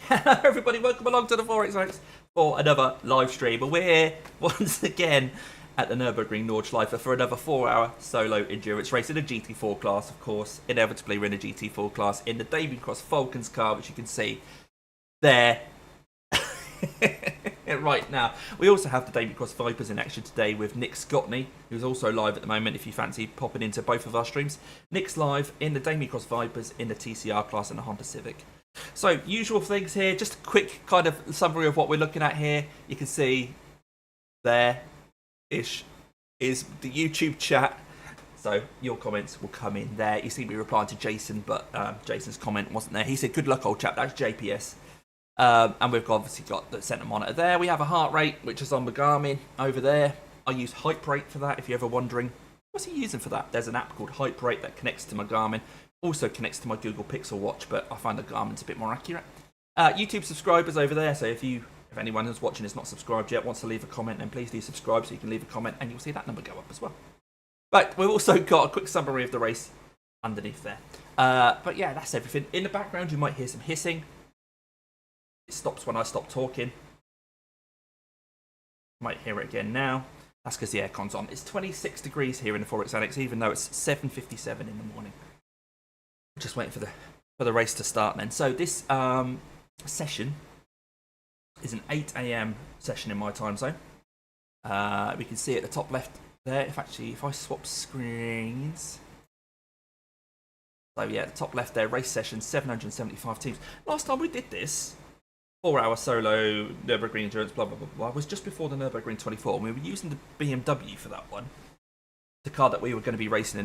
Hello everybody, welcome along to the Forex for another live stream. We're here once again at the Nurburgring Nordschleife for another 4-hour solo endurance race in a GT4 class, of course. Inevitably we're in a GT4 class in the Damien Cross Falcons car, which you can see there right now. We also have the Damien Cross Vipers in action today with Nick Scottney, who's also live at the moment if you fancy popping into both of our streams. Nick's live in the Damien Cross Vipers in the TCR class and the Honda Civic. So, usual things here, just a quick kind of summary of what we're looking at here. You can see there-ish is the YouTube chat. So, your comments will come in there. You see me replying to Jason, but Jason's comment wasn't there. He said, good luck, old chap. That's JPS. And we've obviously got the centre monitor there. We have a heart rate, which is on the Garmin over there. I use Hype Rate for that, if you're ever wondering. What's he using for that? There's an app called Hype Rate that connects to my Garmin. Also connects to my Google Pixel Watch, but I find the Garmin's a bit more accurate. YouTube subscribers over there, so if anyone who's watching is not subscribed yet, wants to leave a comment, then please do subscribe so you can leave a comment and you'll see that number go up as well. But we've also got a quick summary of the race underneath there. But yeah, that's everything. In the background you might hear some hissing. It stops when I stop talking. Might hear it again now. That's because the aircon's on. It's 26 degrees here in the Forex Annex, even though it's 7:57 in the morning. Just waiting for the race to start then. So this session is an 8 AM session in my time zone. We can see at the top left there, if I swap screens. So yeah, the top left there, race session, 775 teams. Last time we did this, 4-hour solo, Nurburgring Endurance, blah, blah, blah, blah, was just before the Nurburgring 24. And we were using the BMW for that one. The car that we were going to be racing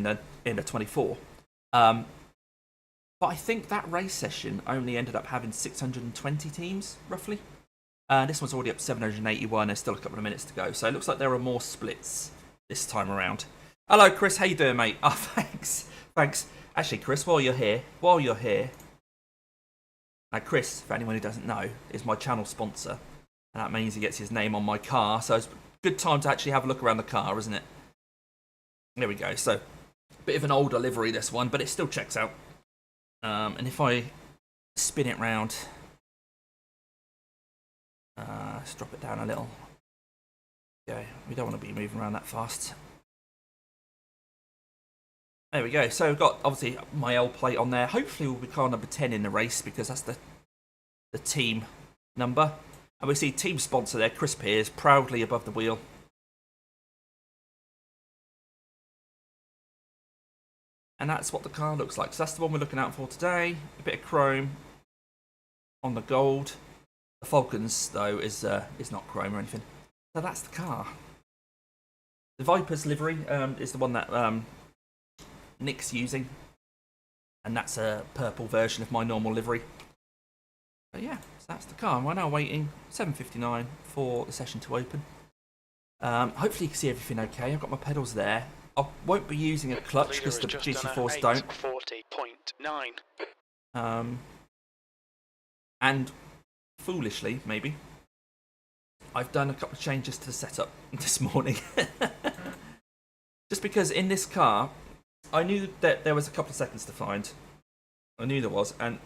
in the 24. But I think that race session only ended up having 620 teams, roughly. This one's already up to 781. There's still a couple of minutes to go. So it looks like there are more splits this time around. Hello, Chris. How you doing, mate? Oh, thanks. Thanks. Actually, Chris, while you're here... Now, Chris, for anyone who doesn't know, is my channel sponsor. And that means he gets his name on my car. So it's a good time to actually have a look around the car, isn't it? There we go. So, a bit of an older livery, this one, but it still checks out. And if I spin it round, let's drop it down a little. Okay, we don't want to be moving around that fast. There we go. So we've got obviously my L plate on there. Hopefully we'll be car number 10 in the race because that's the team number. And we see team sponsor there, Chris Pears, proudly above the wheel. And that's what the car looks like. So that's the one we're looking out for today. A bit of chrome on the gold. The Falcons, though, is not chrome or anything. So that's the car. The Vipers livery is the one that Nick's using. And that's a purple version of my normal livery. But yeah, so that's the car. And we're now waiting 7:59 for the session to open. Hopefully you can see everything okay. I've got my pedals there. I won't be using a clutch because the GT4s don't. 40.9. And foolishly, maybe, I've done a couple of changes to the setup this morning. Just because in this car, I knew that there was a couple of seconds to find. I knew there was, and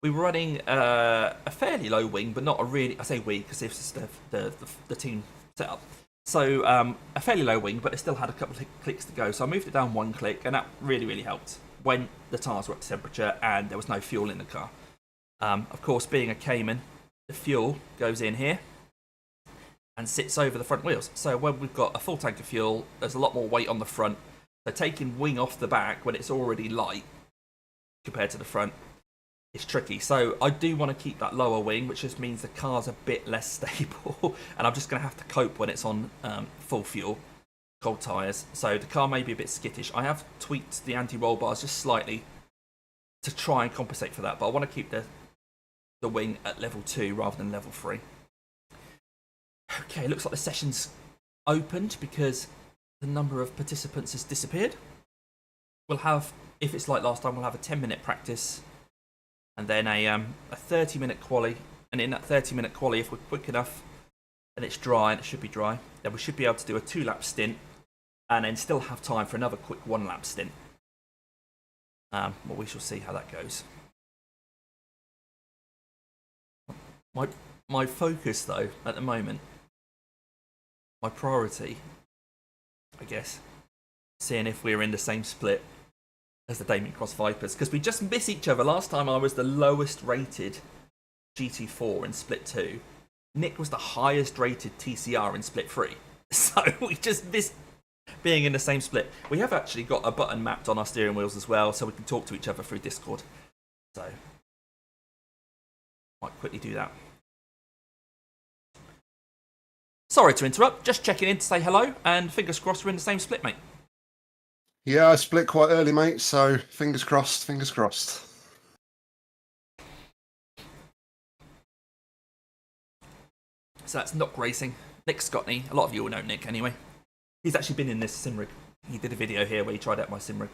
we were running a fairly low wing, but not a really. I say we because this is the team setup. So a fairly low wing, but it still had a couple of clicks to go. So I moved it down 1 click, and that really, really helped when the tyres were up to temperature and there was no fuel in the car. Of course, being a Cayman, the fuel goes in here and sits over the front wheels. So when we've got a full tank of fuel, there's a lot more weight on the front. So taking wing off the back when it's already light compared to the front, it's tricky. So I do want to keep that lower wing, which just means the car's a bit less stable. And I'm just going to have to cope when it's on full fuel, cold tyres. So the car may be a bit skittish. I have tweaked the anti-roll bars just slightly to try and compensate for that. But I want to keep the wing at level 2 rather than level 3. Okay, looks like the session's opened because the number of participants has disappeared. We'll have, if it's like last time, we'll have a 10-minute practice. And then a 30-minute quali, and in that 30-minute quali, if we're quick enough and it's dry, and it should be dry, then we should be able to do a 2-lap stint, and then still have time for another quick 1-lap stint. Well, we shall see how that goes. My focus though at the moment, my priority, I guess, seeing if we're in the same split as the Damien Cross Vipers, because we just miss each other. Last time I was the lowest rated GT4 in split 2. Nick was the highest rated TCR in split 3. So we just missed being in the same split. We have actually got a button mapped on our steering wheels as well, so we can talk to each other through Discord. So might quickly do that. Sorry to interrupt, just checking in to say hello, and fingers crossed we're in the same split, mate. Yeah, I split quite early, mate, so fingers crossed, fingers crossed. So that's Nock Racing. Nick Scotney. A lot of you will know Nick anyway. He's actually been in this Simrig. He did a video here where he tried out my Simrig.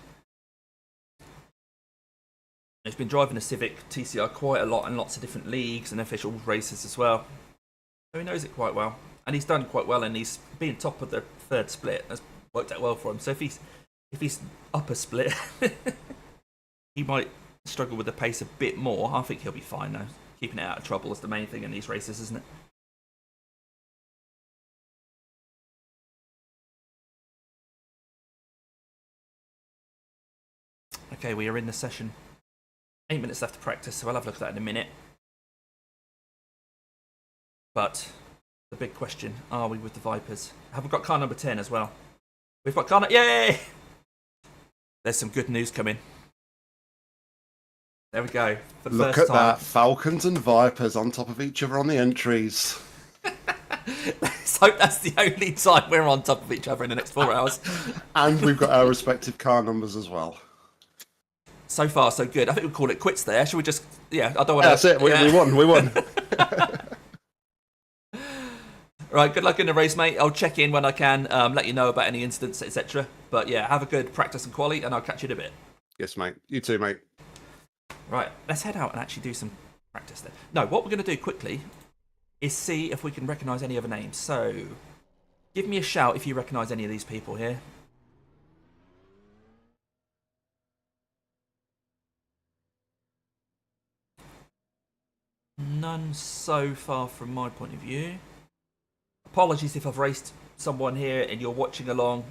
He's been driving a Civic TCR quite a lot in lots of different leagues and official races as well. So he knows it quite well. And he's done quite well, and he's being top of the third split. That's worked out well for him. So if he's upper split, he might struggle with the pace a bit more. I think he'll be fine though. Keeping it out of trouble is the main thing in these races, isn't it? Okay, we are in the session. 8 minutes left to practice, so I'll have a look at that in a minute. But the big question, are we with the Vipers? Have we got car number 10 as well? We've got car number... Yay! There's some good news coming. There we go. For the Look first at that. Falcons and Vipers on top of each other on the entries. Let's hope that's the only time we're on top of each other in the next 4 hours. And we've got our respective car numbers as well. So far, so good. I think we'll call it quits there. Should we just... Yeah, I don't want to... That's it. We won. Right, good luck in the race, mate. I'll check in when I can, let you know about any incidents, etc. But yeah, have a good practice and quali, and I'll catch you in a bit. Yes, mate. You too, mate. Right, let's head out and actually do some practice then. No, what we're going to do quickly is see if we can recognise any other names. So, give me a shout if you recognise any of these people here. None so far from my point of view. Apologies if I've raced someone here and you're watching along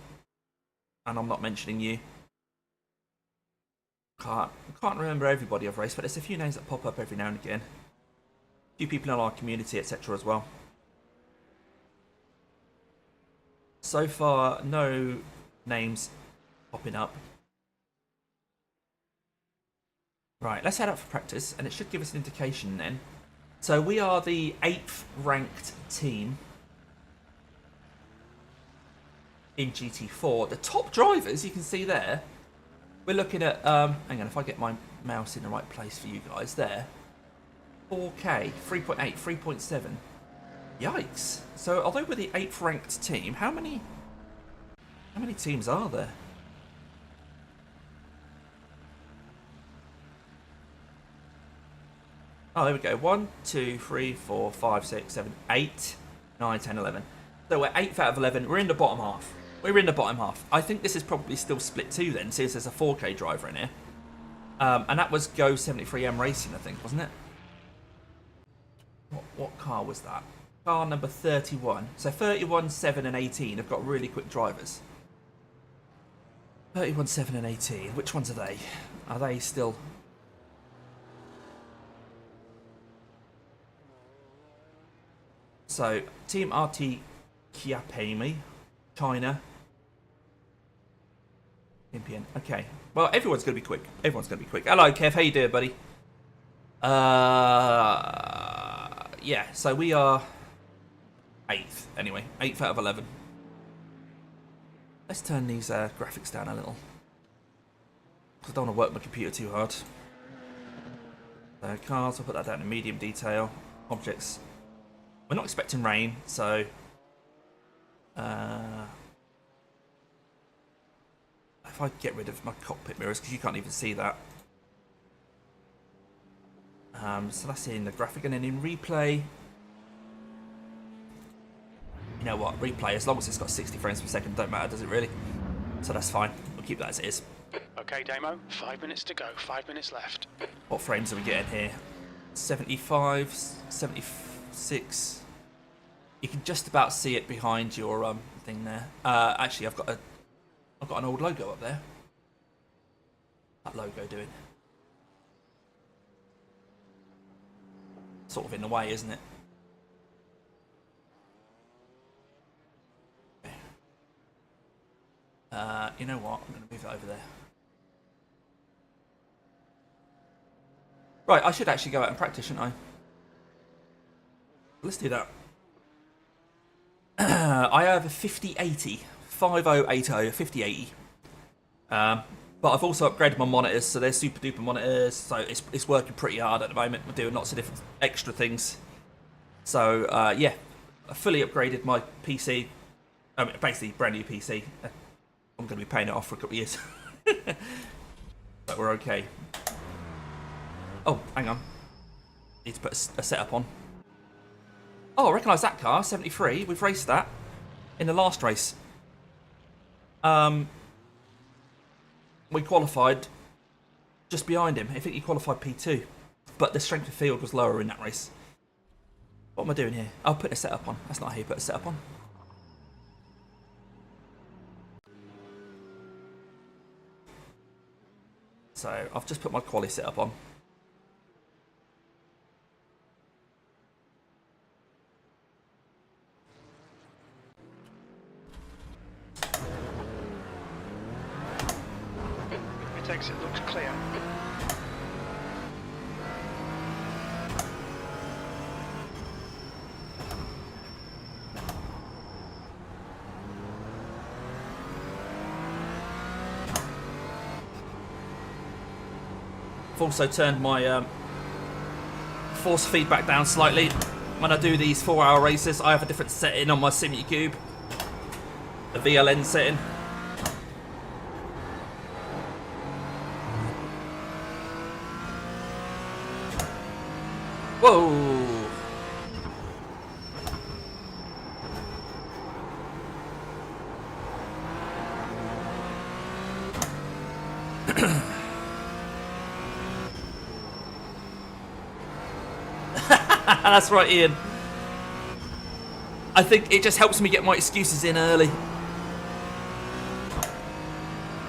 and I'm not mentioning you. Can't remember everybody I've raced, but there's a few names that pop up every now and again. A few people in our community, etc. as well. So far, no names popping up. Right, let's head out for practice, and it should give us an indication then. So we are the 8th ranked team in GT4. The top drivers, you can see there, we're looking at, hang on, if I get my mouse in the right place for you guys, there. 4K, 3.8, 3.7. Yikes. So although we're the 8th ranked team, how many teams are there? Oh, there we go. 1, 2, 3, 4, 5, 6, 7, 8, 9, 10, 11. So we're 8th out of 11. We're in the bottom half. We're in the bottom half. I think this is probably still split 2 then, since there's a 4K driver in here. And that was Go 73M Racing, I think, wasn't it? What car was that? Car number 31. So 31, 7 and 18 have got really quick drivers. 31, 7 and 18. Which ones are they? Are they still... So, Team RT Kiapemi, China. Olympian. Okay. Well, everyone's going to be quick. Everyone's going to be quick. Hello, Kev. How you doing, buddy? Yeah, so we are 8th, anyway. 8th out of 11. Let's turn these graphics down a little. Because I don't want to work my computer too hard. So, cars, I'll put that down to medium detail. Objects. We're not expecting rain, so... if I get rid of my cockpit mirrors, because you can't even see that. So that's in the graphic, and then in replay... You know what, replay, as long as it's got 60 frames per second, don't matter, does it really? So that's fine, we'll keep that as it is. Okay, Damo, 5 minutes to go, 5 minutes left. What frames are we getting here? 75, 76. You can just about see it behind your thing there. Actually, I've got an old logo up there. That logo doing? Sort of in the way, isn't it? Okay. You know what? I'm going to move it over there. Right, I should actually go out and practice, shouldn't I? Let's do that. I have a 5080, 5080, 5080. But I've also upgraded my monitors, so they're super duper monitors. So it's working pretty hard at the moment. We're doing lots of different extra things. So yeah, I fully upgraded my PC. Basically, brand new PC. I'm going to be paying it off for a couple of years, but we're okay. Oh, hang on. Need to put a setup on. Oh, I recognise that car, 73. We've raced that in the last race. We qualified just behind him. I think he qualified P2. But the strength of field was lower in that race. What am I doing here? I'll put a setup on. That's not how you put a setup on. So, I've just put my quali setup on. It looks clear. I've also turned my force feedback down slightly. When I do these 4-hour races, I have a different setting on my Simucube. The VLN setting. Whoa! That's right, Ian. I think it just helps me get my excuses in early.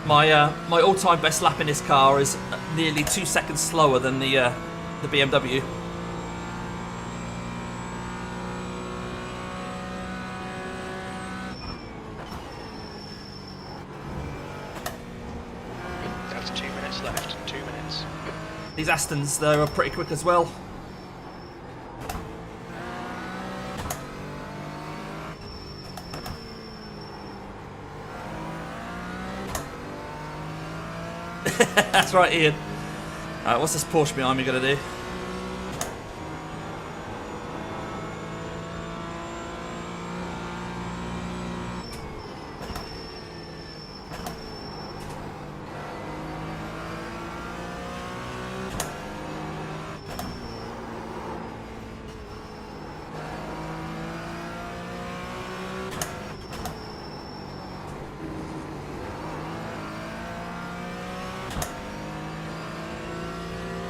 My my all-time best lap in this car is nearly 2 seconds slower than the BMW. That's 2 minutes left. 2 minutes. These Astons, they're pretty quick as well. That's right, Ian. What's this Porsche behind me going to do?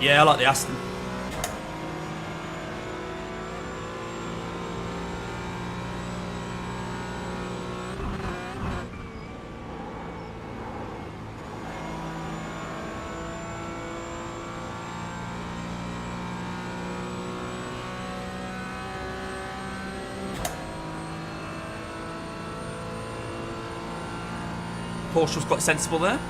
Yeah, I like the Aston. Porsche was quite sensible there.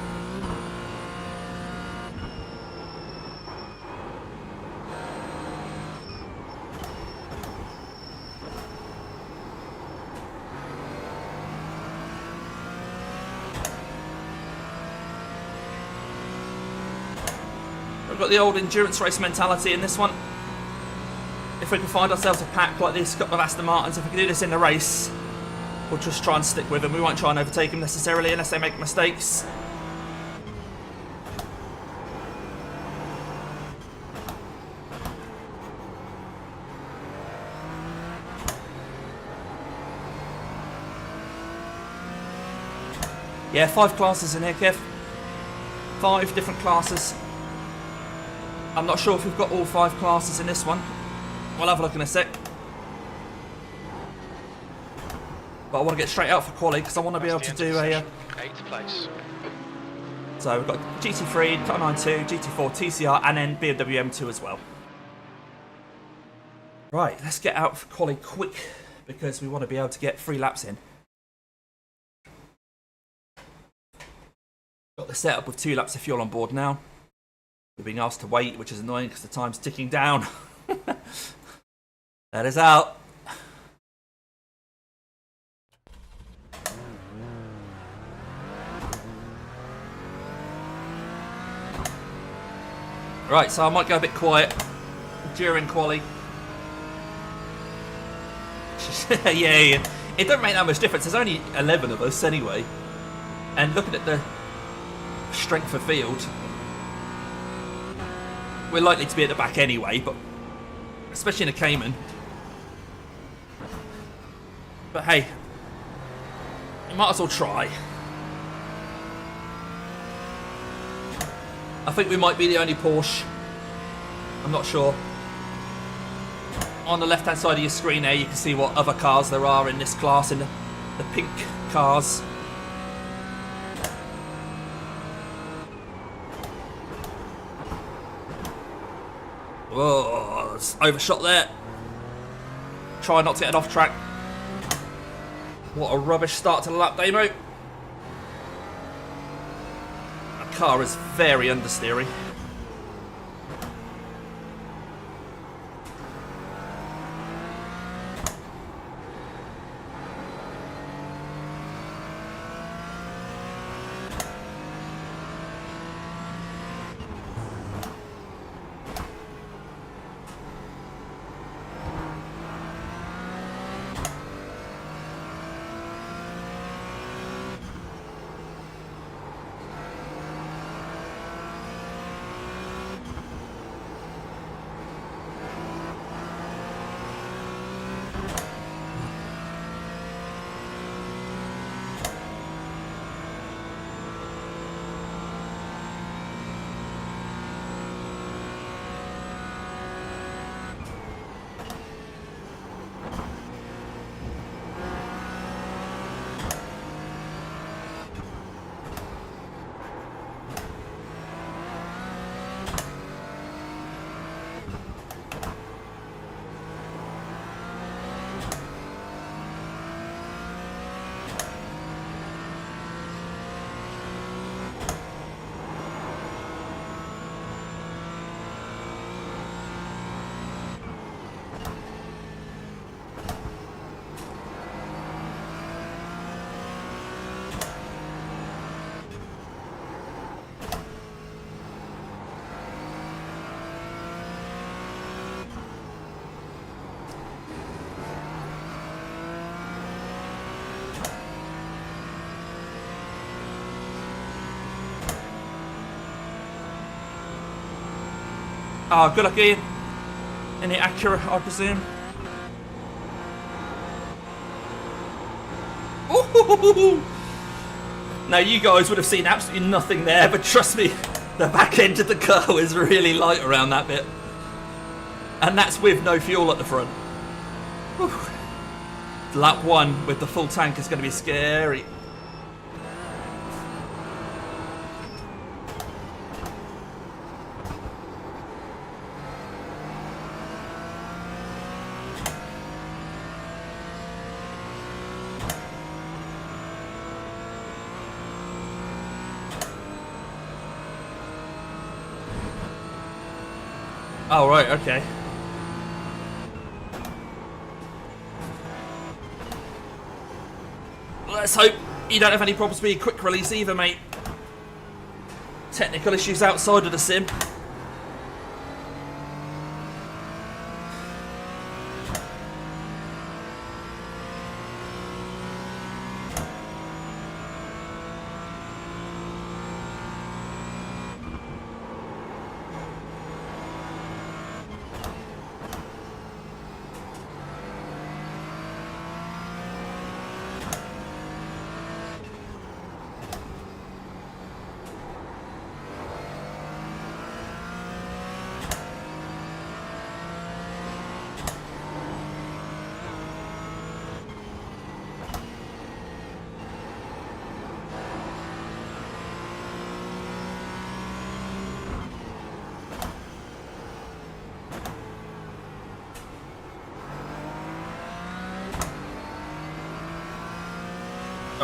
We've got the old endurance race mentality in this one. If we can find ourselves a pack like this, a couple of Aston Martins, if we can do this in the race, we'll just try and stick with them. We won't try and overtake them necessarily unless they make mistakes. Yeah, 5 classes in here, Kev. 5 different classes. I'm not sure if we've got all 5 classes in this one. We'll have a look in a sec. But I want to get straight out for quali because I want to be able to do a... 8th place. So we've got GT3, 992, GT4, TCR, and then BMW M2 as well. Right, let's get out for quali quick because we want to be able to get 3 laps in. Got the setup with 2 laps of fuel on board now. We're being asked to wait, which is annoying because the time's ticking down. That is out. Right, so I might go a bit quiet during quali. Yeah, it doesn't make that much difference. There's only 11 of us anyway. And looking at the strength of field, we're likely to be at the back anyway, but especially in a Cayman. But hey, you might as well try. I think we might be the only Porsche. I'm not sure. On the left-hand side of your screen there, you can see what other cars there are in this class, in the pink cars. Whoa, it's overshot there. Try not to get it off track. What a rubbish start to the lap demo. That car is very understeery. Oh, good luck, Ian. Any Acura, I presume? Ooh. Now, you guys would have seen absolutely nothing there, but trust me, the back end of the car was really light around that bit. And that's with no fuel at the front. Whew. Lap 1 with the full tank is going to be scary. Oh, right, okay. Let's hope you don't have any problems with your quick release either, mate. Technical issues outside of the sim.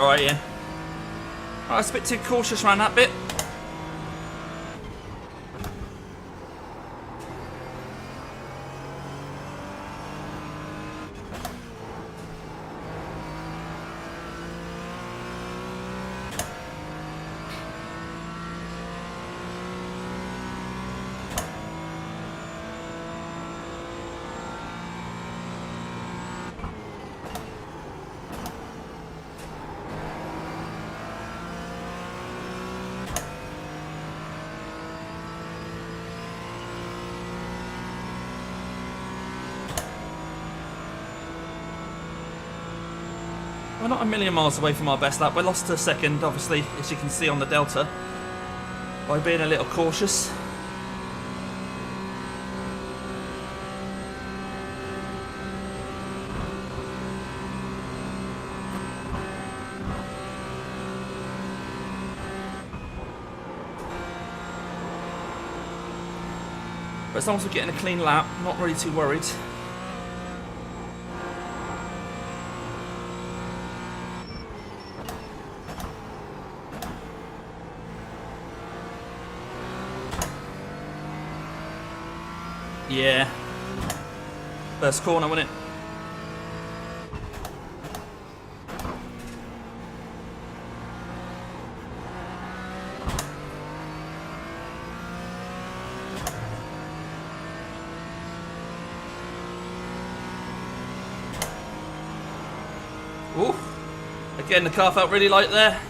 Alright, Ian. I was a bit too cautious around that bit. We're not a million miles away from our best lap. We lost a second, obviously, as you can see on the Delta, by being a little cautious. But as long as we're getting a clean lap, not really too worried. Yeah. First corner, wasn't it? Ooh. Again, the car felt really light there.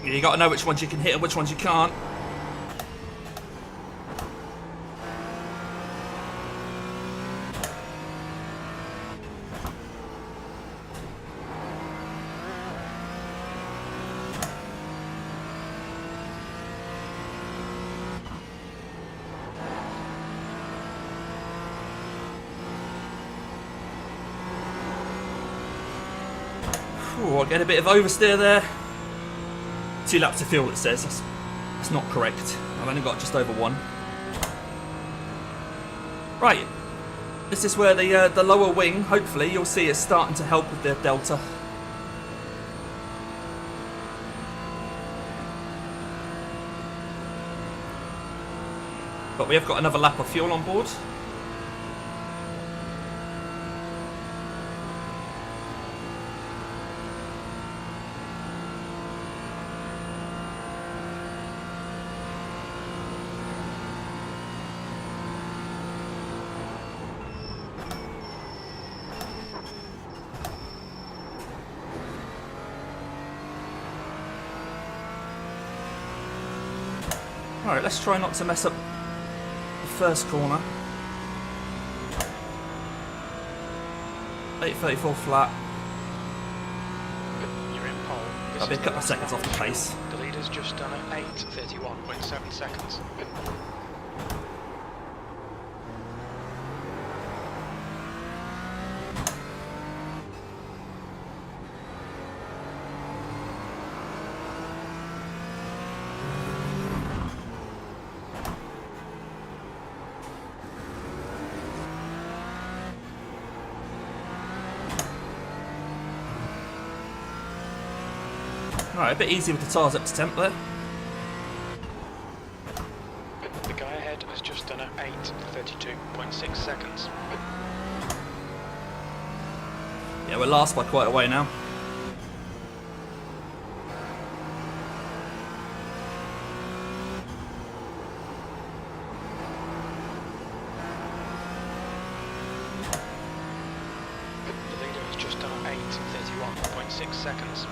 You got to know which ones you can hit and which ones you can't. Ooh, I get a bit of oversteer there. 2 laps of fuel, it says. That's not correct. I've only got just over 1. Right. This is where the lower wing, hopefully, you'll see is starting to help with the Delta. But we have got another lap of fuel on board. Alright, let's try not to mess up the first corner. 8:34 flat. You're in pole. I'll be a couple of seconds off the pace. The leader's just done at 8:31.7 seconds. Alright, a bit easy with the tyres up to temp there. The guy ahead has just done a 8:32.6 seconds. Yeah, we're last by quite a way now. The leader has just done a 8:31.6 seconds.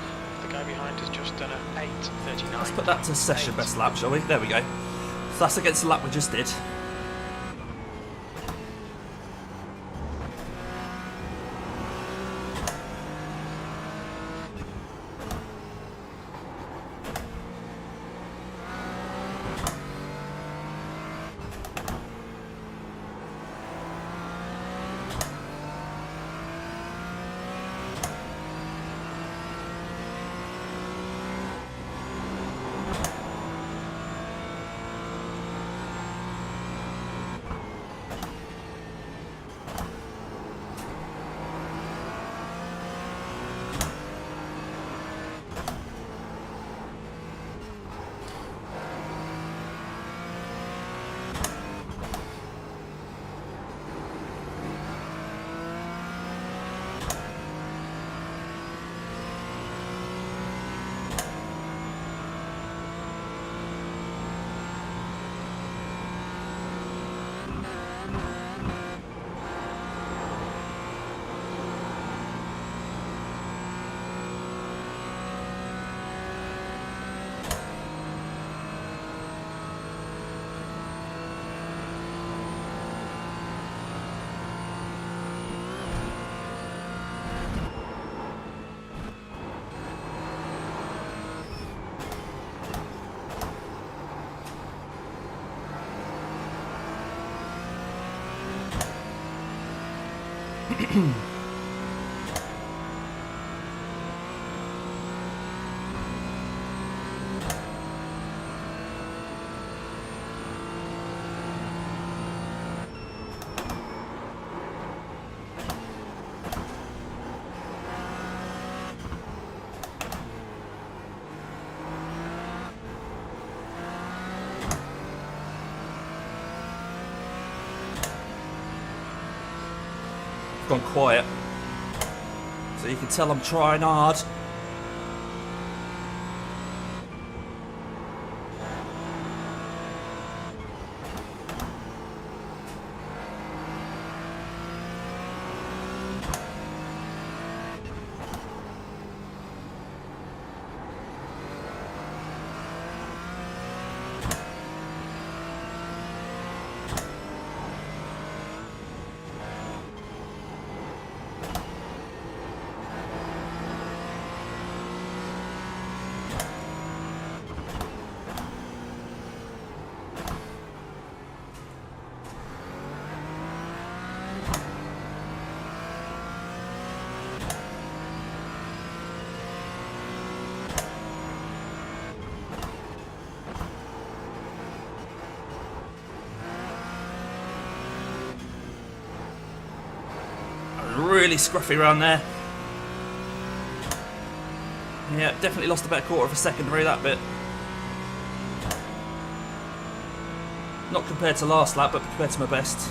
The guy behind has just done a 8:39. Let's put that to session best lap, shall we? There we go. So that's against the lap we just did. Gone quiet, so you can tell I'm trying hard. Really scruffy around there. Yeah, definitely lost about a quarter of a second through that bit. Not compared to last lap, but compared to my best.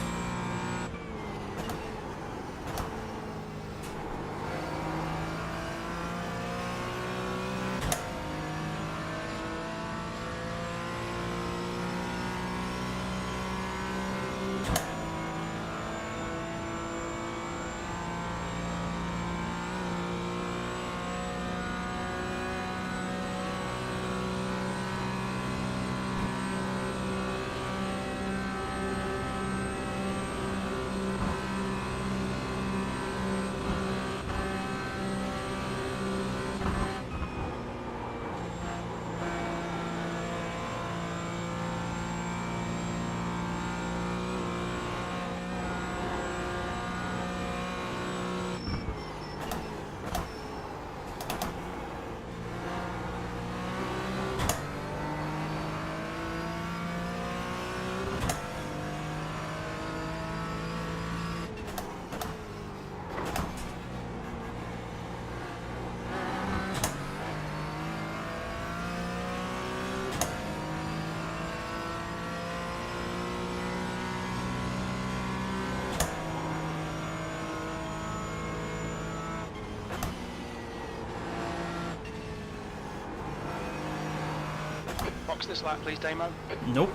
box this lap, please, Damo. Nope.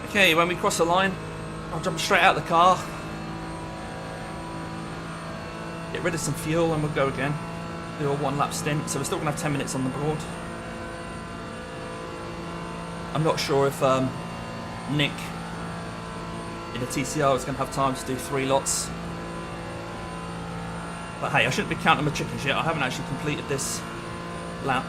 Okay, when we cross the line, I'll jump straight out of the car, get rid of some fuel, and we'll go again. Do a 1 lap stint, so we're still going to have 10 minutes on the board. I'm not sure if Nick in the TCR is going to have time to do 3 lots. But hey, I shouldn't be counting my chickens yet. I haven't actually completed this lap.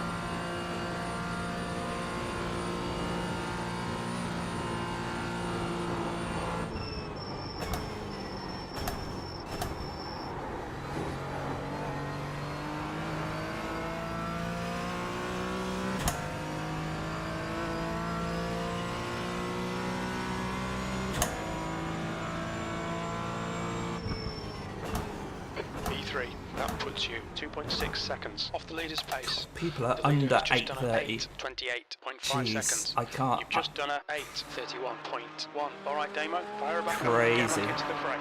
That puts you 2.6 seconds off the leader's pace. People are The leader under has just done a 8:30. 28.5 seconds. I can't. You've just done a 8:31.1. All right, Damo, fire back Crazy. up, get back into the frame.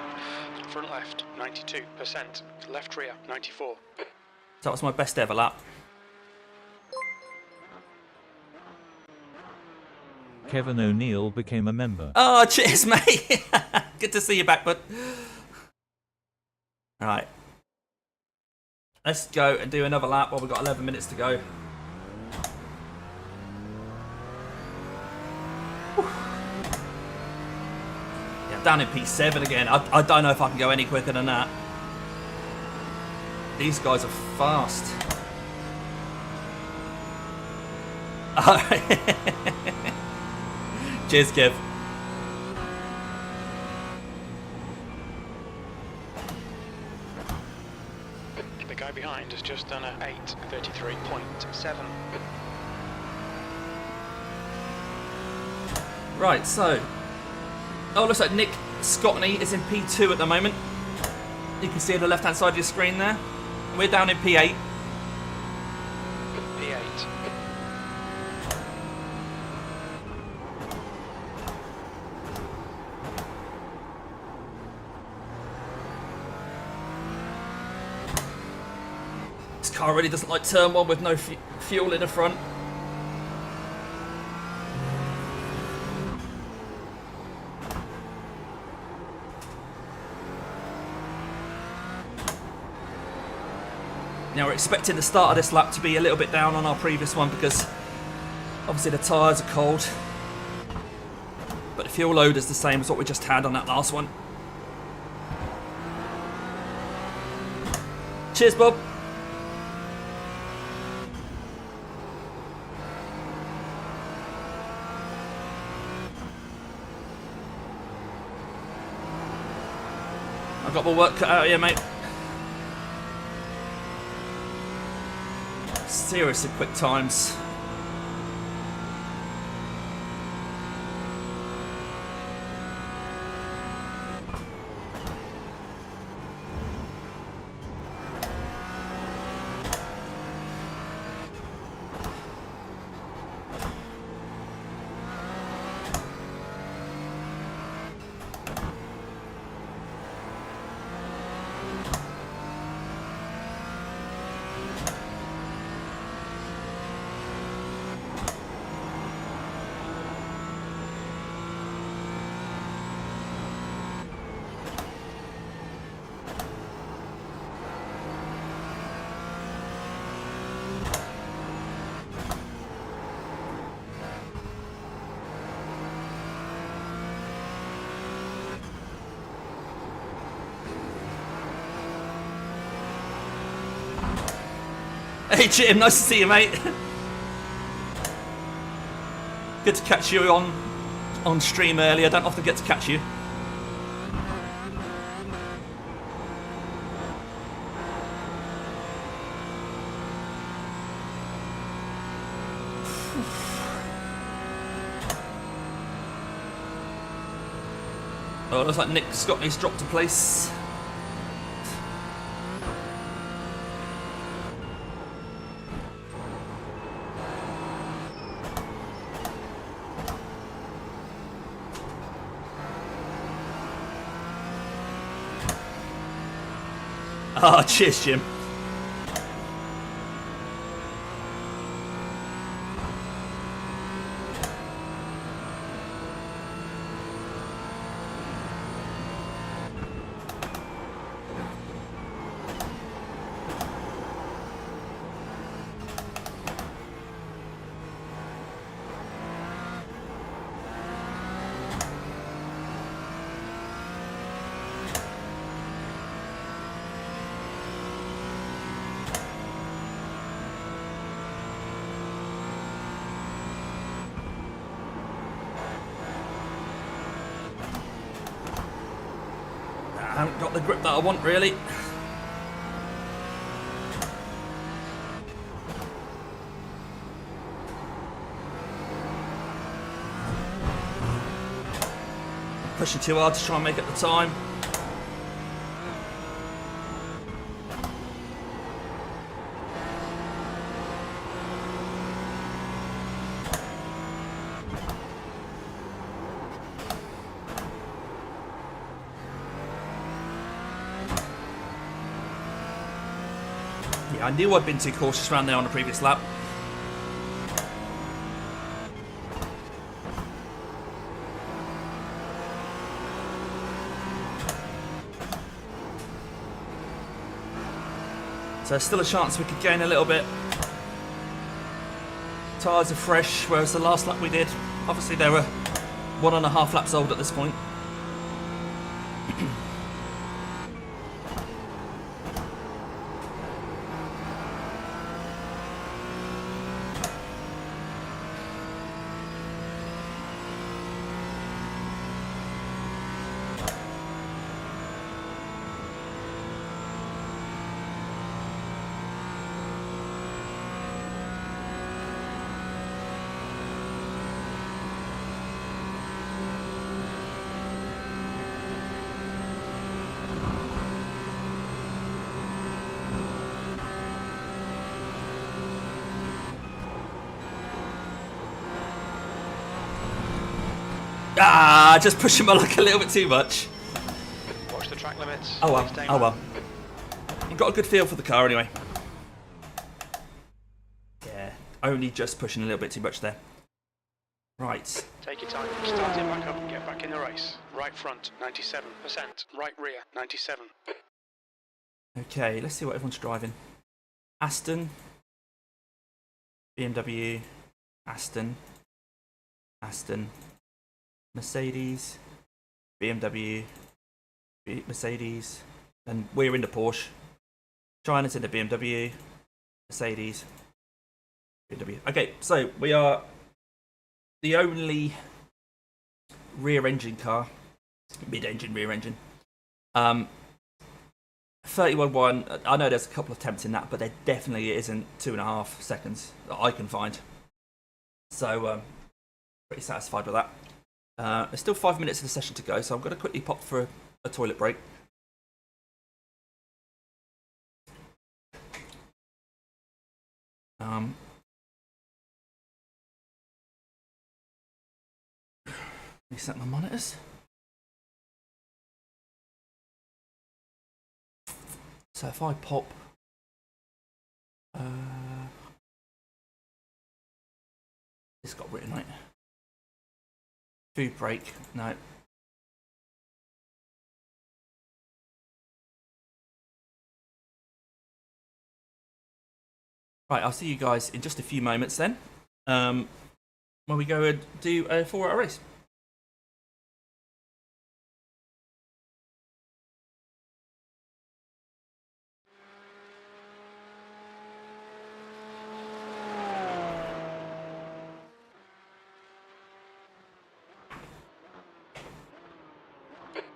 Front left, 92%. Left rear, 94. That was my best ever lap. Kevin O'Neill became a member. Oh, cheers, mate. Good to see you back, bud. All right. Let's go and do another lap while we've got 11 minutes to go. Whew. Yeah, I'm down in P7 again. I don't know if I can go any quicker than that. These guys are fast. Cheers, Kev. The guy behind has just done a 8:33.7. Right, so. Oh, looks like Nick Scottney is in P2 at the moment. You can see on the left hand side of your screen there. We're down in P8. P8. This car really doesn't like turn 1 with no fuel in the front. Now we're expecting the start of this lap to be a little bit down on our previous one because obviously the tyres are cold. But the fuel load is the same as what we just had on that last one. Cheers, Bob. I've got my work cut out here, mate. Seriously quick times. Hey Jim, nice to see you, mate. Good to catch you on stream earlier. Don't often get to catch you. Oh, it looks like Nick Scotney's dropped a place. Ah, cheers, Jim. I haven't got the grip that I want, really. Pushing too hard to try and make it the time. I knew I'd been too cautious around there on the previous lap. So there's still a chance we could gain a little bit. Tyres are fresh, whereas the last lap we did, obviously they were 1.5 laps old at this point. Ah, just pushing my luck a little bit too much. Watch the track limits. Oh well, oh well. You've got a good feel for the car anyway. Yeah, only just pushing a little bit too much there. Right. Take your time. Start it back up and get back in the race. Right front, 97%. Right rear, 97. Okay, let's see what everyone's driving. Aston. BMW. Aston. Aston. Mercedes, BMW, Mercedes, and we're in the Porsche. China's in the BMW, Mercedes, BMW. Okay, so we are the only rear engine car, mid-engine, rear engine, 31.1. I know there's a couple of attempts in that, but there definitely isn't 2.5 seconds that I can find. So, pretty satisfied with that. There's still 5 minutes of the session to go, so I'm going to quickly pop for a toilet break. Reset my monitors. So if I pop, this got written right. Food break, no. Right, I'll see you guys in just a few moments then, when we go and do a 4-hour race.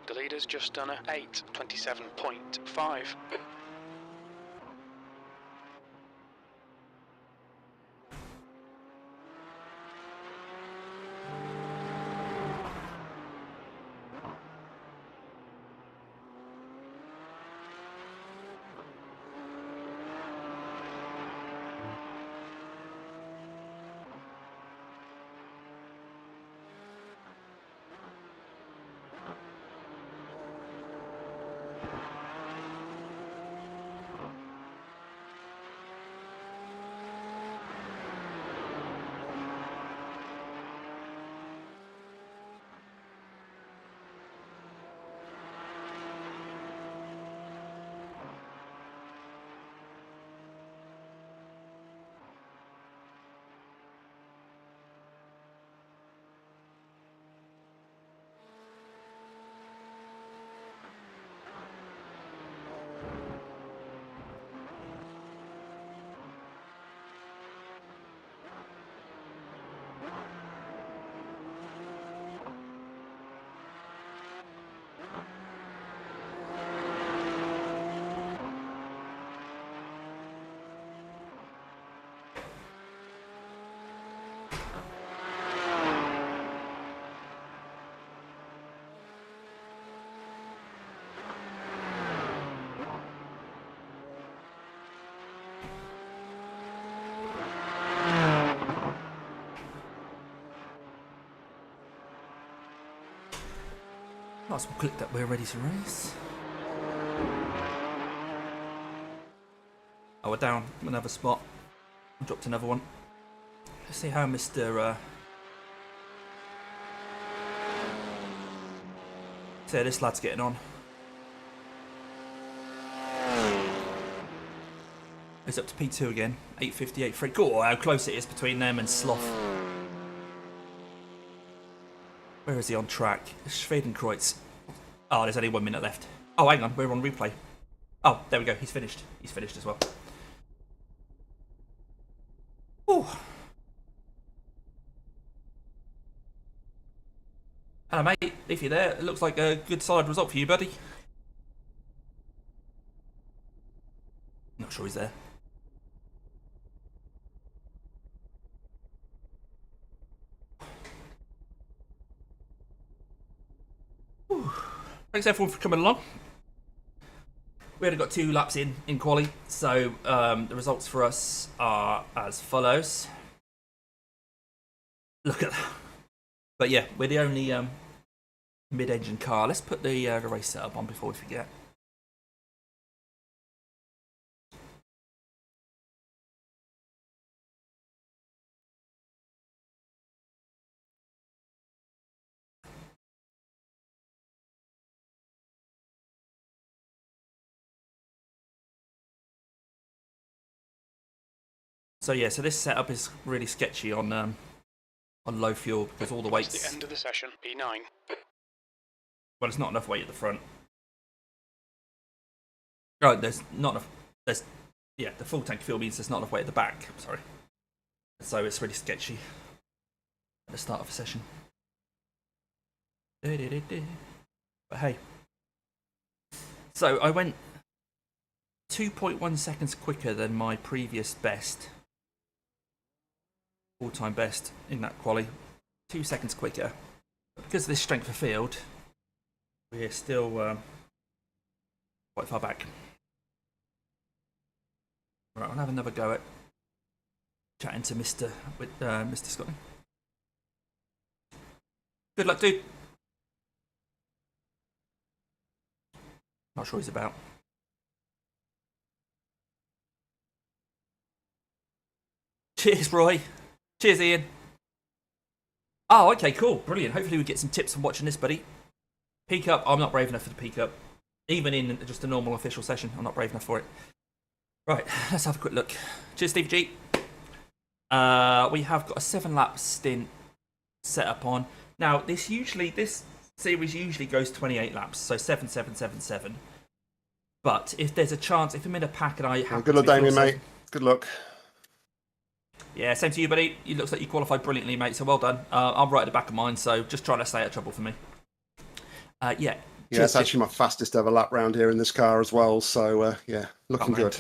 The leader's just done a 8:27.5. Nice, we'll click that we're ready to race. Oh, we're down another spot. Dropped another one. Let's see how Mr. So this lad's getting on. It's up to P2 again. 8:58 free. Cool, how close it is between them and Sloth. Where is he on track? Schwedenkreuz. Oh, there's only 1 minute left. Oh, hang on, we're on replay. Oh, there we go, he's finished. He's finished as well. Ooh. Hello, mate. If you're there, it looks like a good solid result for you, buddy. Not sure he's there. Whew. Thanks everyone for coming along. We only got 2 laps in quali, so the results for us are as follows. Look at that. But yeah, we're the only mid-engine car. Let's put the race setup on before we forget. So yeah, so this setup is really sketchy on low fuel because all the That's weights. the end of the session. P9. Well, it's not enough weight at the front. Oh, there's not enough. There's yeah, the full tank fuel means there's not enough weight at the back. Sorry. So it's really sketchy at the start of a session. But hey. So I went 2.1 seconds quicker than my previous best. All-time best in that quali. 2 seconds quicker. But because of this strength of field, we're still quite far back. Right, I'll have another go at chatting to Mr. Scotland. Good luck, dude. Not sure what he's about. Cheers, Roy. Cheers, Ian. Oh, okay, cool. Brilliant. Hopefully we get some tips from watching this, buddy. Peak up. I'm not brave enough for the peak up. Even in just a normal official session, I'm not brave enough for it. Right, let's have a quick look. Cheers, Steve G. We have got a 7-lap stint set up on. Now, this series usually goes 28 laps, so 7, 7, 7, 7. But if there's a chance, if I'm in a pack and I have... Good luck, Damien, mate. Good luck. Yeah, same to you, buddy. It looks like you qualified brilliantly, mate, so well done. I'm right at the back of mine, so just trying to stay out of trouble for me. Yeah, it's actually my fastest ever lap round here in this car as well, so yeah, looking good.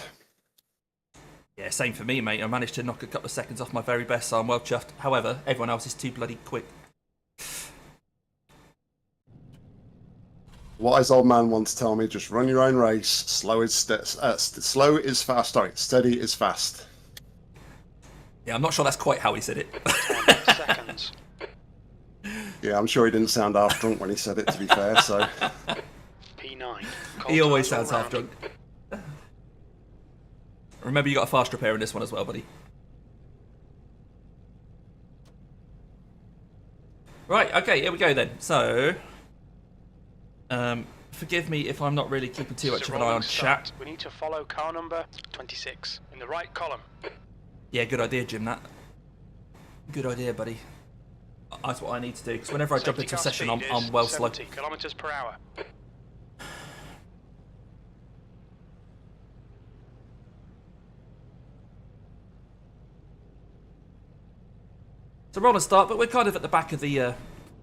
Yeah, same for me, mate. I managed to knock a couple of seconds off my very best, so I'm well chuffed. However, everyone else is too bloody quick. Wise old man once told me, just run your own race. Slow is fast. Sorry, steady is fast. Yeah, I'm not sure that's quite how he said it. 10 seconds. Yeah, I'm sure he didn't sound half drunk when he said it, to be fair, so... P9. He always sounds half drunk. Remember, you got a fast repair in this one as well, buddy. Right, okay, here we go then. So, forgive me if I'm not really keeping too much of an eye on chat. We need to follow car number 26 in the right column. Yeah, good idea, Jim, that. Good idea, buddy. That's what I need to do, because whenever I jump into a session, I'm well slow. 70 kilometers per hour. It's a rolling start, but we're kind of at the back of the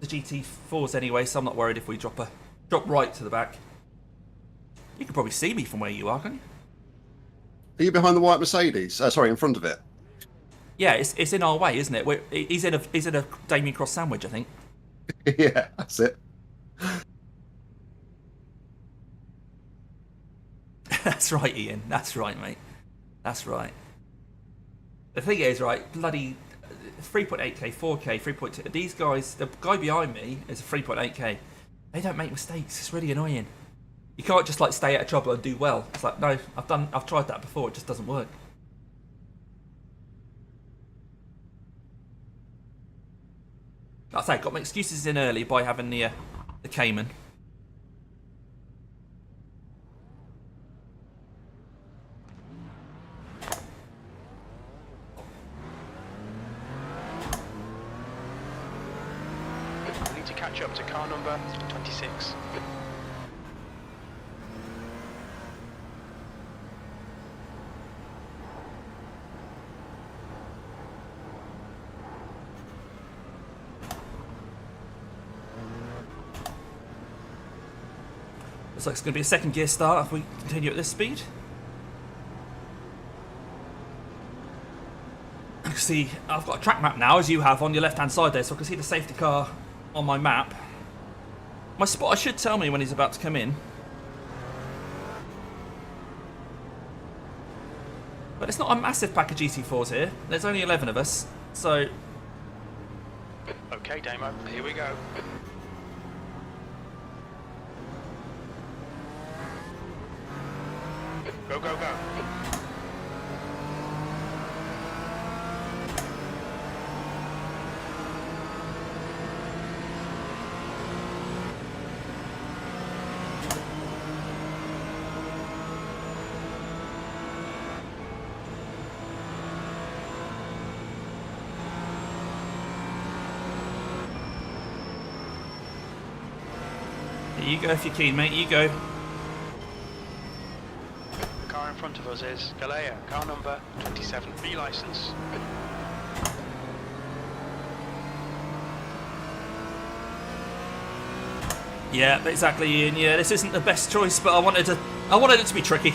GT4s anyway, so I'm not worried if we drop right to the back. You can probably see me from where you are, can't you? Are you behind the white Mercedes? Sorry, in front of it. Yeah, it's in our way, isn't it? He's in a Damien Cross sandwich, I think. Yeah, that's it. That's right, Ian. That's right, mate. That's right. The thing is, right, bloody 3.8k, 4k, 3.2. These guys, the guy behind me is a 3.8k. They don't make mistakes. It's really annoying. You can't just like stay out of trouble and do well. It's like, no, I've tried that before. It just doesn't work. Like I say, got my excuses in early by having the Cayman. We need to catch up to car number 26. Looks like it's going to be a second gear start if we continue at this speed. I can see I've got a track map now, as you have on your left hand side there, so I can see the safety car on my map. My spotter should tell me when he's about to come in. But it's not a massive pack of GT4s here. There's only 11 of us, so... Okay, Damo, here we go. Go, go, go. Here you go if you're keen, mate. You go. The car in front of us is Galea, car number 27, B license. Yeah, exactly, Ian. Yeah, this isn't the best choice, but I wanted to I wanted it to be tricky.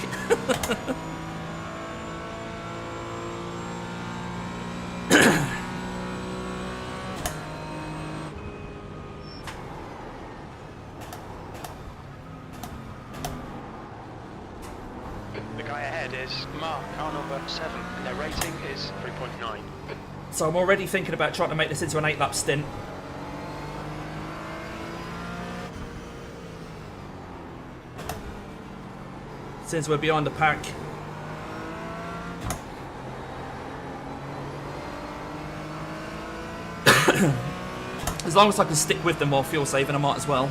The guy ahead is Mark, car number 7, and their rating is 3.9. So I'm already thinking about trying to make this into an 8-lap stint. Since we're behind the pack. As long as I can stick with them while fuel saving, I might as well.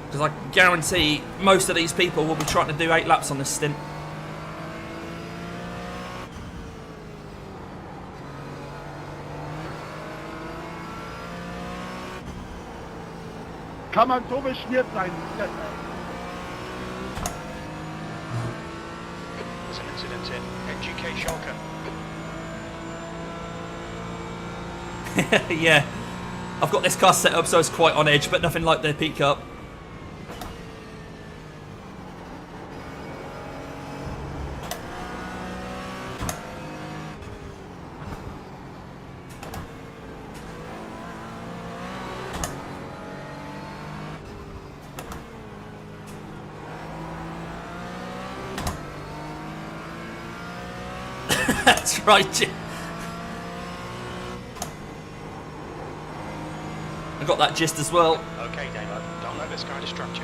Because I guarantee most of these people will be trying to do 8 laps on this stint. Kann man so beschmiert sein? There's an incident in NGK Schalke. Yeah, I've got this car set up so it's quite on edge, but nothing like the peak up. That's right, Jim. I got that gist as well. Okay, Damo, don't let this guy distract you.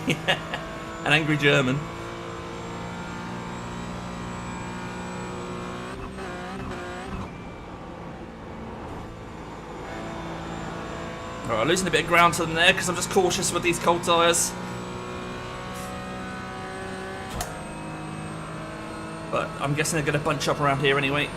Yeah. An angry German. Alright, losing a bit of ground to them there because I'm just cautious with these cold tyres. But I'm guessing they're going to bunch up around here anyway.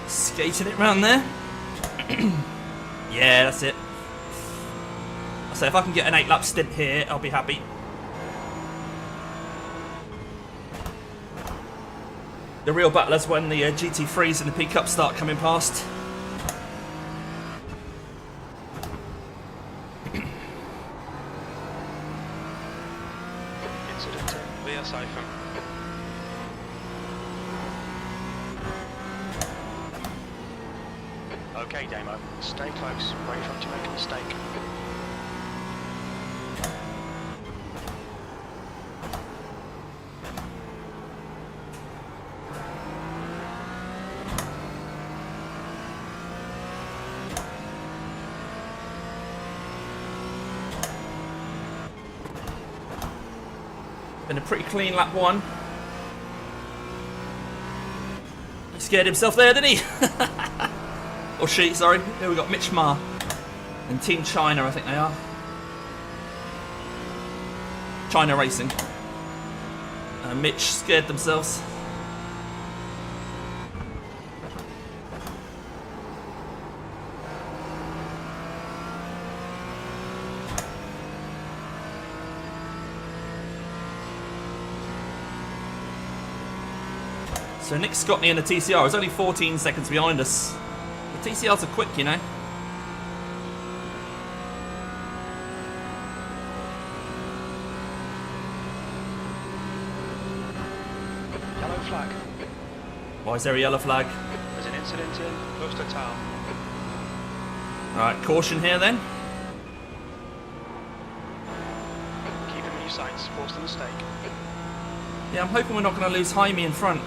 Skating it round there. Yeah, that's it. I say if I can get an 8-lap stint here, I'll be happy. The real battle is when the GT3s and the peak-up start coming past. Incident in Leerseifen. Okay, Damo, stay close, wait for him to make a mistake. Been a pretty clean lap 1. He scared himself there, didn't he? Or she, sorry. Here we got Mitch Ma and Team China, I think they are. China Racing. Mitch scared themselves. So Nick Scotney in the TCR is only 14 seconds behind us. The TCRs are quick, you know. flag. Why is there a yellow flag? There's an incident in Post Total. Alright, caution here then. Keep him in your sights. Forced a mistake. Yeah, I'm hoping we're not going to lose Jaime in front.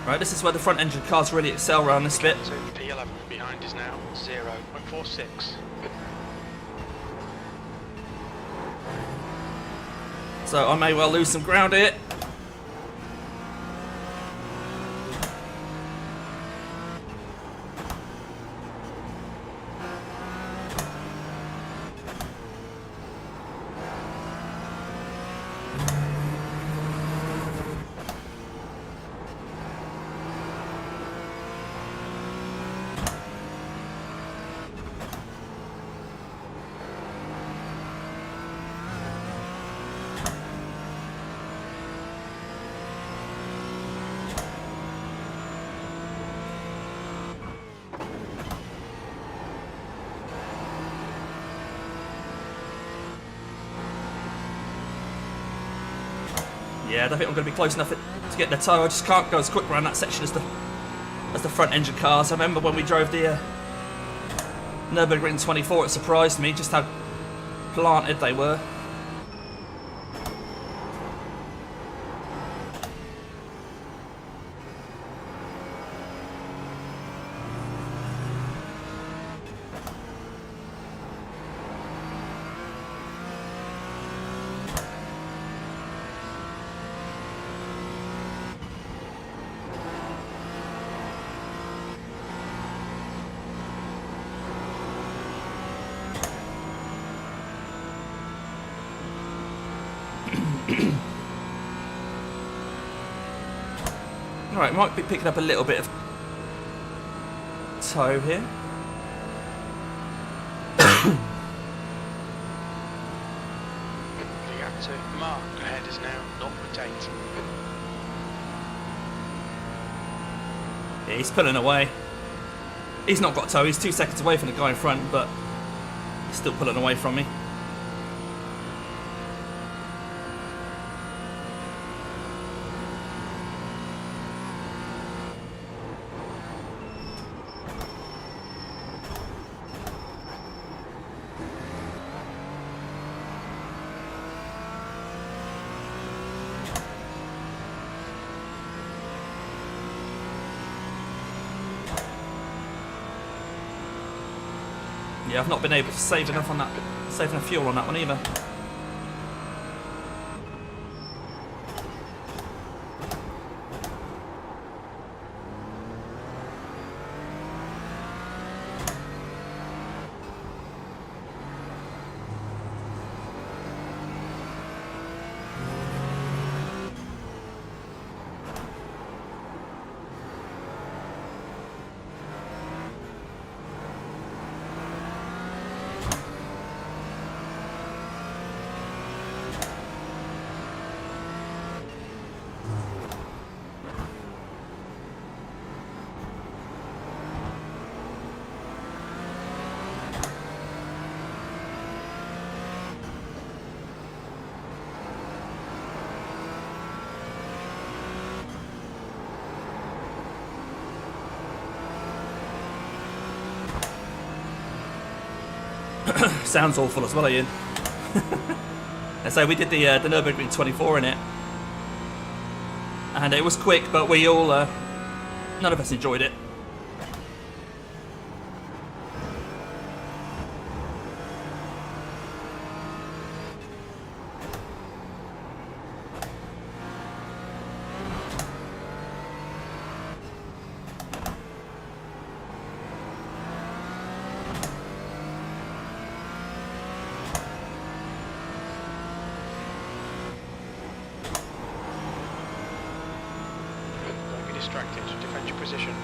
Right, this is where the front engine cars really excel around this bit. So P11 behind is now 0.46. So I may well lose some ground here. Yeah, I don't think I'm going to be close enough to get the toe. I just can't go as quick around that section as the front engine cars. I remember when we drove the Nurburgring 24, it surprised me just how planted they were. Right, might be picking up a little bit of toe here. The gap to Mark ahead is now 0.8. Yeah, he's pulling away. He's not got toe, he's 2 seconds away from the guy in front, but he's still pulling away from me. Yeah, I've not been able to save enough on that, save enough fuel on that one either. Sounds awful as well, Ian. And so we did the Nurburgring 24 in it, and it was quick, but we all, none of us enjoyed it. distracted. Defend your position.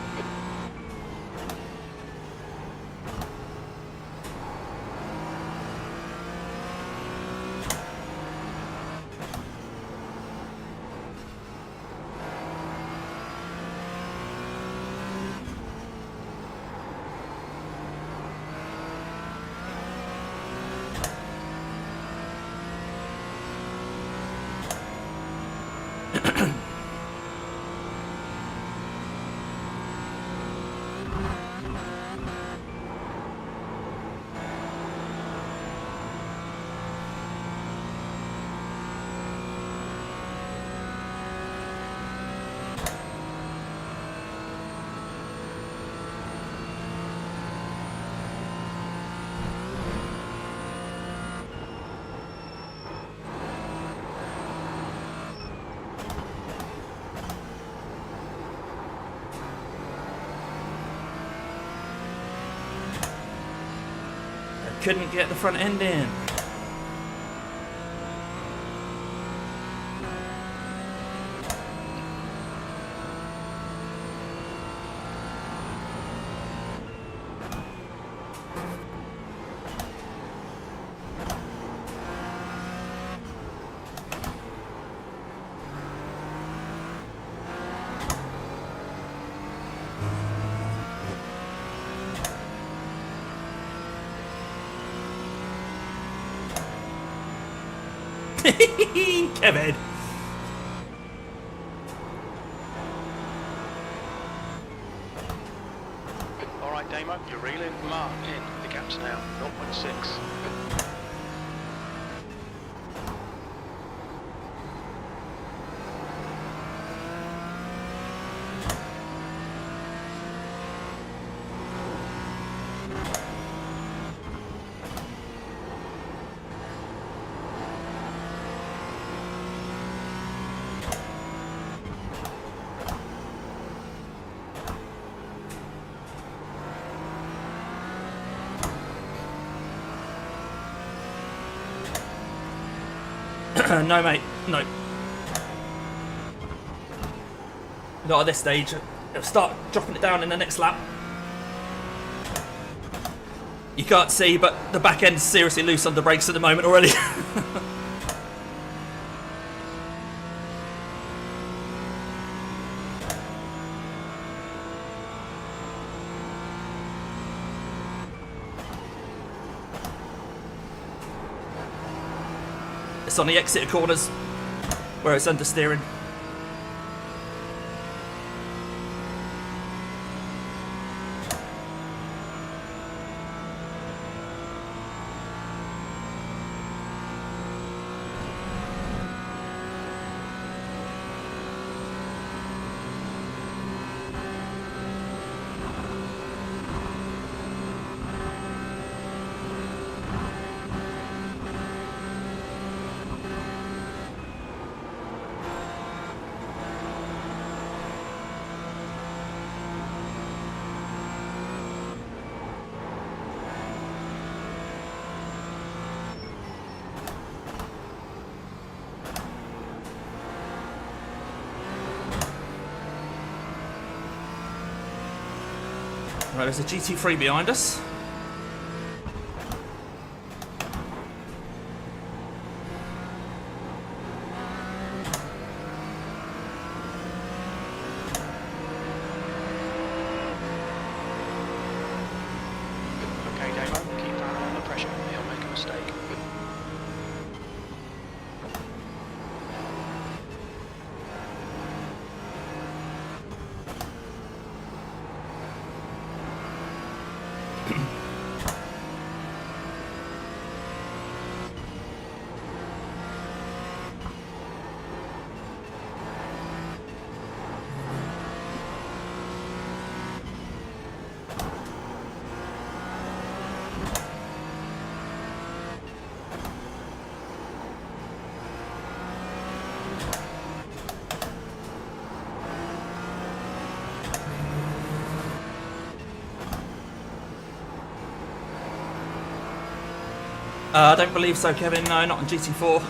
Couldn't get the front end in. Kevin. All right, Damo, you're reeling. Mark in. The gap's now 0.6. No, mate. No. Not at this stage. It'll start dropping it down in the next lap. You can't see, but the back end's seriously loose under brakes at the moment already. It's on the exit corners where it's understeering. Right, there's a GT3 behind us. Okay, Damo, keep an eye on the pressure. He'll make a mistake. I don't believe so, Kevin. No, not on GT4.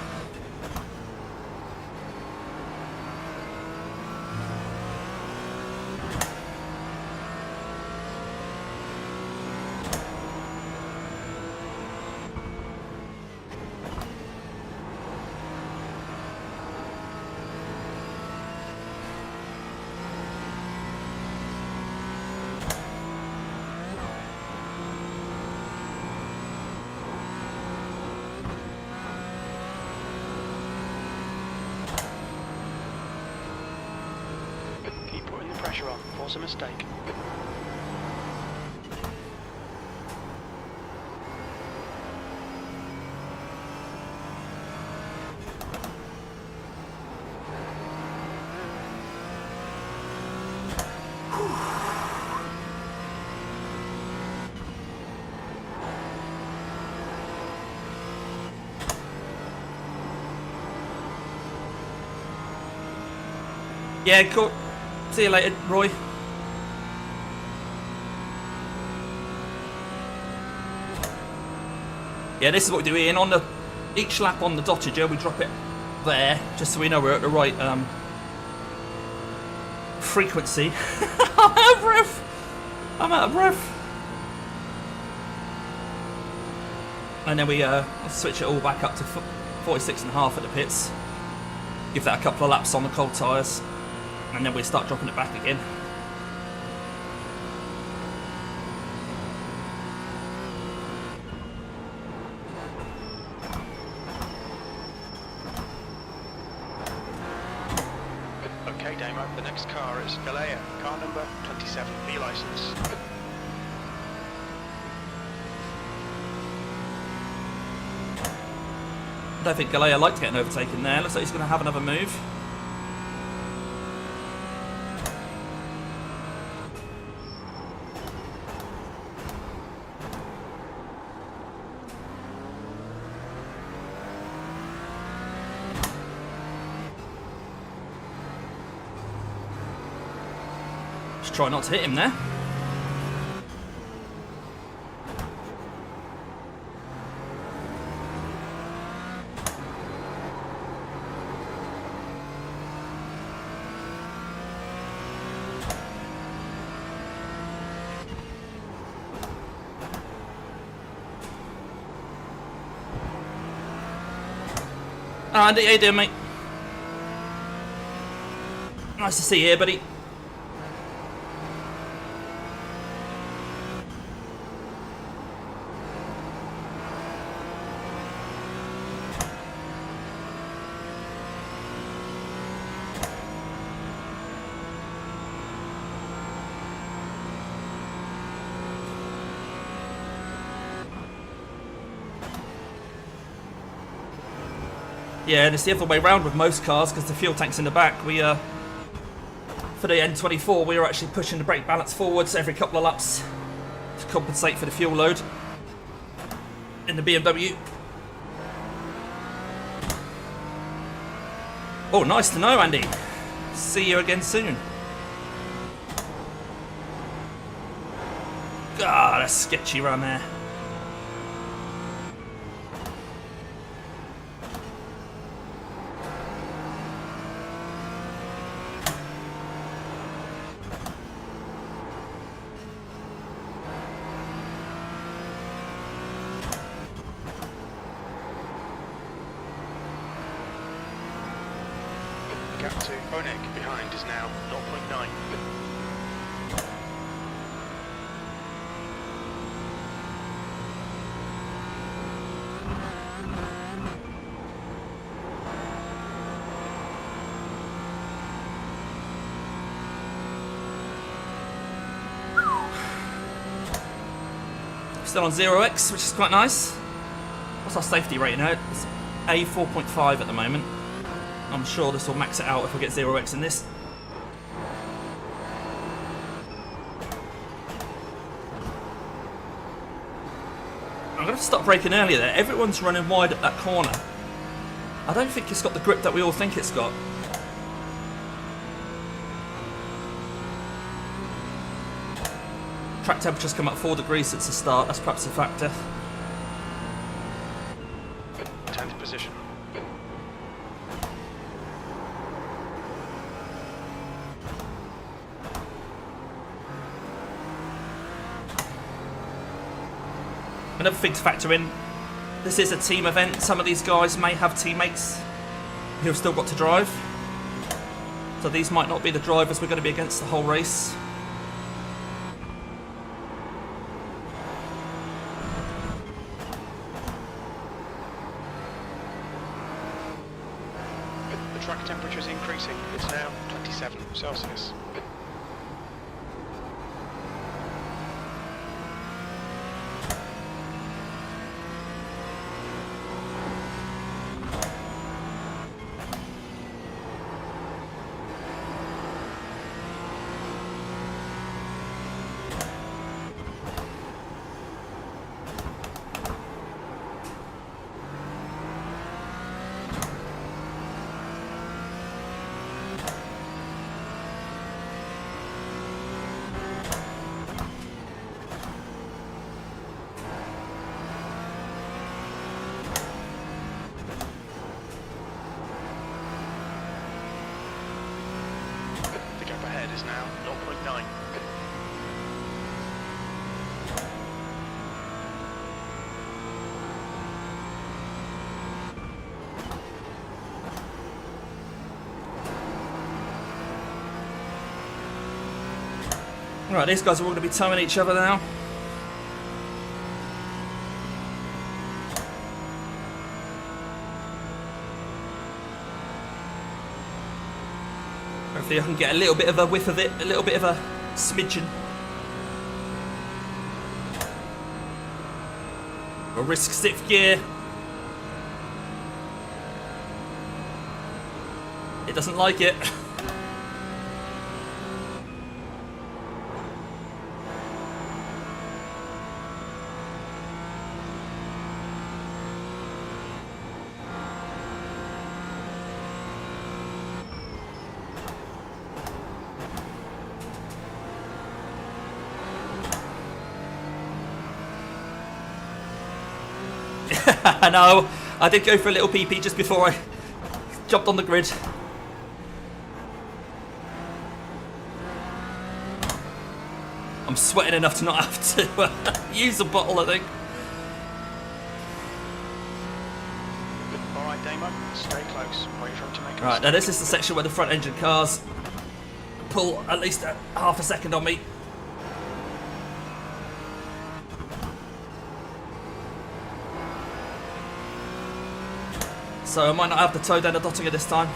pressure on, force a mistake. Yeah, cool. See you later, Roy. Yeah, this is what we do, Ian. On the each lap on the dottager, we drop it there, just so we know we're at the right frequency. I'm out of breath. I'm out of breath. And then we switch it all back up to 46.5 at the pits. Give that a couple of laps on the cold tyres. And then we start dropping it back again. Okay, Damo, the next car is Galea, car number 27, B licence. I don't think Galea liked getting overtaken there. Looks like he's going to have another move. Just try not to hit him there. Oh, Andy, how you doing, mate? Nice to see you here, buddy. Yeah, and it's the other way around with most cars because the fuel tank's in the back. We, for the N24, we were actually pushing the brake balance forwards every couple of laps to compensate for the fuel load in the BMW. Oh, nice to know, Andy. See you again soon. God, that's sketchy around there. Gap to Onek behind is now 0.9. Still on 0x, which is quite nice. What's our safety rating now? It's A 4.5 at the moment. I'm sure this will max it out if we get 0x in this. I'm going to stop braking earlier there. Everyone's running wide at that corner. I don't think it's got the grip that we all think it's got. Track temperature's come up 4 degrees since the start. That's perhaps a factor. 10th position. Another thing to factor in, this is a team event. Some of these guys may have teammates who have still got to drive. So these might not be the drivers we're going to be against the whole race. The track temperature is increasing. It's now 27 Celsius. behind is now 0.9. Right, these guys are all going to be towing each other now. Hopefully I can get a little bit of a whiff of it, a little bit of a smidgen. We'll risk 6th gear. It doesn't like it. I know, I did go for a little PP just before I jumped on the grid. I'm sweating enough to not have to use the bottle, I think. Alright, Damo, stay close. Wait for him to make a Right, now this is the section where the front engine cars pull at least half a second on me. So I might not have the toe down the Dottinger this time.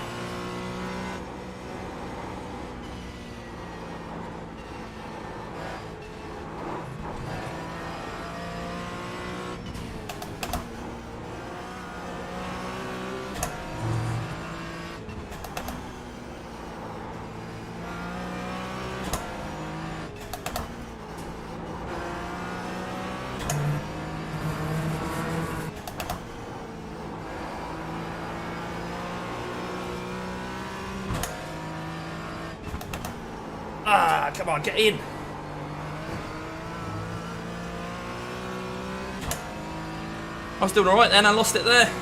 Ah, come on, get in. I was doing alright then, I lost it there.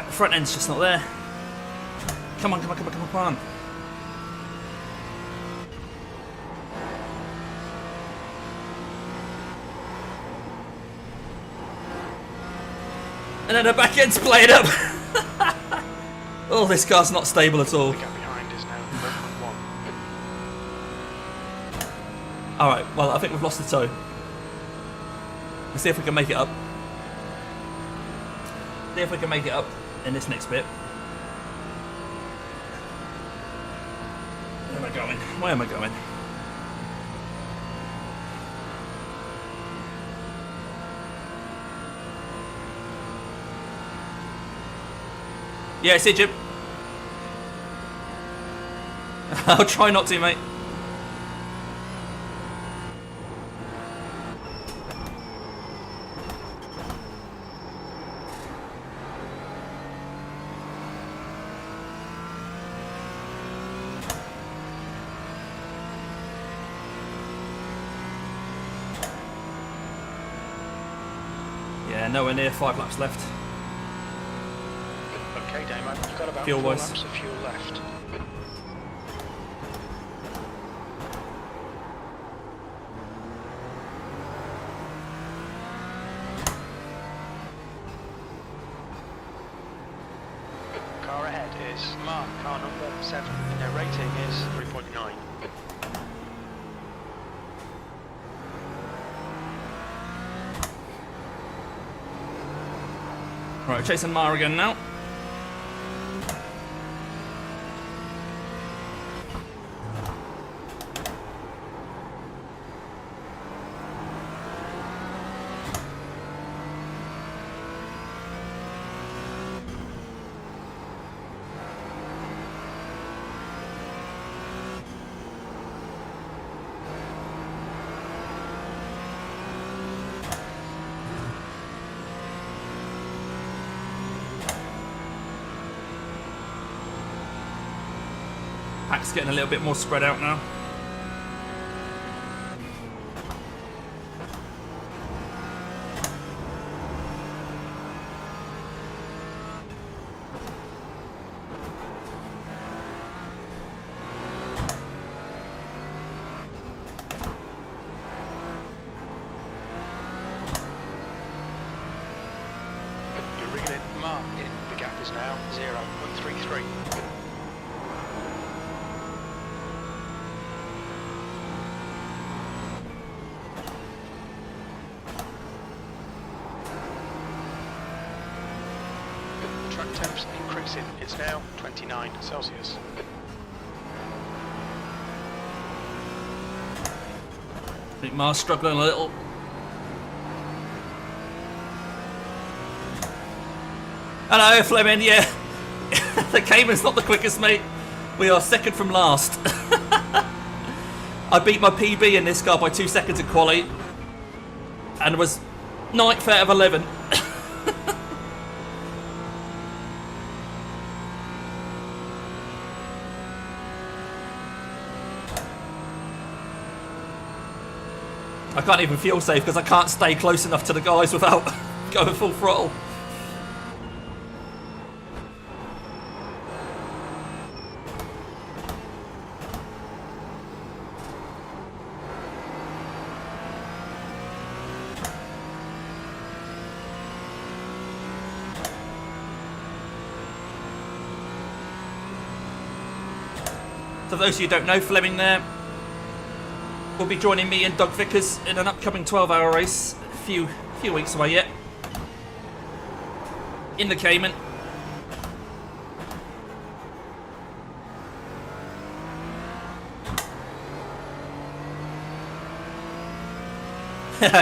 The front end's just not there. Come on, come on, come on, come on, come on. And then the back end's playing up. Oh, this car's not stable at all. The gap behind is now 0.1. Alright, well, I think we've lost the toe. Let's see if we can make it up. See if we can make it up in this next bit. Where am I going? Where am I going? Yeah, see, Jim. I'll try not to, mate. Yeah, nowhere near 5 laps left. Okay, Damo, you've got about 4 Fuel-wise. laps of fuel left. Car ahead is Mark, car number 7, and their rating is 3.9. Right, chasing Mar again now. Pack's getting a little bit more spread out now. You're reeling mark in. The gap is now 0.33. The track temps increasing. It's now 29 Celsius. I think Mar's struggling a little. Hello, Fleming, yeah. The Cayman's not the quickest, mate. We are second from last. I beat my PB in this car by 2 seconds in quali and was 9th out of 11. I can't even fuel safe because I can't stay close enough to the guys without going full throttle. For those of you who don't know, Fleming there will be joining me and Doug Vickers in an upcoming 12-hour race, a few weeks away yet, in the Cayman.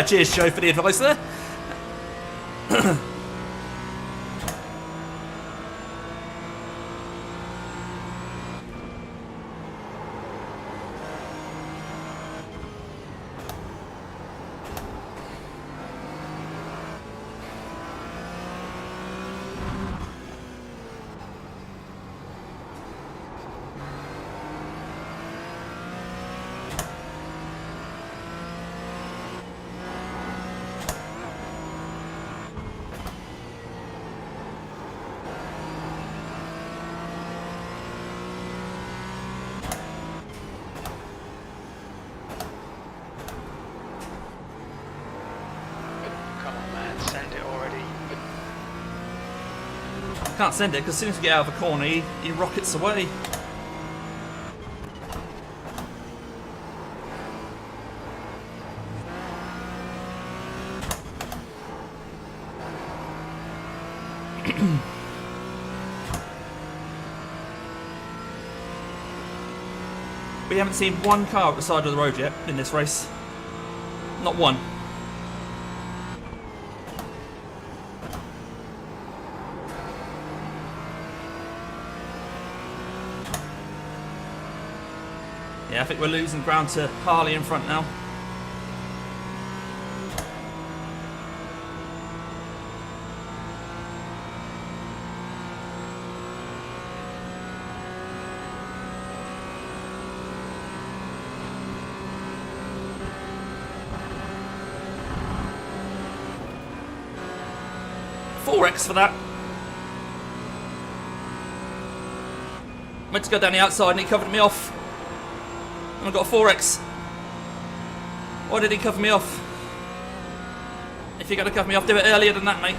Cheers, Joe, for the advice there. Can't send it because as soon as we get out of a corner, he rockets away. We haven't seen one car at the side of the road yet in this race. Not one. Yeah, I think we're losing ground to Harley in front now. X for that. Meant to go down the outside and he covered me off. And I got a 4X. Why did he cover me off? If you're going to cover me off, do it earlier than that, mate.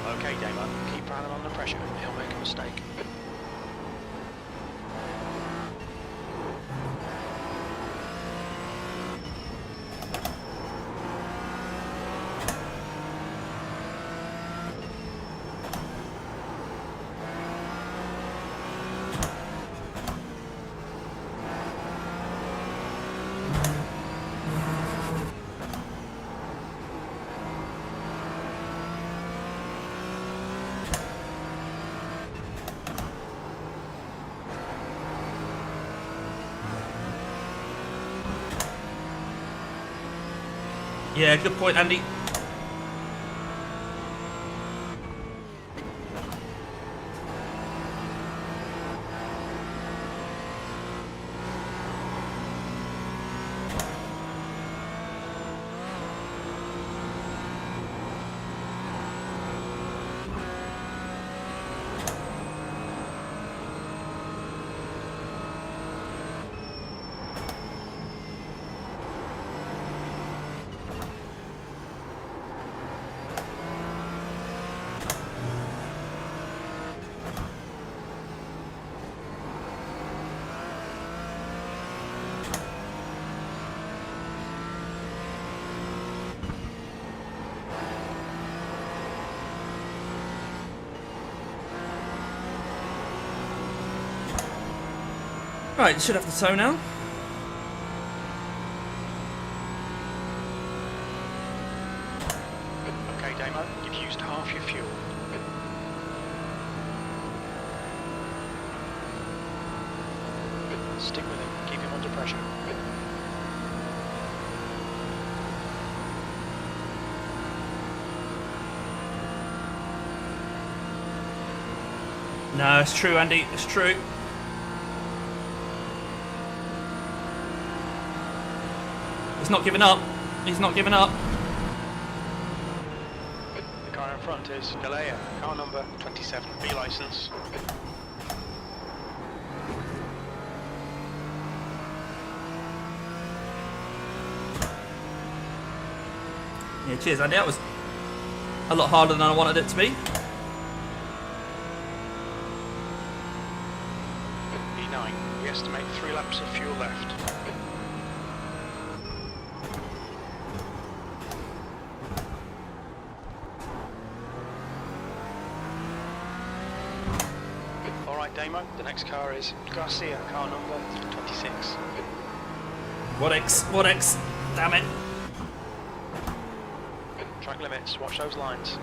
Okay, Damon, keep running on the pressure. He'll make a mistake. Yeah, good point, Andy. Right, should have the tow now. Okay, Damo, you've used half your fuel. Stick with him, keep him under pressure. No, it's true, Andy. It's true. He's not giving up. He's not giving up. The car in front is Galea, car number 27, B license. Yeah, cheers, Andy. That was a lot harder than I wanted it to be. B9, we estimate 3 laps of fuel left. Alright, Damo, the next car is Garcia, car number 26. What X? Damn it. Track limits, watch those lines.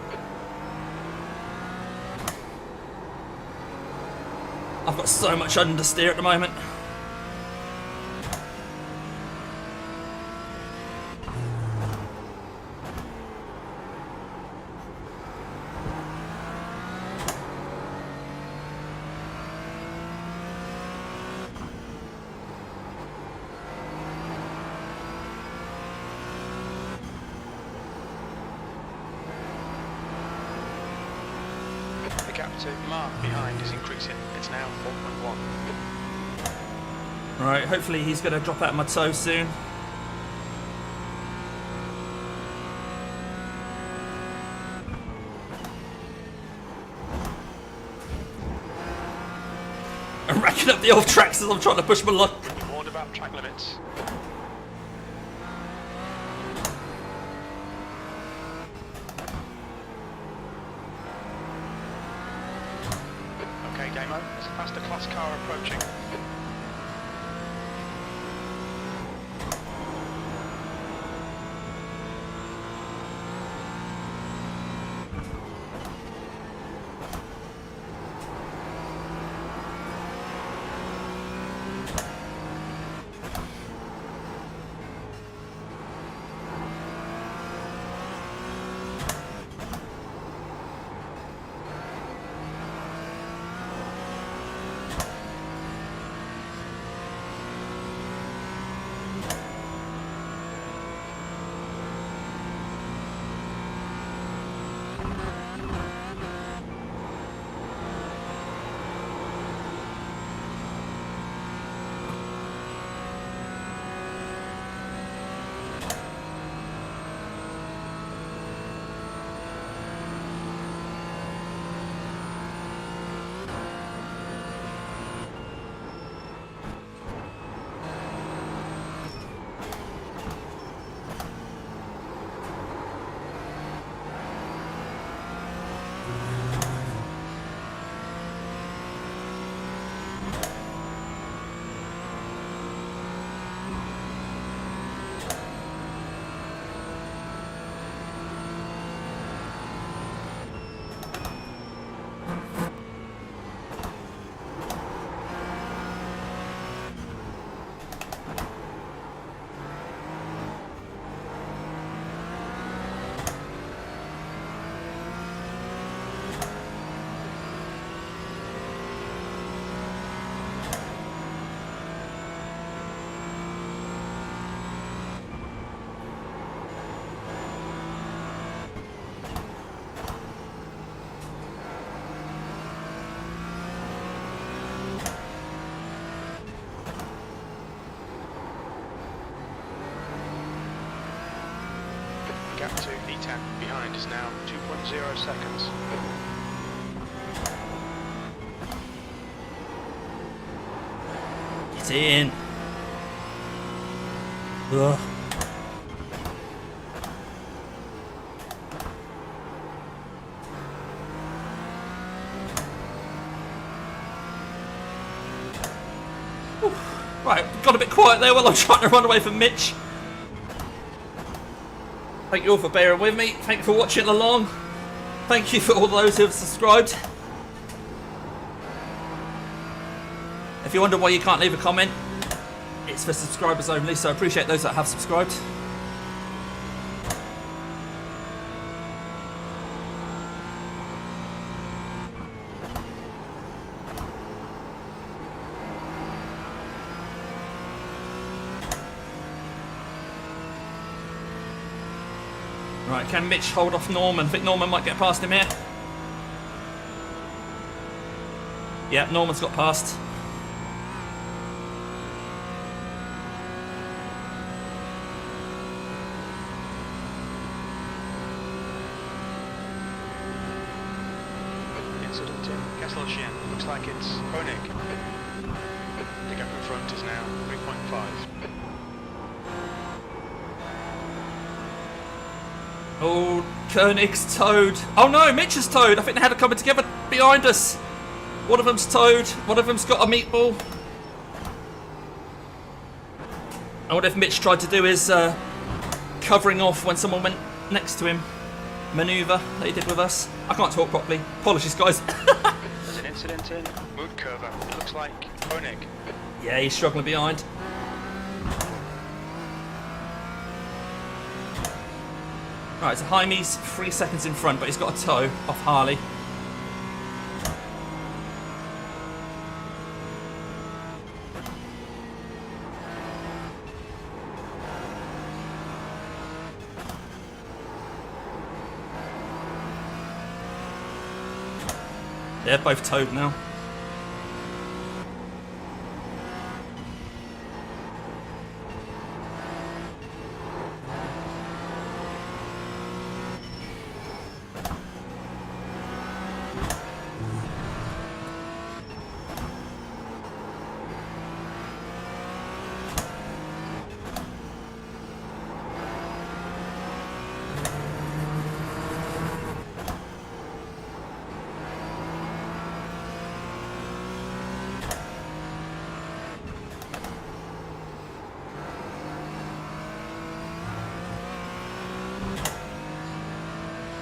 I've got so much understeer at the moment. The gap to Mark behind is increasing. It's now 4.1. Right, hopefully he's going to drop out of my toe soon. I'm racking up the old tracks as I'm trying to push my luck. You're warned about track limits. Okay, Damo, there's a faster class car approaching. gap to E10 behind is now 2.0 seconds. Get in. Ugh. Right, got a bit quiet there while I'm trying to run away from Mitch. Thank you all for bearing with me. Thank you for watching along. Thank you for all those who have subscribed. If you wonder why you can't leave a comment, it's for subscribers only, so I appreciate those that have subscribed. Right, can Mitch hold off Norman? I think Norman might get past him here. Yeah, Norman's got past. Incident in Kesselchen. Looks like it's Koenig. The gap in front is now 3.5. Oh, Koenig's towed. Oh no, Mitch is towed. I think they had it coming together behind us. One of them's towed. One of them's got a meatball. I wonder if Mitch tried to do his covering off when someone went next to him manoeuvre that he did with us. I can't talk properly. Apologies, guys. There's an incident in Mood Curver. It looks like Koenig. Yeah, he's struggling behind. Right, so Jaime's 3 seconds in front, but he's got a toe off Harley. They're both towed now.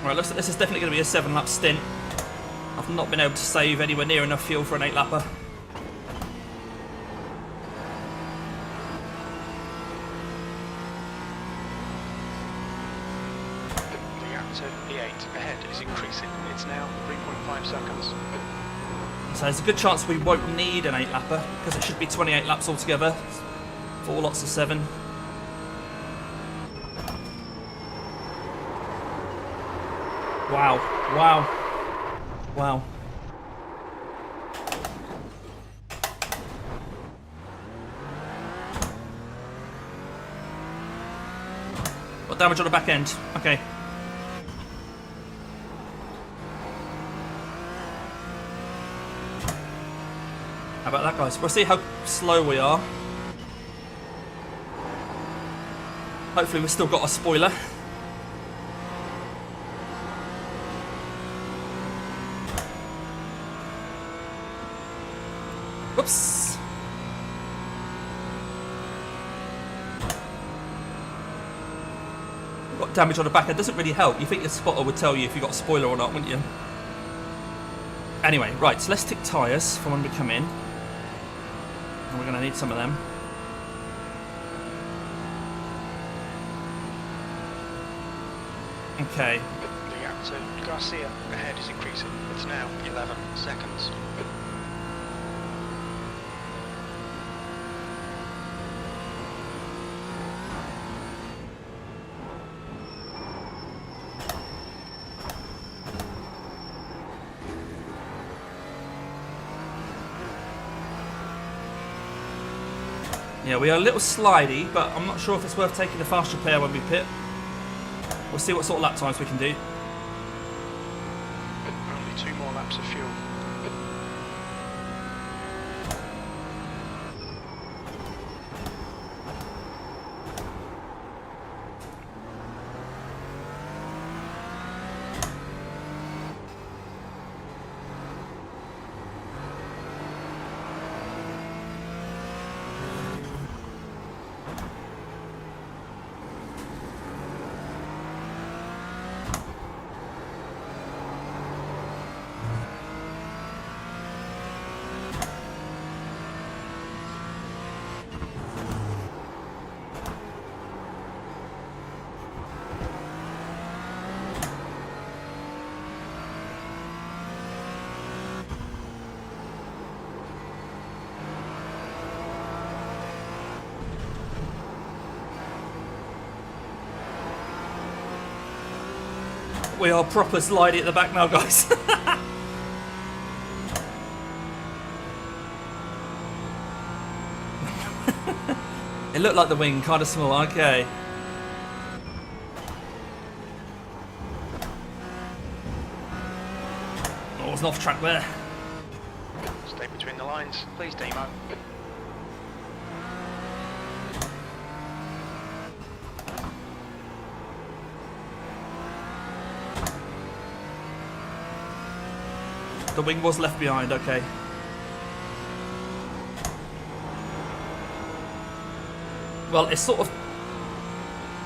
Right, looks like this is definitely going to be a 7-lap stint. I've not been able to save anywhere near enough fuel for an 8-lapper. The gap to E8 ahead is increasing. It's now 3.5 seconds. So there's a good chance we won't need an 8-lapper, because it should be 28 laps altogether. 4 lots of 7. Wow, wow, wow. Got damage on the back end. Okay. How about that, guys? We'll see how slow we are. Hopefully we've still got a spoiler. Whoops. Got damage on the back end. Doesn't really help. You think your spotter would tell you if you got a spoiler or not, wouldn't you? Anyway, right, so let's tick tyres for when we come in. And we're going to need some of them. Okay. The gap to Garcia ahead is increasing. It's now 11 seconds. Yeah, we are a little slidey, but I'm not sure if it's worth taking the fast repair when we pit. We'll we'll see what sort of lap times we can do. Only 2 more laps of fuel. We are proper slidey at the back now, guys. It looked like the wing, kind of small. Okay. Oh, it was an off track there. Stay between the lines, please, Demo. The wing was left behind, okay. Well, it's sort of...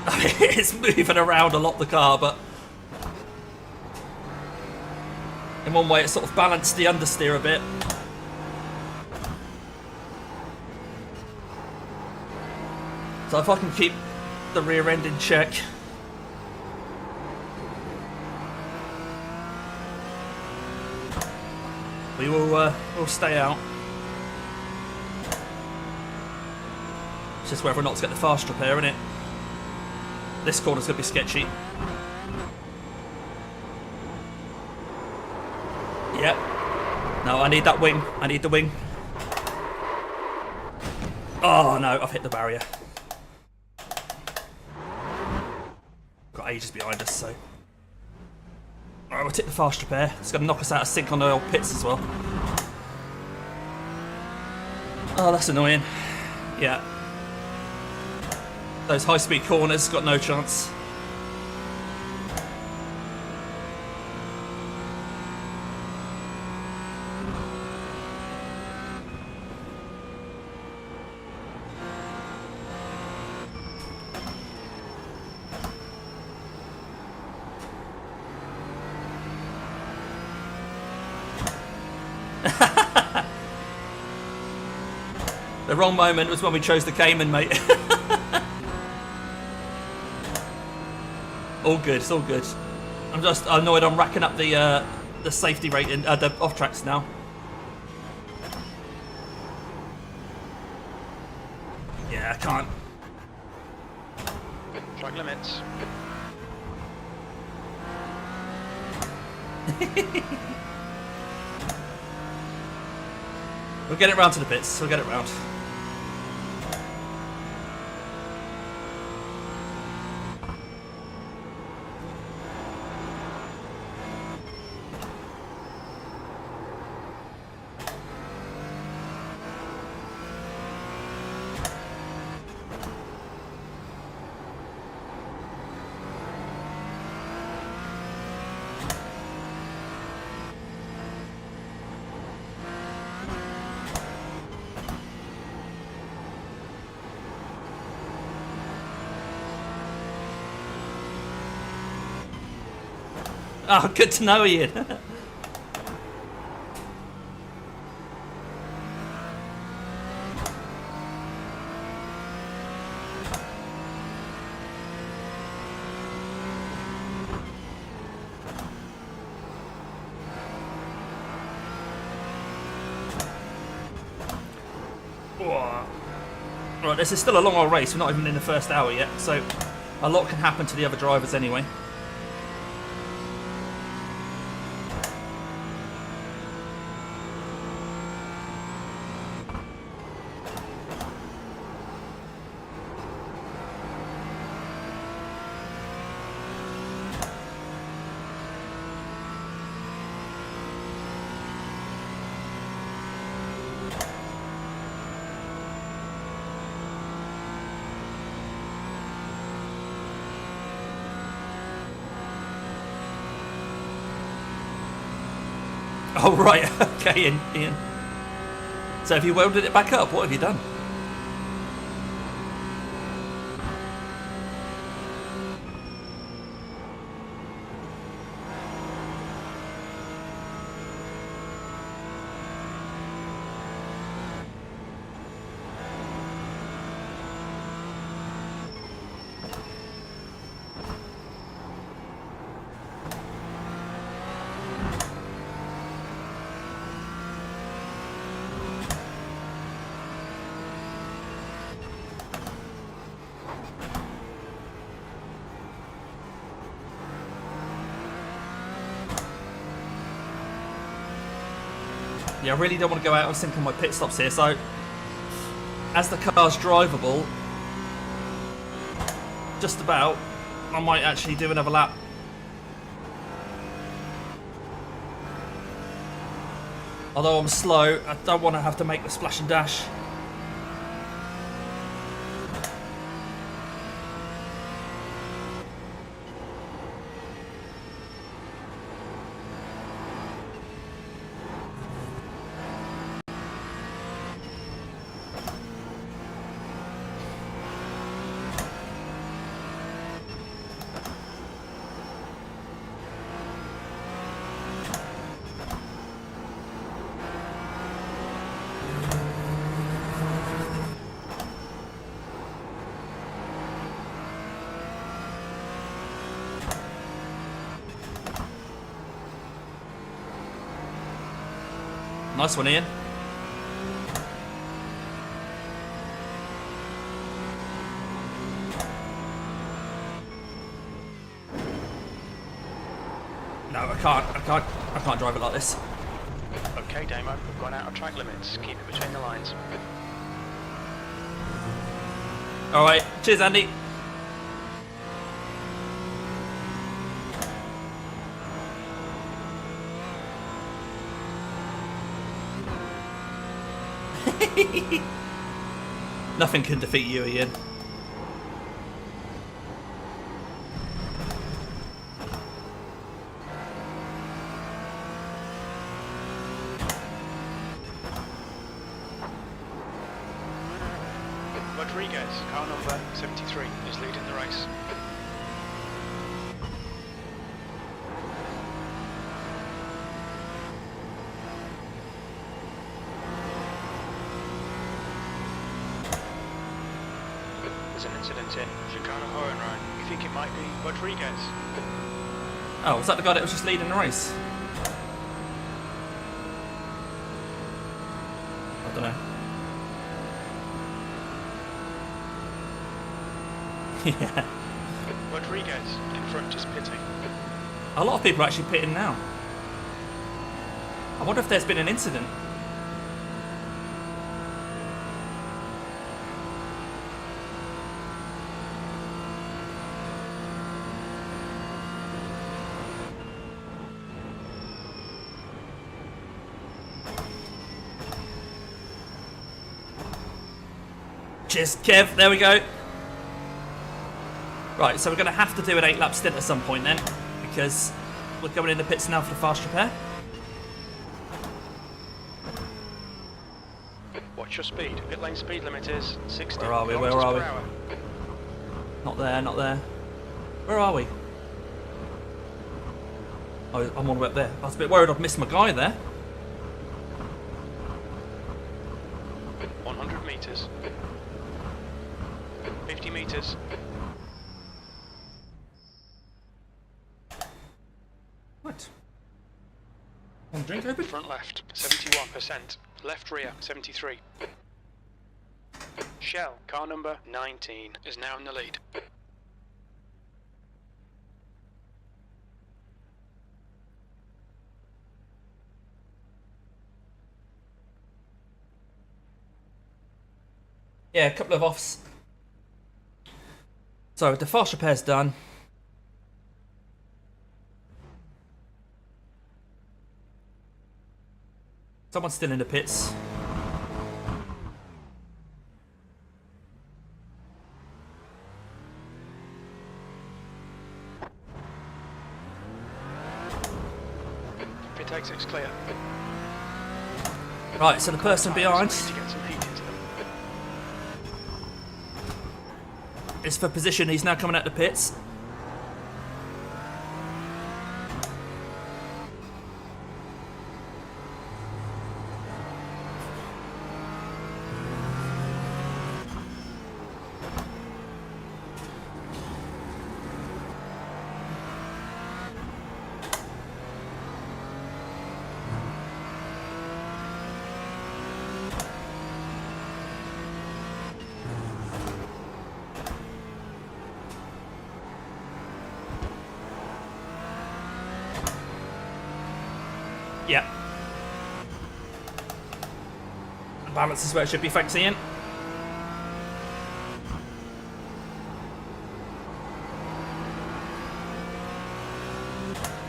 I mean, it's moving around a lot, the car, but... in one way, it sort of balanced the understeer a bit. So if I can keep the rear end in check... we'll stay out. It's just whether or not to get the fast repair, isn't it? This corner's going to be sketchy. Yep. No, I need that wing. I need the wing. Oh no, I've hit the barrier. Got ages behind us, so... Alright, we'll take the fast repair. It's going to knock us out of sync on the old pits as well. Oh, that's annoying. Yeah. Those high-speed corners, got no chance. The wrong moment was when we chose the Cayman, mate. All good, it's all good. I'm just annoyed I'm racking up the safety rating, the off tracks now. Yeah, I can't. Track limits. We'll get it round to the pits, we'll get it round. Oh, good to know, Ian. Right, this is still a long old race. We're not even in the first hour yet, so a lot can happen to the other drivers anyway. Oh, right. Okay, Ian. So have you welded it back up? What have you done? Yeah, I really don't want to go out of sync on my pit stops here, so as the car's drivable, just about, I might actually do another lap. Although I'm slow, I don't want to have to make the splash and dash. Nice one, Ian. No, I can't drive it like this. Okay, Damo, we've gone out of track limits. Keep it between the lines. All right, cheers, Andy. Nothing can defeat you, Ian. Rodriguez, car number 73, is leading the race. There's an incident in Chicano Hohenrhein. You think it might be Rodriguez? Oh, was that the guy that was just leading the race? I don't know. Yeah. Rodriguez in front is pitting. A lot of people are actually pitting now. I wonder if there's been an incident. Cheers, Kev. There we go. Right, so we're going to have to do an 8-lap stint at some point then, because we're going in the pits now for the fast repair. Watch your speed. Pit lane speed limit is 60 Where are we? Where kilometers are we? per hour. Not there, not there. Where are we? Oh, I'm all the way up there. I was a bit worried I'd missed my guy there. 100 meters. 50 meters. What? One drink open? Front left, 71%. Left rear, 73. Shell, car number 19, is now in the lead. Yeah, a couple of offs. So the fast repair's done. Someone's still in the pits. Pit exit's clear. Right, so the person behind Need to get some heat into them. is for position. He's now coming out the pits. Yep. Balance is where it should be, thanks Ian.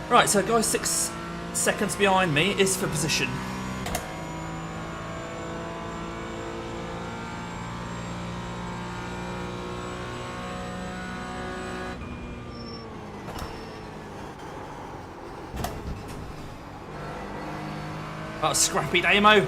Right, so guy 6 seconds behind me is for position. Oh, scrappy Damo.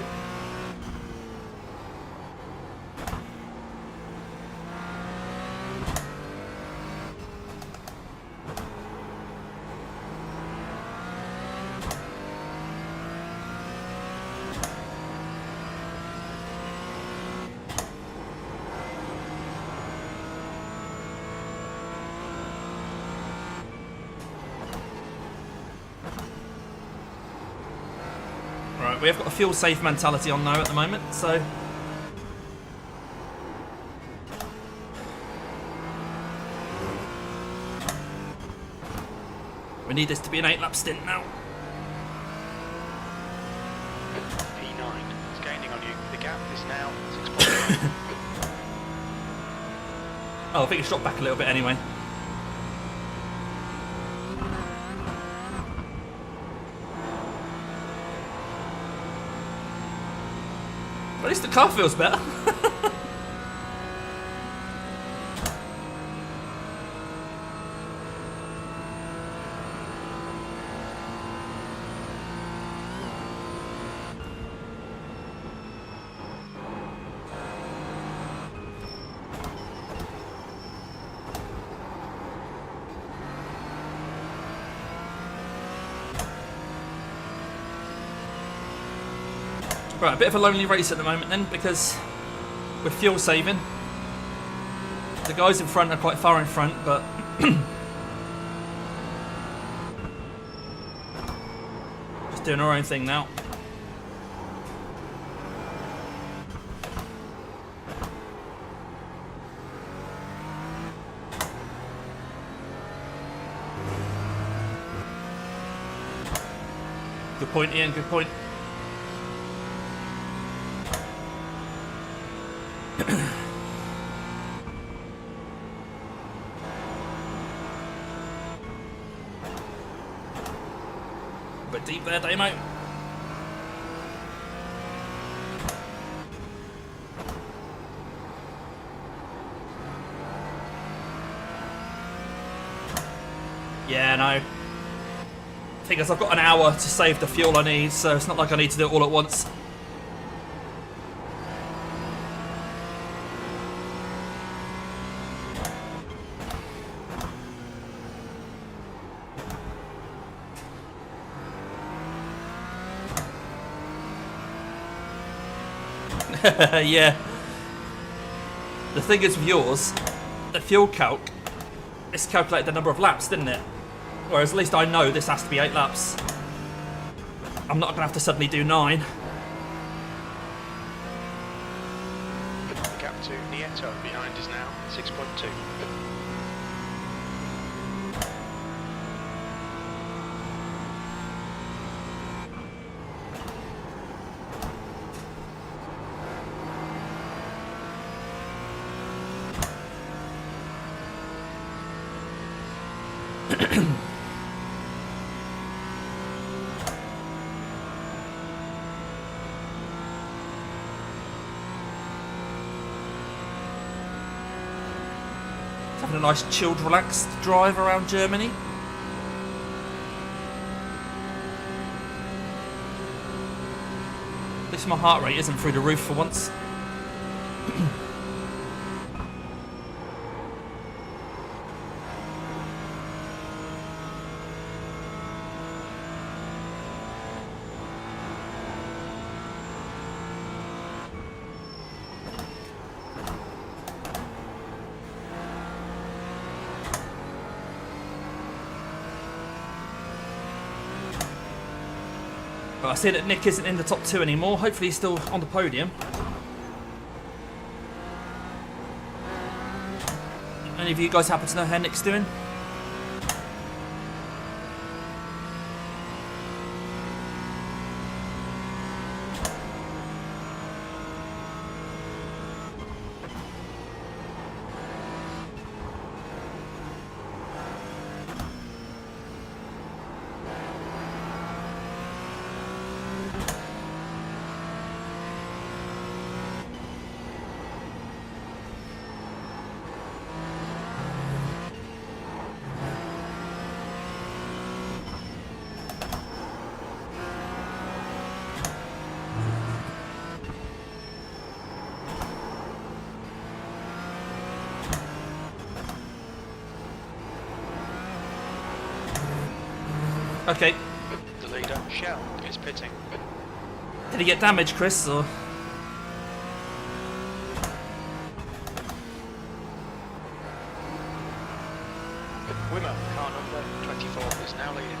Right, we have got a fuel safe mentality on now at the moment, so we need this to be an 8-lap stint now. P9 is gaining on you. The gap is now 6.9. Oh, I think it's dropped back a little bit anyway. At least the car feels better. Right, a bit of a lonely race at the moment then, because we're fuel saving. The guys in front are quite far in front, but just doing our own thing now. Good point, Ian, good point. A bit deep there, Damo. Yeah, no. Thing is, I've got an hour to save the fuel I need, so it's not like I need to do it all at once. Yeah. The thing is with yours, the fuel calc, it's calculated the number of laps, didn't it? Whereas at least I know this has to be 8 laps. I'm not going to have to suddenly do 9. The gap to Nieto behind is now 6.2. Having a nice chilled, relaxed drive around Germany. least my heart rate isn't through the roof for once. I see that Nick isn't in the top 2 anymore. Hopefully he's still on the podium. Any of you guys happen to know how Nick's doing? Okay. The leader, Shell, is pitting. Did he get damaged, Chris? Or Wimmer, car number 24, is now leading.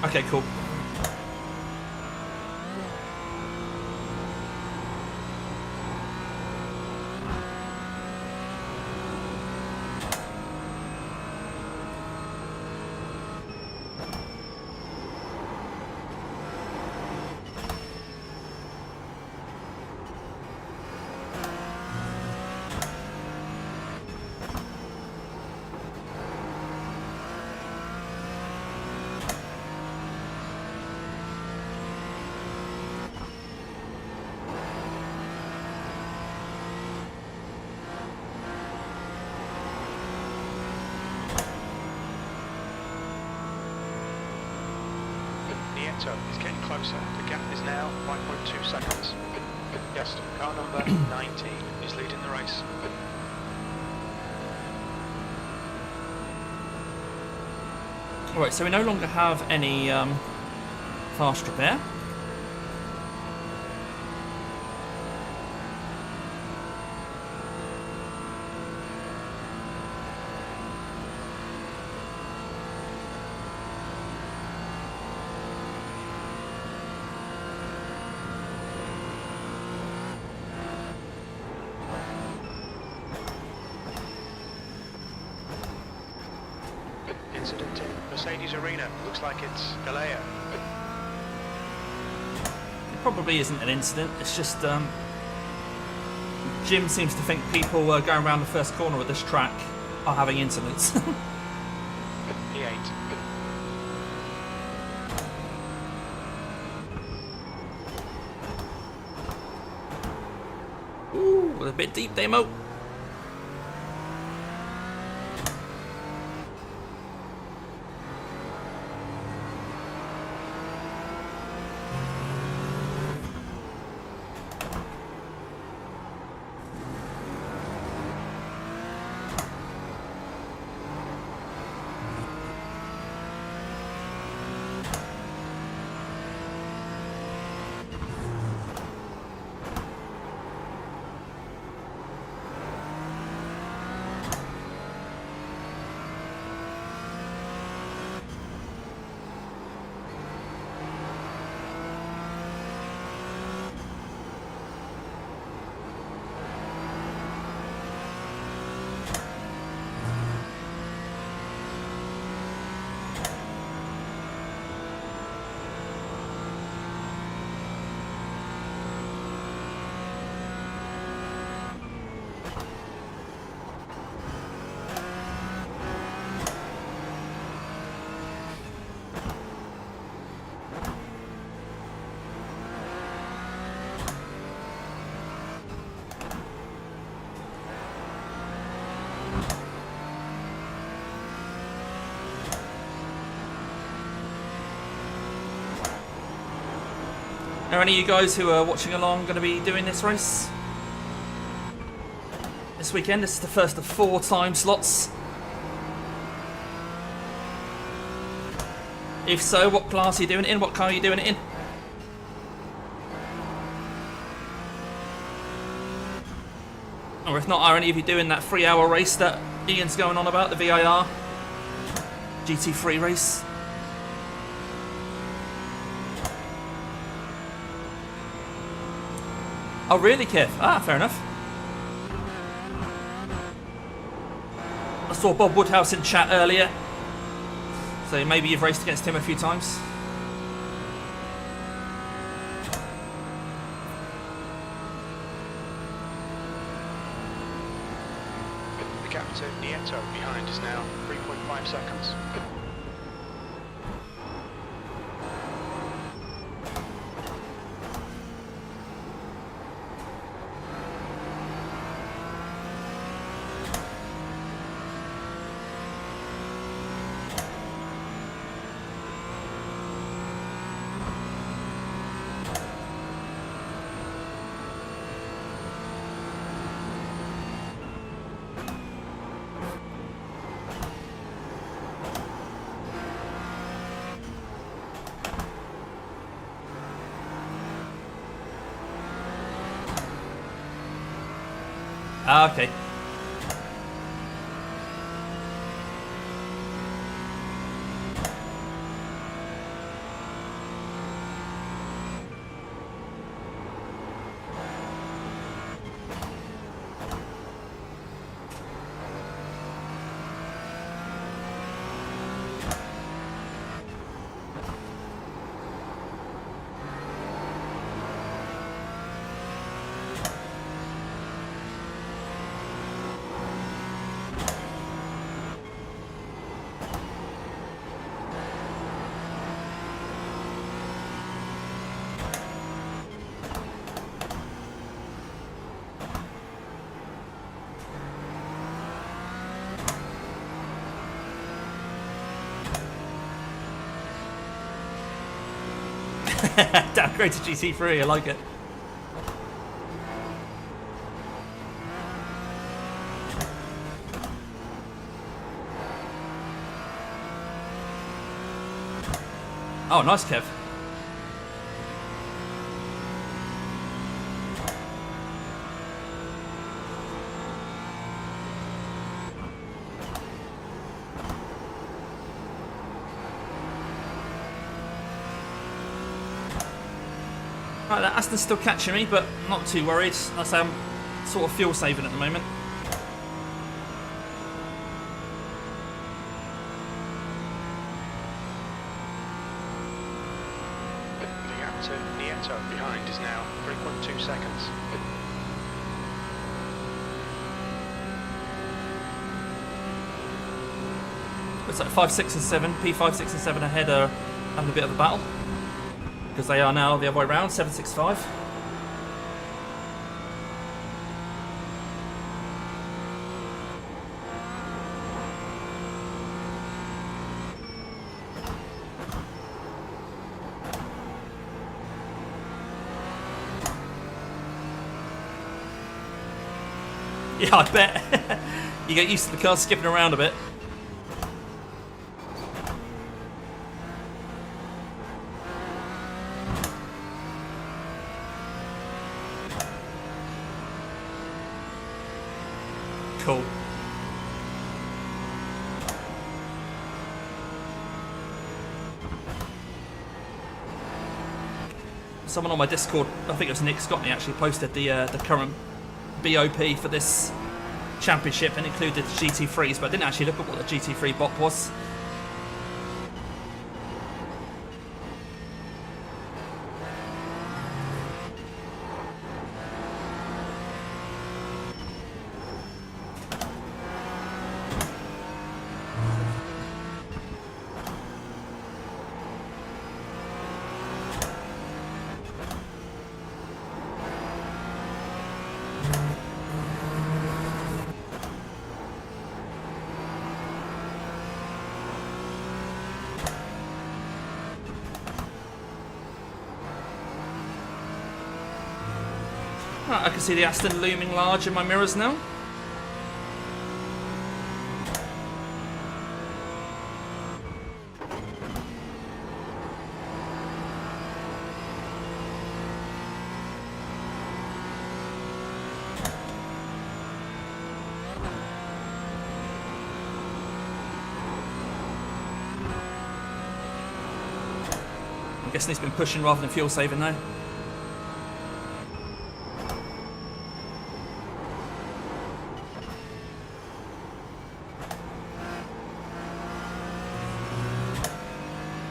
okay, cool. Is getting closer. The gap is now 5.2 seconds. Yes, car number 19 is leading the race. Alright, so we no longer have any fast repair. Incident in Mercedes Arena. Looks like it's Galea. It probably isn't an incident, it's just Jim seems to think people going around the first corner of this track are having incidents. E8. Ooh, a bit deep, Demo. Are any of you guys who are watching along going to be doing this race this weekend? This is the first of 4 time slots. If so, what class are you doing it in? What car are you doing it in? Or if not, are any of you doing that 3-hour race that Ian's going on about, the VIR GT3 race? Oh really, Kev? Ah, fair enough. I saw Bob Woodhouse in chat earlier, so maybe you've raced against him a few times. The gap to Nieto behind is now 3.5 seconds. Ah, okay. Downgrade to GT3, I like it. Oh, nice, Kev. Right, that Aston's still catching me, but not too worried. That's sort of fuel saving at the moment. The gap to Nieto behind is now 3.2 seconds. Looks like 5, 6 and 7. P5, 6 and 7 ahead are having a bit of a battle, because they are now the other way around, 7, 6, 5. Yeah, I bet. You get used to the car skipping around a bit. Cool. Someone on my Discord, I think it was Nick Scotney, actually posted the current BOP for this championship and included the GT3s, but I didn't actually look at what the GT3 bot was. Right, I can see the Aston looming large in my mirrors now. I'm guessing he's been pushing rather than fuel saving now.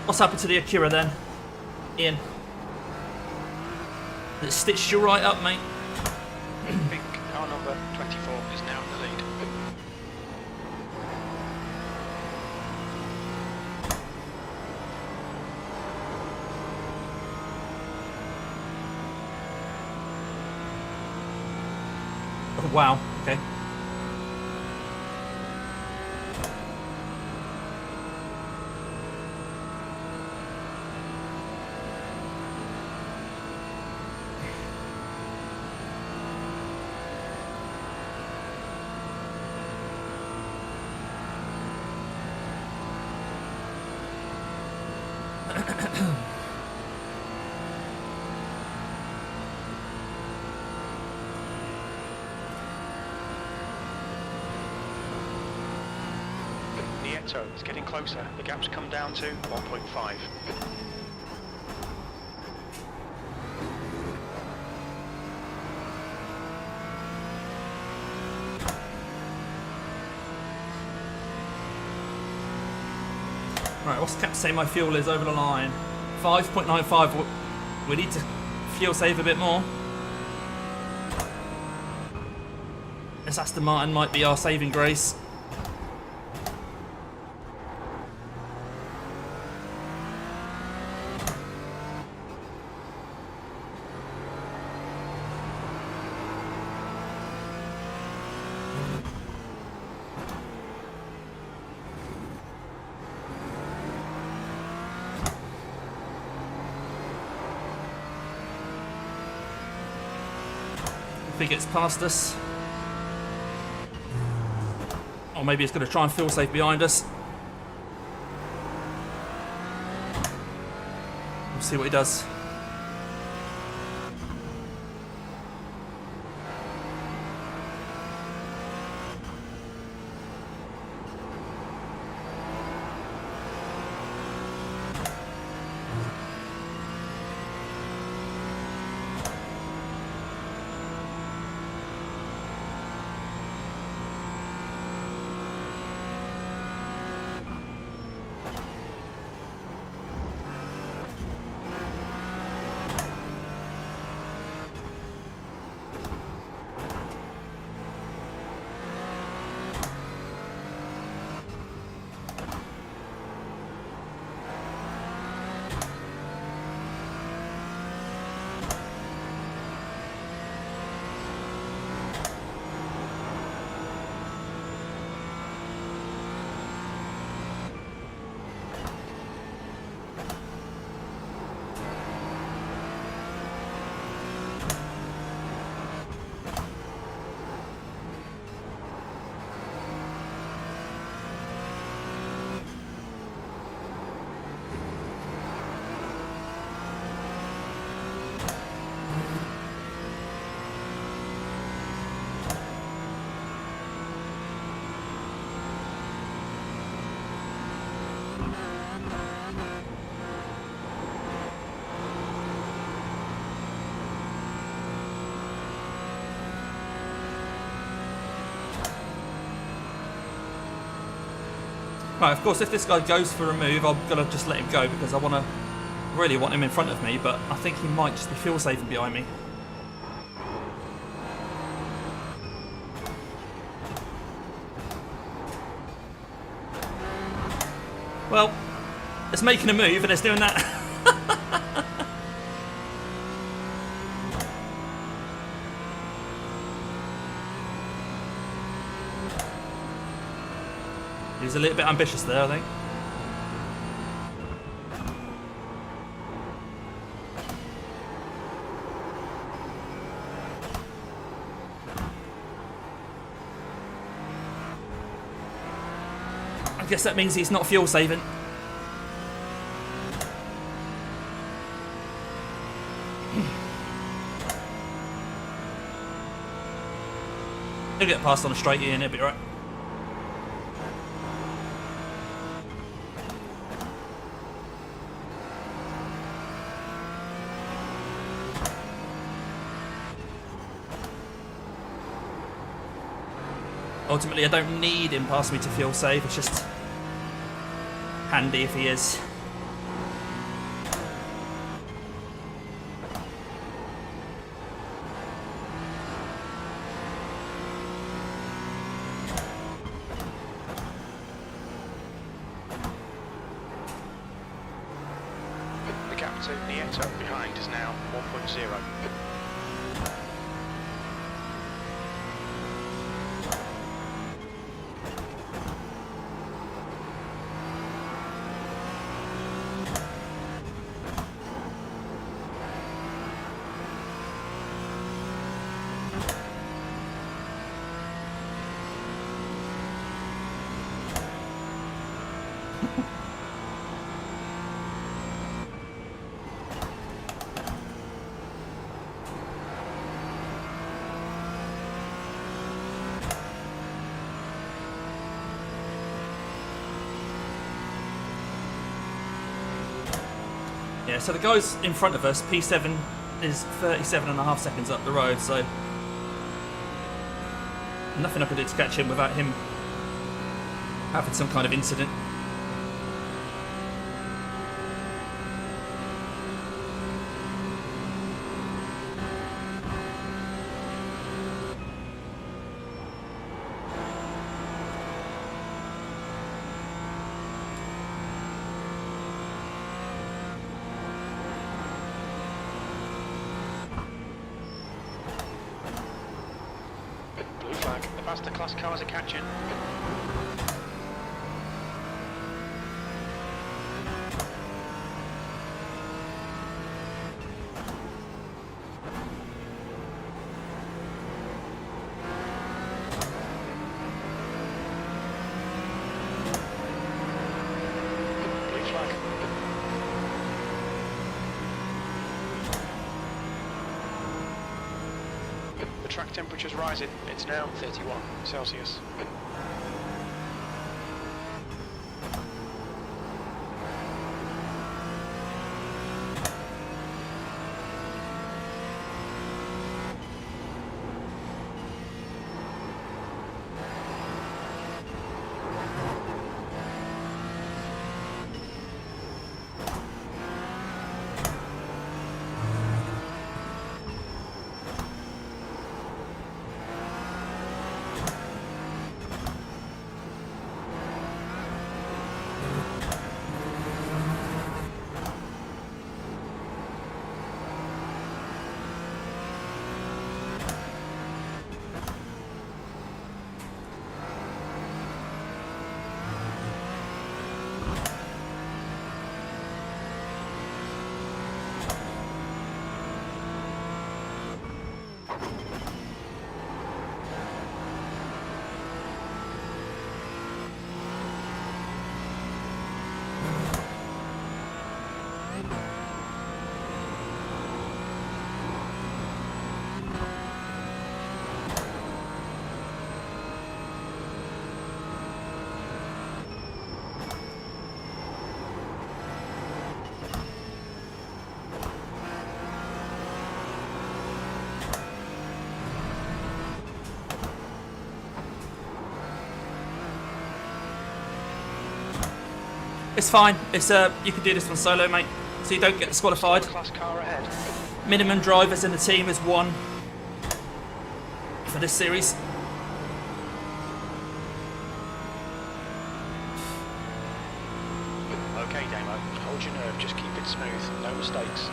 What's happened to the Akira then, Ian? It stitched you right up, mate. Big car number 24 is now in the lead. Oh, wow, okay. Nieto is getting closer. The gap's come down to 1.5. Right, what's Cap say my fuel is over the line? 5.95. We need to fuel save a bit more. This Aston Martin might be our saving grace. If he gets past us. Or maybe he's going to try and fuel safe behind us. We'll see what he does. Right, of course, if this guy goes for a move, I'm going to just let him go because I really want him in front of me, but I think he might just be fuel saving behind me. Well, it's making a move and it's doing that. He's a little bit ambitious there, I think. guess that means he's not fuel saving. He'll get past on a straight in, he'll be right. Ultimately, I don't need him past me to fuel save, it's just handy if he is. The gap to Nieto behind is now 1.0. Yeah, so the guys in front of us, P7 is 37.5 seconds up the road, so nothing I could do to catch him without him having some kind of incident. Blue flag. The faster class cars are catching. Blue flag. The track temperature's rising. It's now 31 Celsius. It's fine. It's you can do this one solo, mate. So you don't get disqualified. Class car ahead. Minimum drivers in the team is 1 for this series. Okay, Damo. Hold your nerve. Just keep it smooth. No mistakes.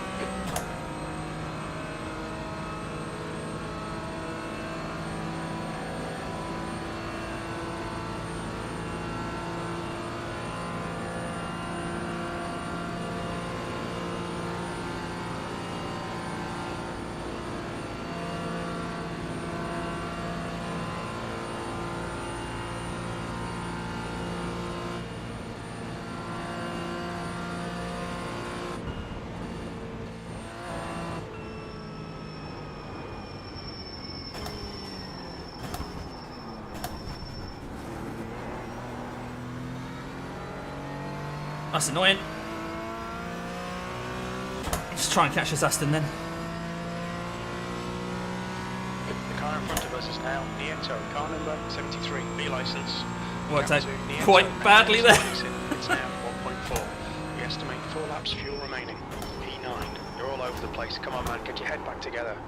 That's annoying. Just try and catch this Aston then. The car in front of us is now Nieto, car number 73, B license. Worked Gap out to Nieto quite ahead badly is there. increasing. It's now 1.4. We estimate 4 laps fuel remaining. P9, you're all over the place. Come on, man, get your head back together.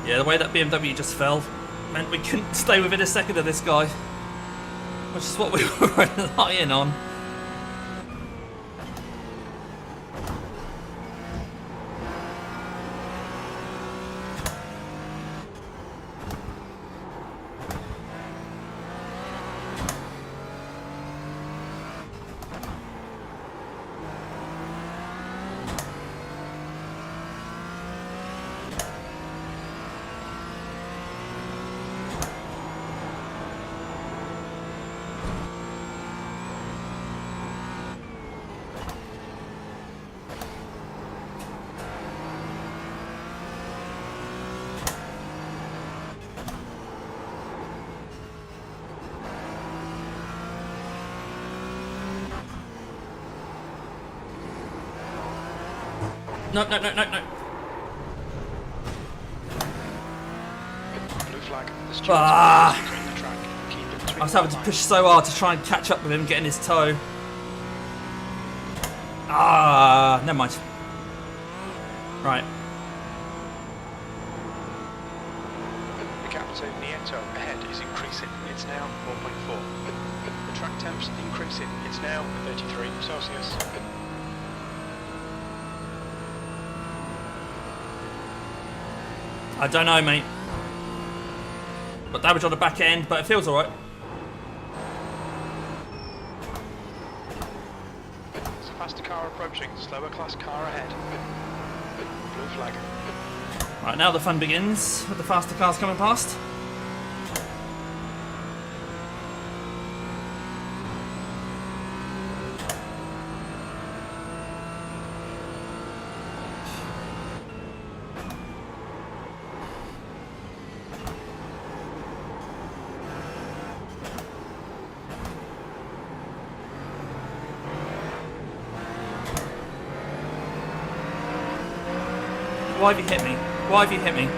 Yeah, the way that BMW just fell meant we couldn't stay within a second of this guy, which is what we were relying on. No. Blue flag. The stewards Ah. between the track. Keep it between I was having to push so hard to try and catch up with him, getting his toe. Ah, never mind. Right. The gap to Nieto ahead is increasing. It's now 4.4. The track temp's increasing. It's now 33 Celsius. I don't know, mate. Got damage on the back end, but it feels alright. There's a faster car approaching. Slower class car ahead. Blue flag. Right, now the fun begins with the faster cars coming past. Why have you hit me? Why have you hit me?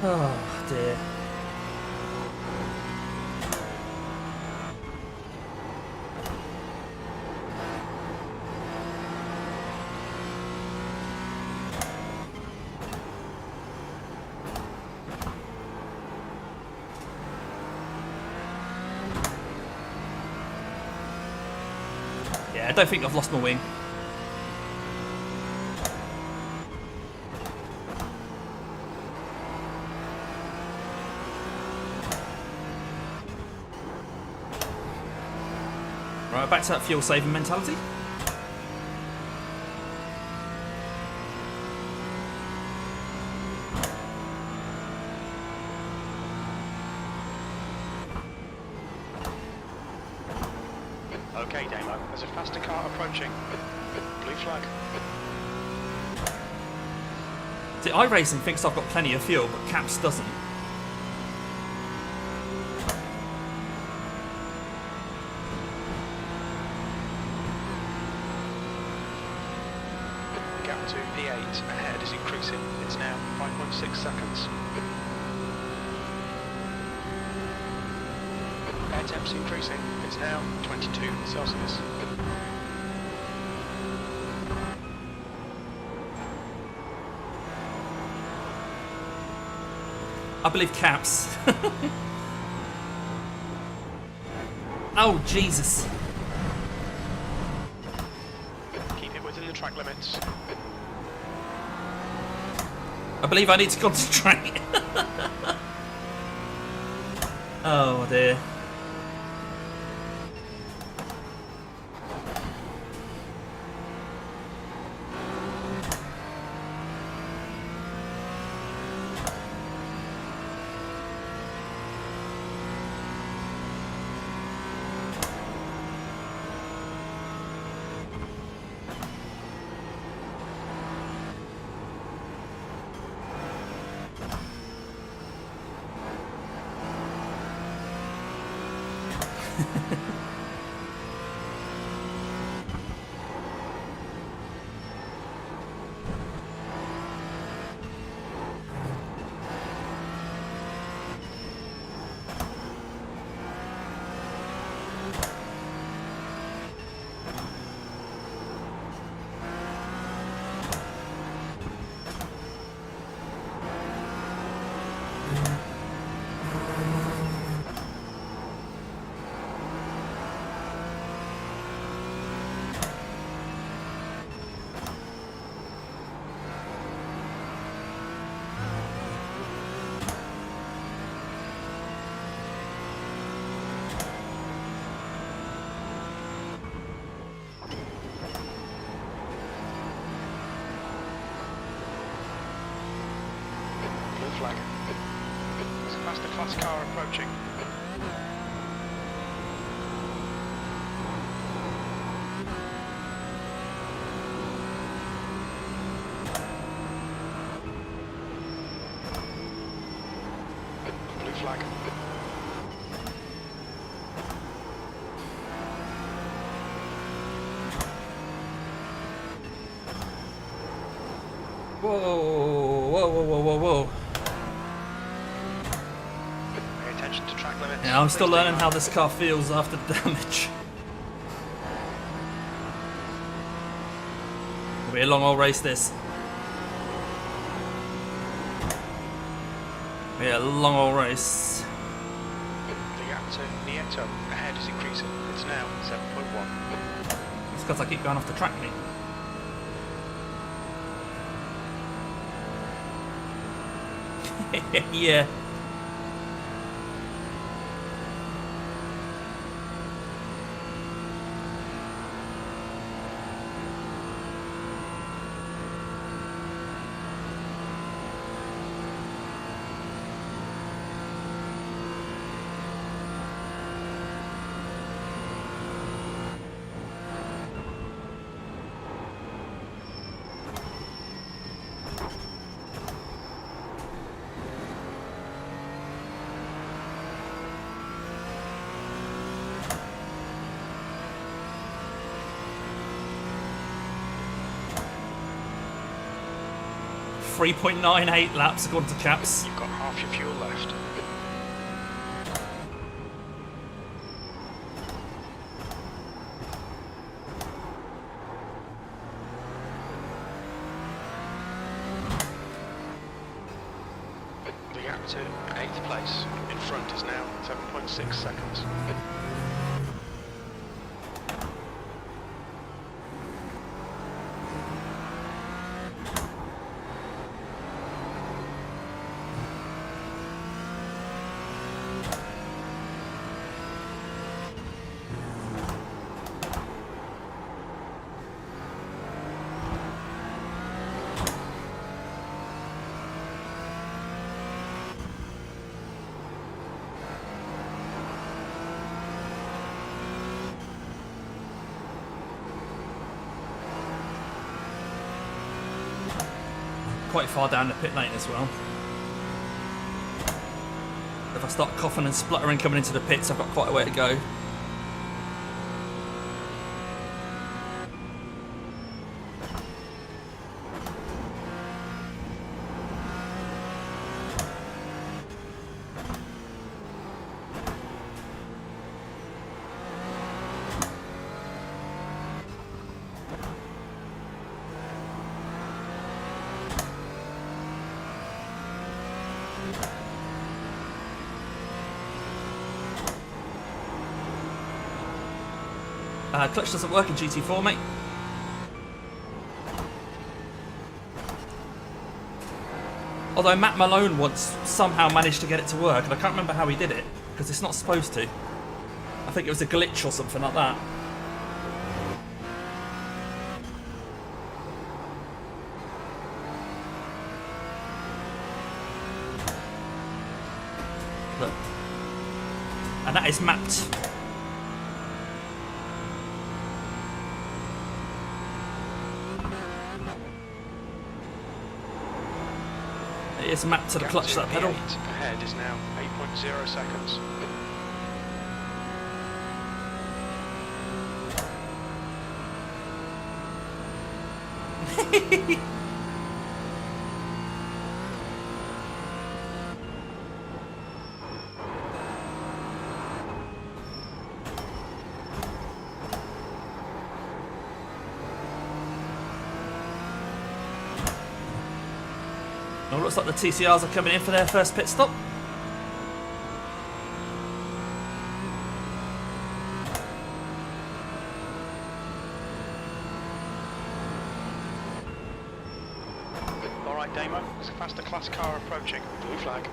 Oh dear. Yeah, I don't think I've lost my wing. Right, back to that fuel saving mentality. Okay, Damo. There's a faster car approaching. Blue flag. See, iRacing thinks I've got plenty of fuel, but Caps doesn't. gap to P8 ahead is increasing. It's now 5.6 seconds. Air temps increasing. It's now 22 Celsius. I believe caps. Oh, Jesus. Keep it within the track limits. I believe I need to concentrate. Oh, dear. Flag. There's a faster class car approaching. Blue flag. Whoa, whoa, whoa, whoa, whoa, whoa. Pay attention to track limits. Yeah, I'm still Please learning stay how high. this car feels after the damage. It'll be a long old race, this. It'll be a long old race. The gap to Nieto ahead is increasing. It's now 7.1. It's because I keep going off the track, mate. Yeah. .98 laps according to Chaps. You've got half your fuel left. The gap to 8th place in front is now 7.6 seconds. Quite far down the pit lane as well. If I start coughing and spluttering coming into the pits, I've got quite a way to go. Clutch doesn't work in GT4, mate. Although Matt Malone once somehow managed to get it to work, and I can't remember how he did it, because it's not supposed to. I think it was a glitch or something like that. Look. And that is mapped. It is mapped to the clutch, that pedal. Ahead is now 8.0 seconds. Well, looks like the TCRs are coming in for their first pit stop. Alright, Damo, there's a faster class car approaching. Blue flag.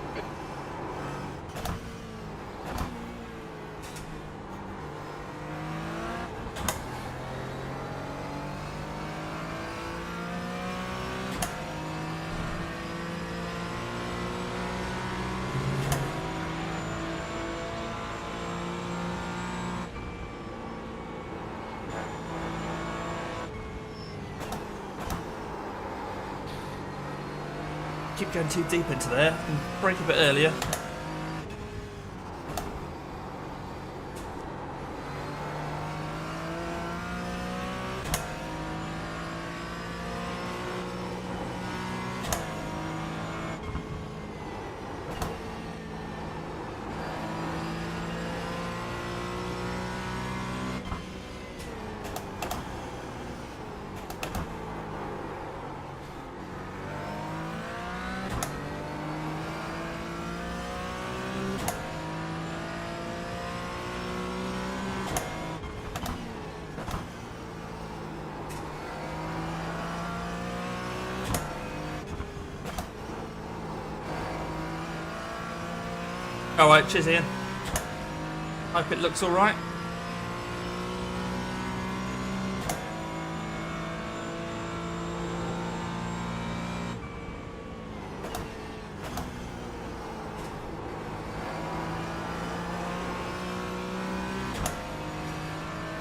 Keep going too deep into there. Can brake a bit earlier. Alright, cheers Ian. Hope it looks alright.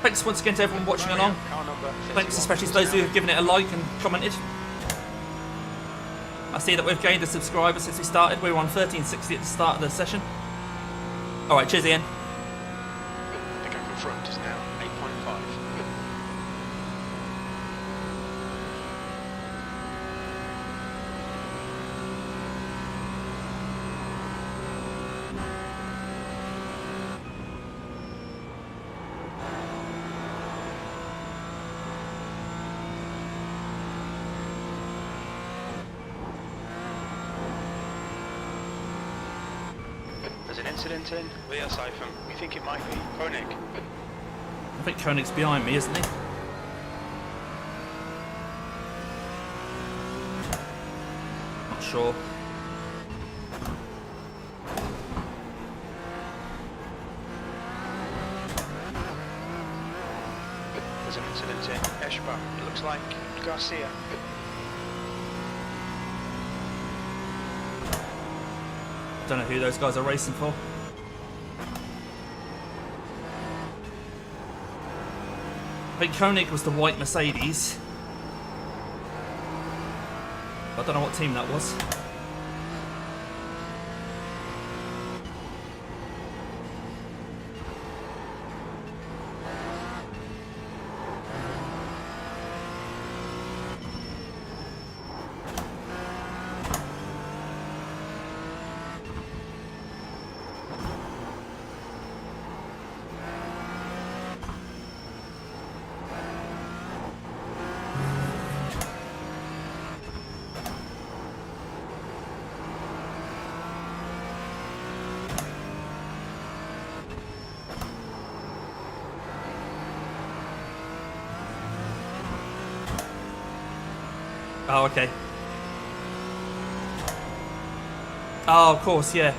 Thanks once again to everyone watching along. Thanks especially to those who have given it a like and commented. I see that we've gained a subscriber since we started. We were on 1360 at the start of the session. Alright, cheers Ian. The gap in front is now 8.5. There's an incident in Leersiphon. We think it might be Koenig. I think Koenig's behind me, isn't he? Not sure. There's an incident in Eschbach. It looks like Garcia. Don't know who those guys are racing for. I think Koenig was the white Mercedes. I don't know what team that was. Oh, okay. Oh, of course, yeah.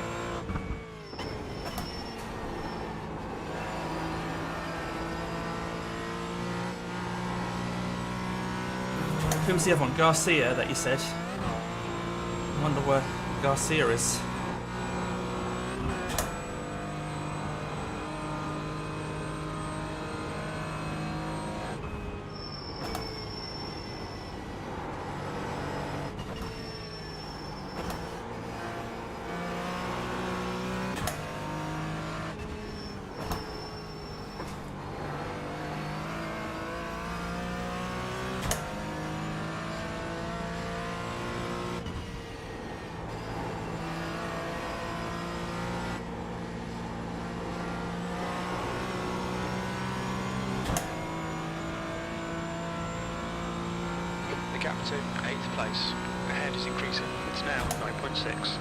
Who was the other one? Garcia, that you said. I wonder where Garcia is. The gap to 8th place. Ahead is increasing. It's now 9.6.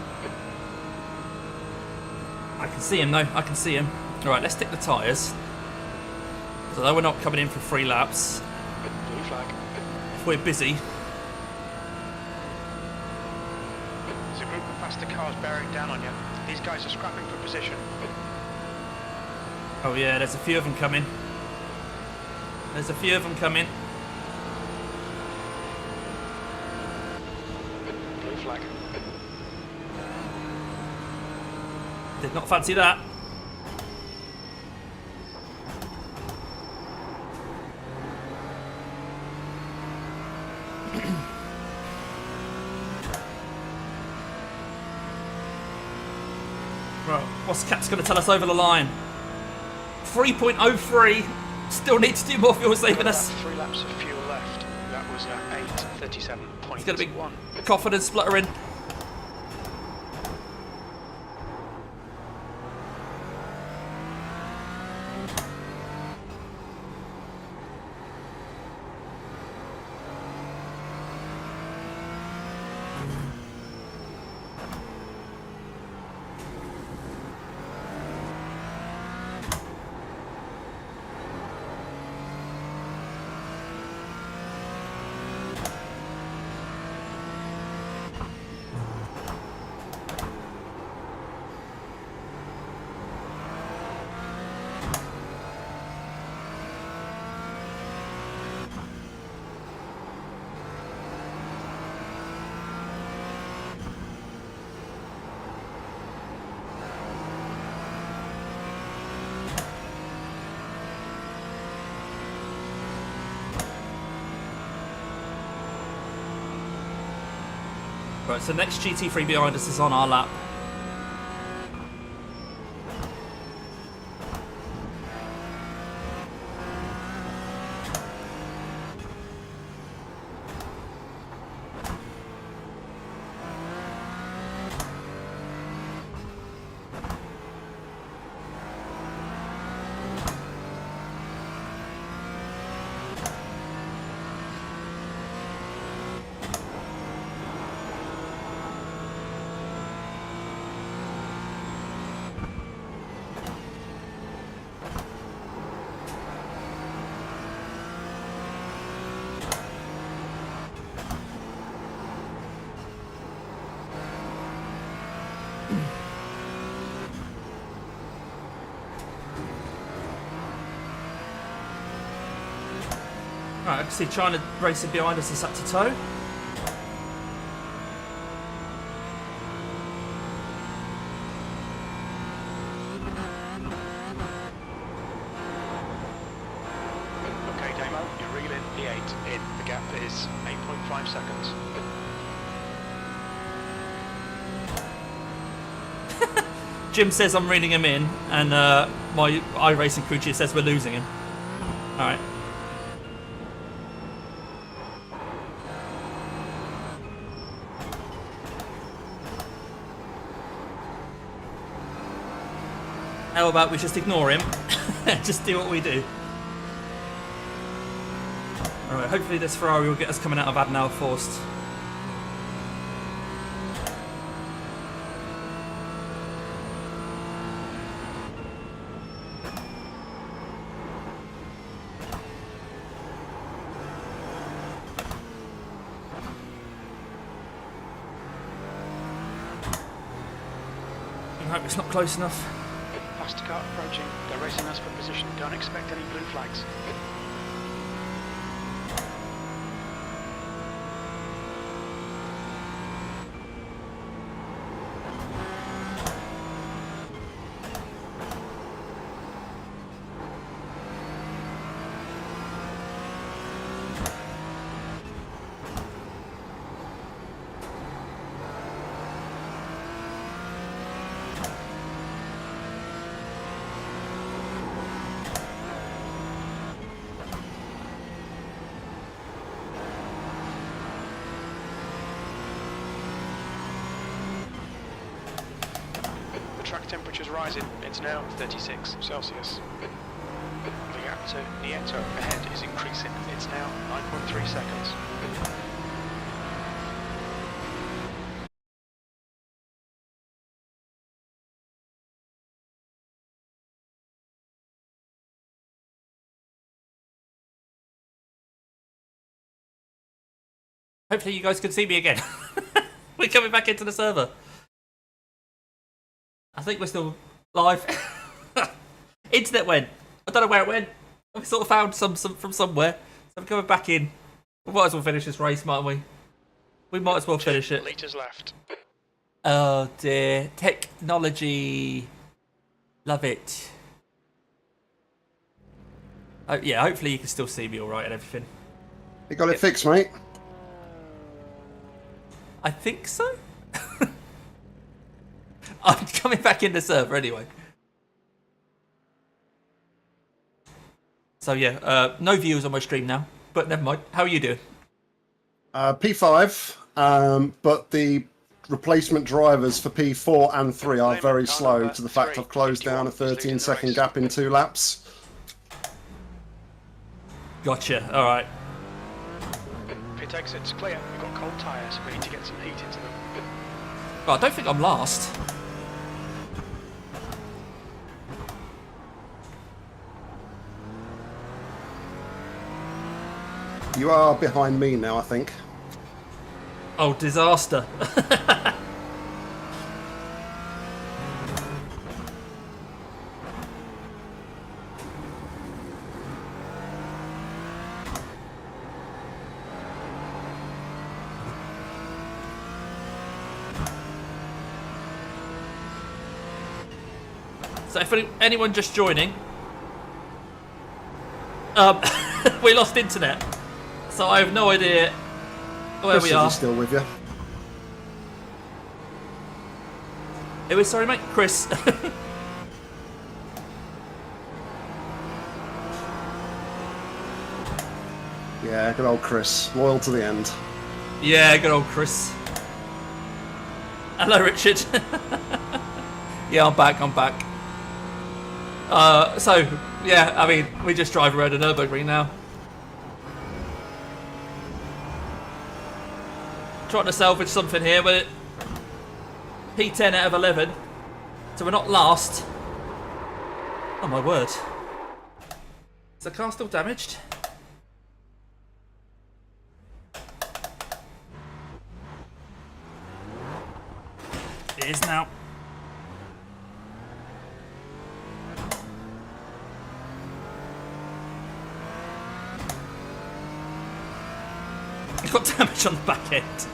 I can see him though, I can see him. Alright, let's stick the tyres. So though we're not coming in for 3 laps, Blue flag. if we're busy, There's a group of faster cars bearing down on you. These guys are scrapping for position. oh yeah, there's a few of them coming. There's a few of them coming. Blue flag. Did not fancy that. Well, what's Cap's going to tell us over the line? 3.03. Still need to do more fuel saving us. 3 laps of fuel left. That was at 8:37.1. It's going to be coughing and spluttering. Right, so next GT3 behind us is on our lap. Right, I can see China racing behind us is up to toe. Okay, Damo, you're reeling P8 in. The gap is 8.5 seconds. Jim says I'm reading him in, and my iRacing crew chief says we're losing him. Alright. How about we just ignore him? Just do what we do. Alright, hopefully this Ferrari will get us coming out of Adenauer Forst. hope it's not close enough. Faster car approaching. They're racing us for position. Don't expect any blue flags. Track temperature's rising. It's now 36 Celsius. The gap to Nieto ahead is increasing. It's now 9.3 seconds. Hopefully you guys can see me again. We're coming back into the server. I think we're still live. Internet went. I don't know where it went. We sort of found some from somewhere. So I'm coming back in. We might as well finish this race, mightn't we? We might as well finish it. 2 litres left. Oh dear. Technology. Love it. Oh, yeah, hopefully you can still see me alright and everything. You got it fixed, mate. I think so. I'm coming back in the server anyway. So yeah, no viewers on my stream now, but never mind. How are you doing? P5, but the replacement drivers for P4 and 3 are very slow to the fact I've closed down a 13-second gap in 2 laps. Gotcha, alright. Pit exit's clear. We've got cold tyres. We need to get some heat into them. Well, I don't think I'm last. You are behind me now, I think. Oh, disaster. So if anyone just joining, we lost internet. So I have no idea where we are. Still with you? Who is sorry, mate? Chris. Yeah, good old Chris. Loyal to the end. Yeah, good old Chris. Hello, Richard. Yeah, I'm back. So, yeah, I mean, we just drive around a Nurburgring now. Trying to salvage something here, but P10 out of 11. So we're not last. Oh my word. Is the car still damaged? It is now. It's got damage on the back end.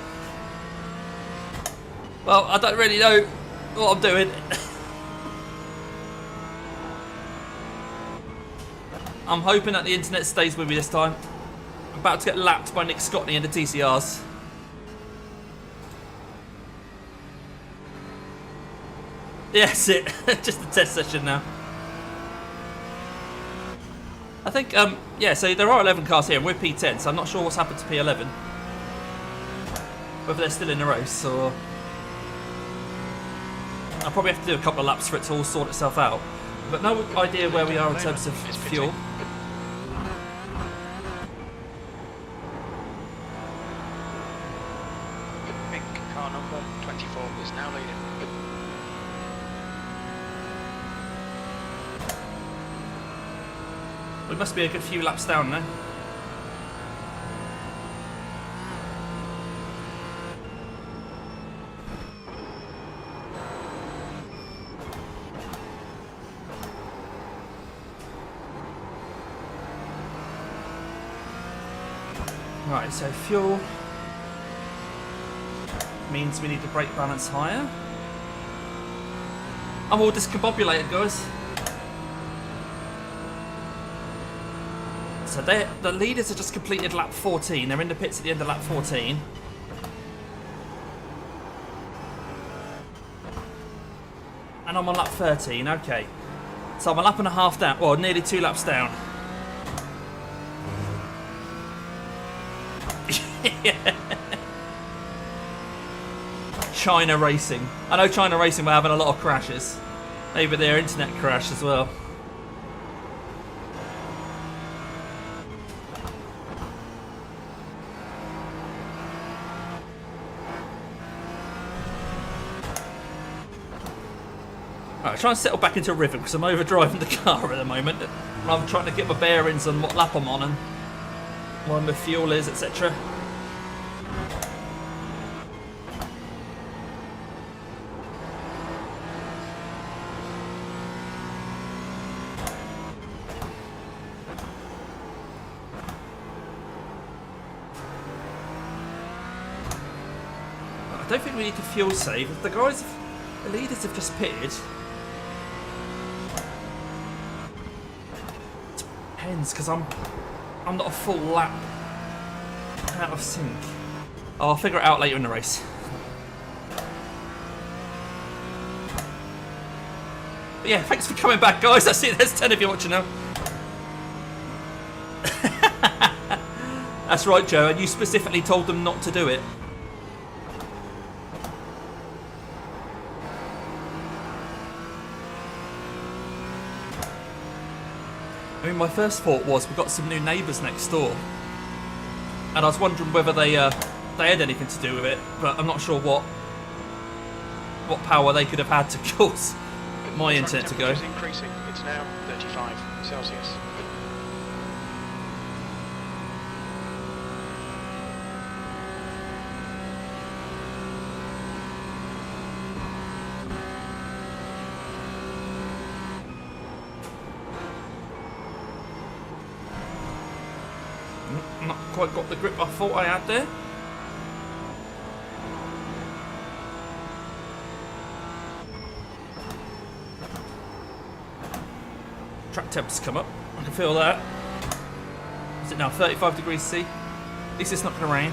Well, I don't really know what I'm doing. I'm hoping that the internet stays with me this time. I'm about to get lapped by Nick Scottney in the TCRs. Yeah, that's it. Just a test session now. I think, yeah, so there are 11 cars here and we're P10, so I'm not sure what's happened to P11. Whether they're still in the race or... I'll probably have to do a couple of laps for it to all sort itself out. But no idea where we are in terms of fuel. Pink car number 24 is now leading. We must be a good few laps down now. Right, so fuel means we need the brake balance higher. I'm all discombobulated, guys. So the leaders have just completed lap 14. They're in the pits at the end of lap 14. And I'm on lap 13, okay. So I'm a lap and a half down, well, nearly 2 laps down. China Racing. I know China Racing were having a lot of crashes. Maybe their internet crashed as well. Alright, try and settle back into rhythm because I'm overdriving the car at the moment. I'm trying to get my bearings on what lap I'm on and where my fuel is, etc. I don't think we need to fuel save. If the leaders have just pitted. Depends, because I'm not a full lap out of sync. I'll figure it out later in the race. But yeah, thanks for coming back, guys. I see there's 10 of you watching now. That's right, Joe, and you specifically told them not to do it. I mean, my first thought was we've got some new neighbours next door, and I was wondering whether they had anything to do with it, but I'm not sure what power they could have had to cause my internet to go. It's increasing. It's now 35 Celsius. Not quite got the grip I thought I had there. Track temps come up. I can feel that. Is it now 35 degrees C? At least it's not going to rain.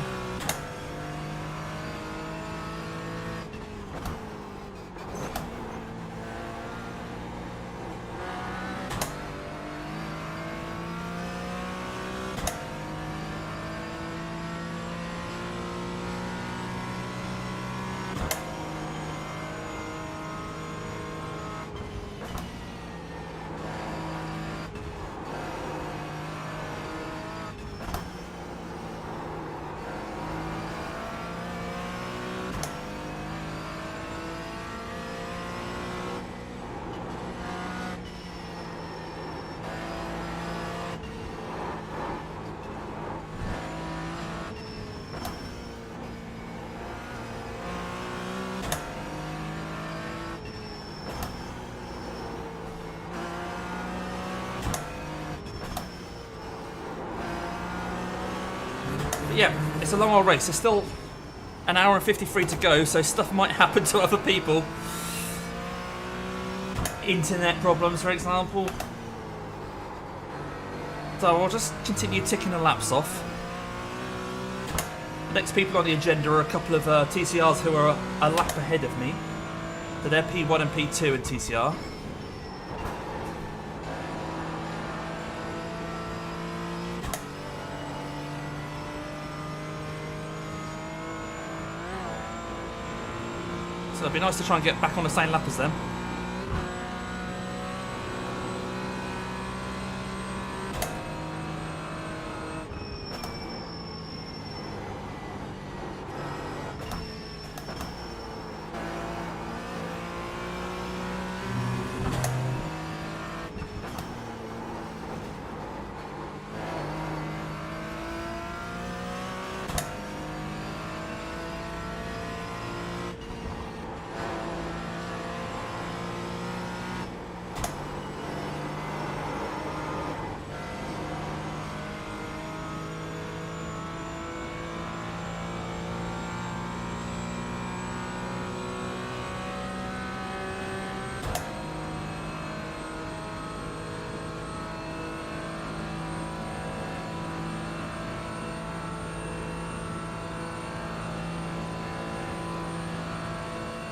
But yeah, it's a long old race. There's still an hour and 53 to go, so stuff might happen to other people. Internet problems, for example. So I'll just continue ticking the laps off. The next people on the agenda are a couple of TCRs who are a lap ahead of me. So they're P1 and P2 in TCR. So it'd be nice to try and get back on the same lap as them.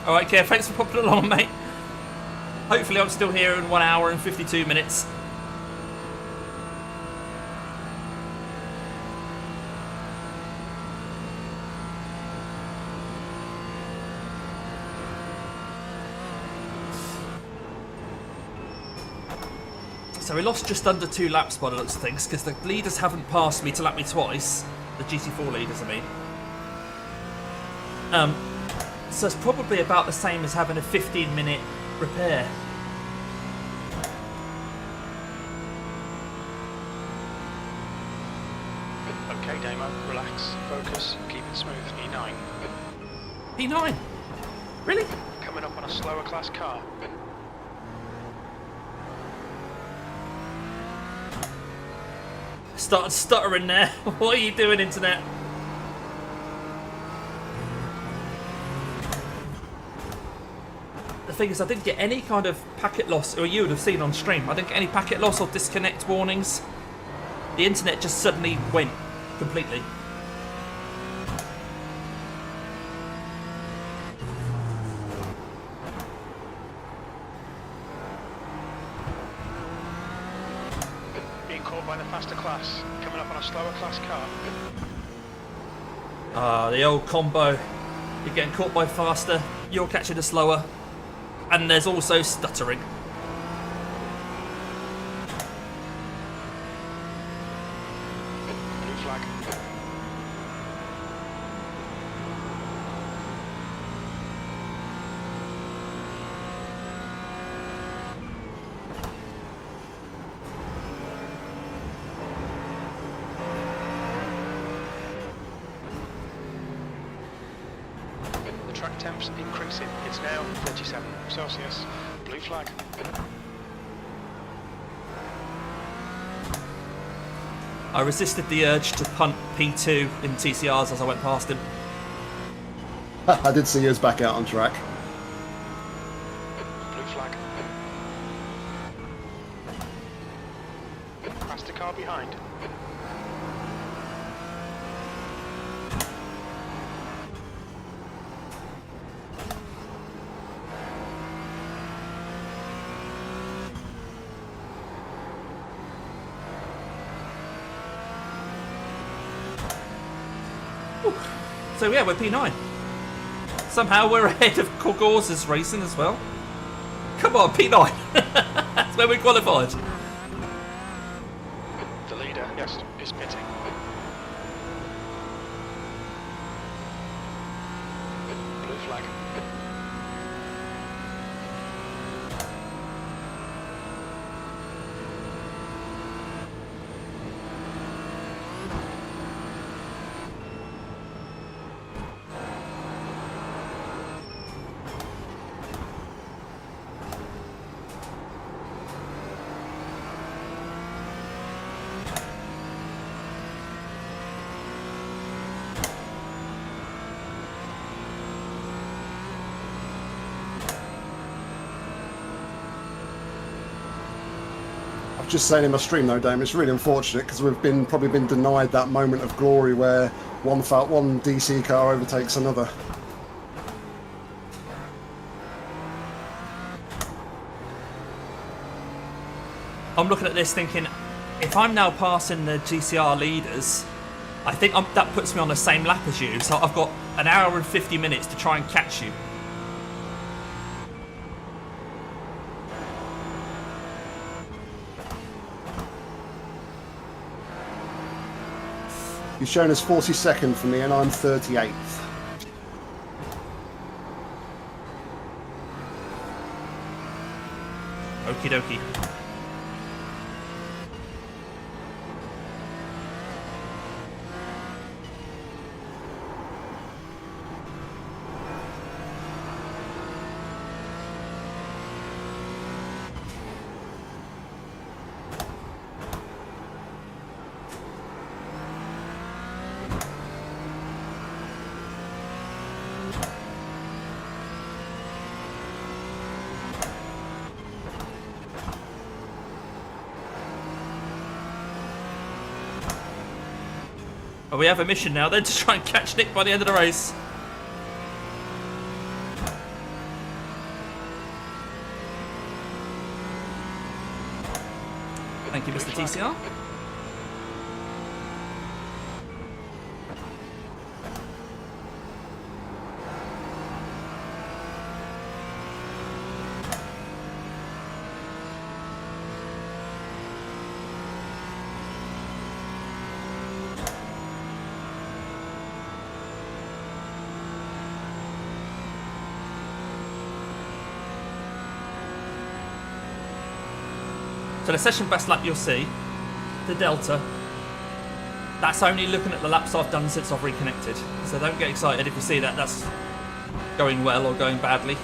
Alright, Kev, thanks for popping along, mate. Hopefully I'm still here in 1 hour and 52 minutes. So we lost just under 2 laps by the looks of things, because the leaders haven't passed me to lap me twice. The GT4 leaders, I mean. So it's probably about the same as having a 15-minute repair. Okay, Damo, relax, focus, keep it smooth. E9. P9? Really? Coming up on a slower class car. Started stuttering there. What are you doing, internet? The thing is, I didn't get any kind of packet loss, or you would have seen on stream. I didn't get any packet loss or disconnect warnings. The internet just suddenly went completely. Being caught by the faster class. Coming up on a slower class car. Ah, the old combo. You're getting caught by faster, you're catching the slower, and there's also stuttering. Blue flag. The track temps increasing. It's now 37 Celsius. Blue flag. I resisted the urge to punt P2 in TCRs as I went past him. I did see yours back out on track. Blue flag. Faster car behind. So yeah, we're P9. Somehow we're ahead of Corgorza's racing as well. Come on, P9. That's where we qualified. The leader, yes, is pitting. Blue flag. Just saying in my stream though, Dame, it's really unfortunate because we've probably been denied that moment of glory where one DC car overtakes another. I'm looking at this thinking, if I'm now passing the GCR leaders, I think that puts me on the same lap as you. So I've got an hour and 50 minutes to try and catch you. You've shown us 42nd for me and I'm 38th. Okie dokie. Well, we have a mission now then to try and catch Nick by the end of the race. you, Mr. TCR. So the session best lap you'll see, the Delta, that's only looking at the laps I've done since I've reconnected. So don't get excited if you see that that's going well or going badly.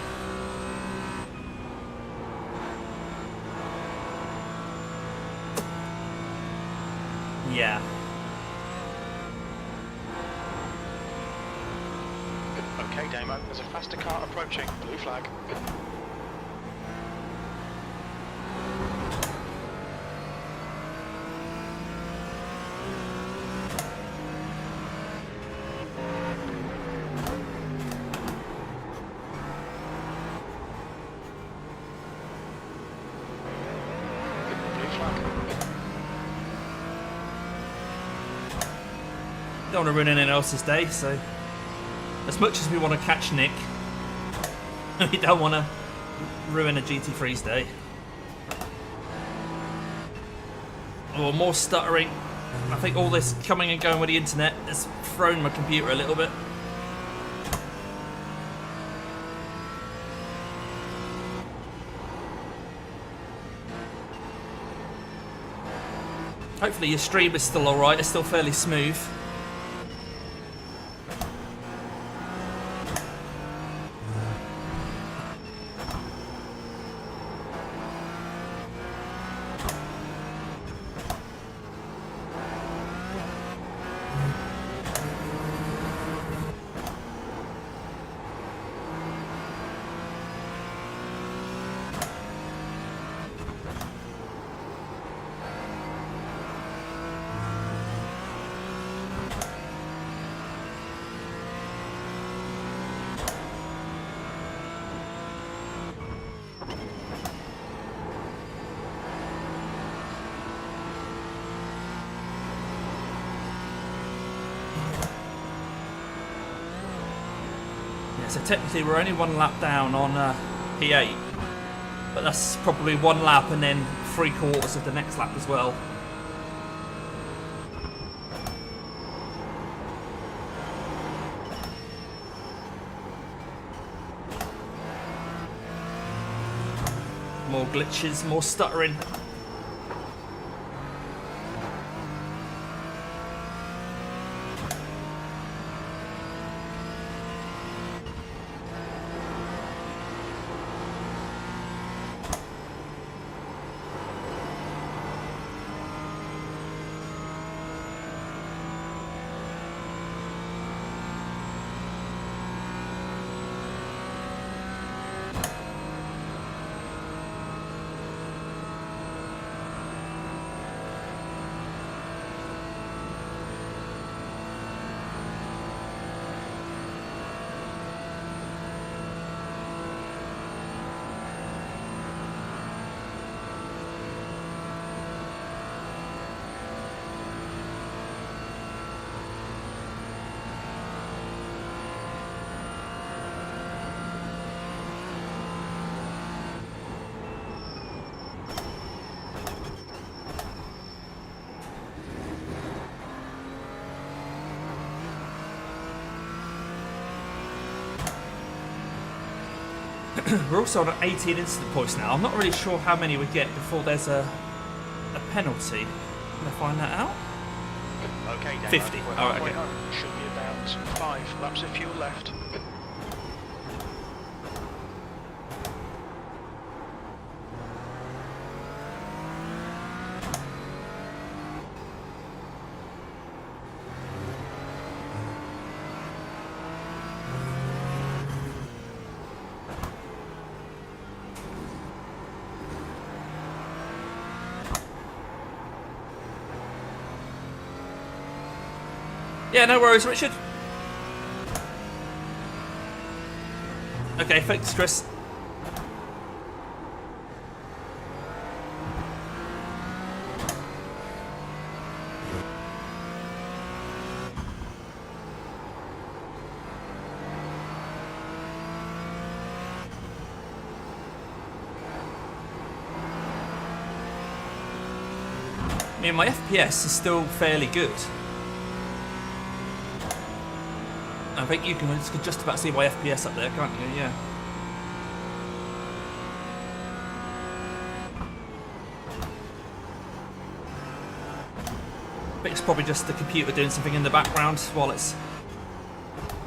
Yeah. Okay, Damo, there's a faster car approaching. Blue flag. Don't want to ruin anyone else's day, so as much as we want to catch Nick, we don't want to ruin a GT3's day. Oh, more stuttering. I think all this coming and going with the internet has thrown my computer a little bit. Hopefully your stream is still alright, it's still fairly smooth. So technically we're only one lap down on P8, but that's probably one lap and then 3/4 of the next lap as well. More glitches, more stuttering. We're also on 18 incident points now. I'm not really sure how many we get before there's a penalty. Can I find that out? Okay, Damo, 50. we're Alright, halfway okay. home. Should be about 5 laps of fuel left. Yeah, no worries, Richard. Okay, thanks, Chris. mean, my FPS is still fairly good. I think you can just about see my FPS up there, can't you? Yeah. I think it's probably just the computer doing something in the background while it's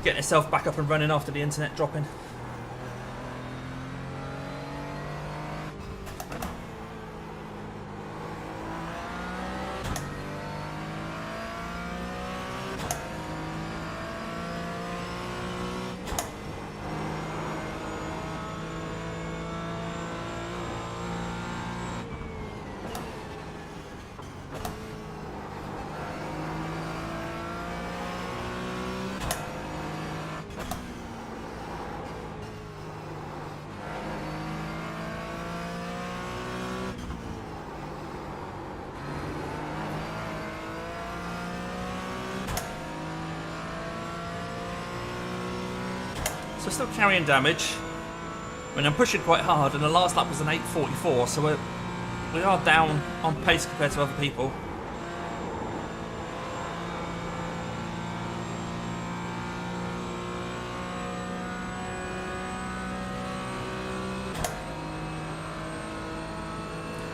getting itself back up and running after the internet dropping. So still carrying damage. I mean, I'm pushing quite hard, and the last lap was an 8:44, so we are down on pace compared to other people.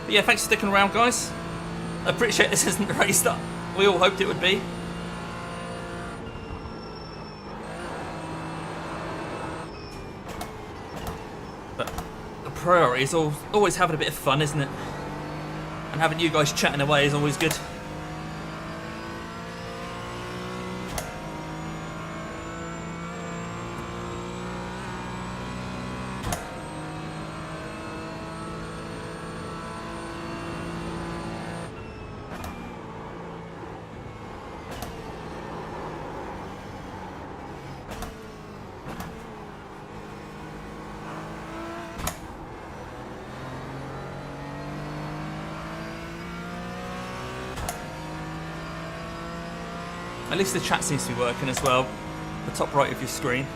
But yeah, thanks for sticking around, guys. I appreciate this isn't the race that we all hoped it would be. Priority is always having a bit of fun, isn't it? And having you guys chatting away is always good. At least the chat seems to be working as well. The top right of your screen.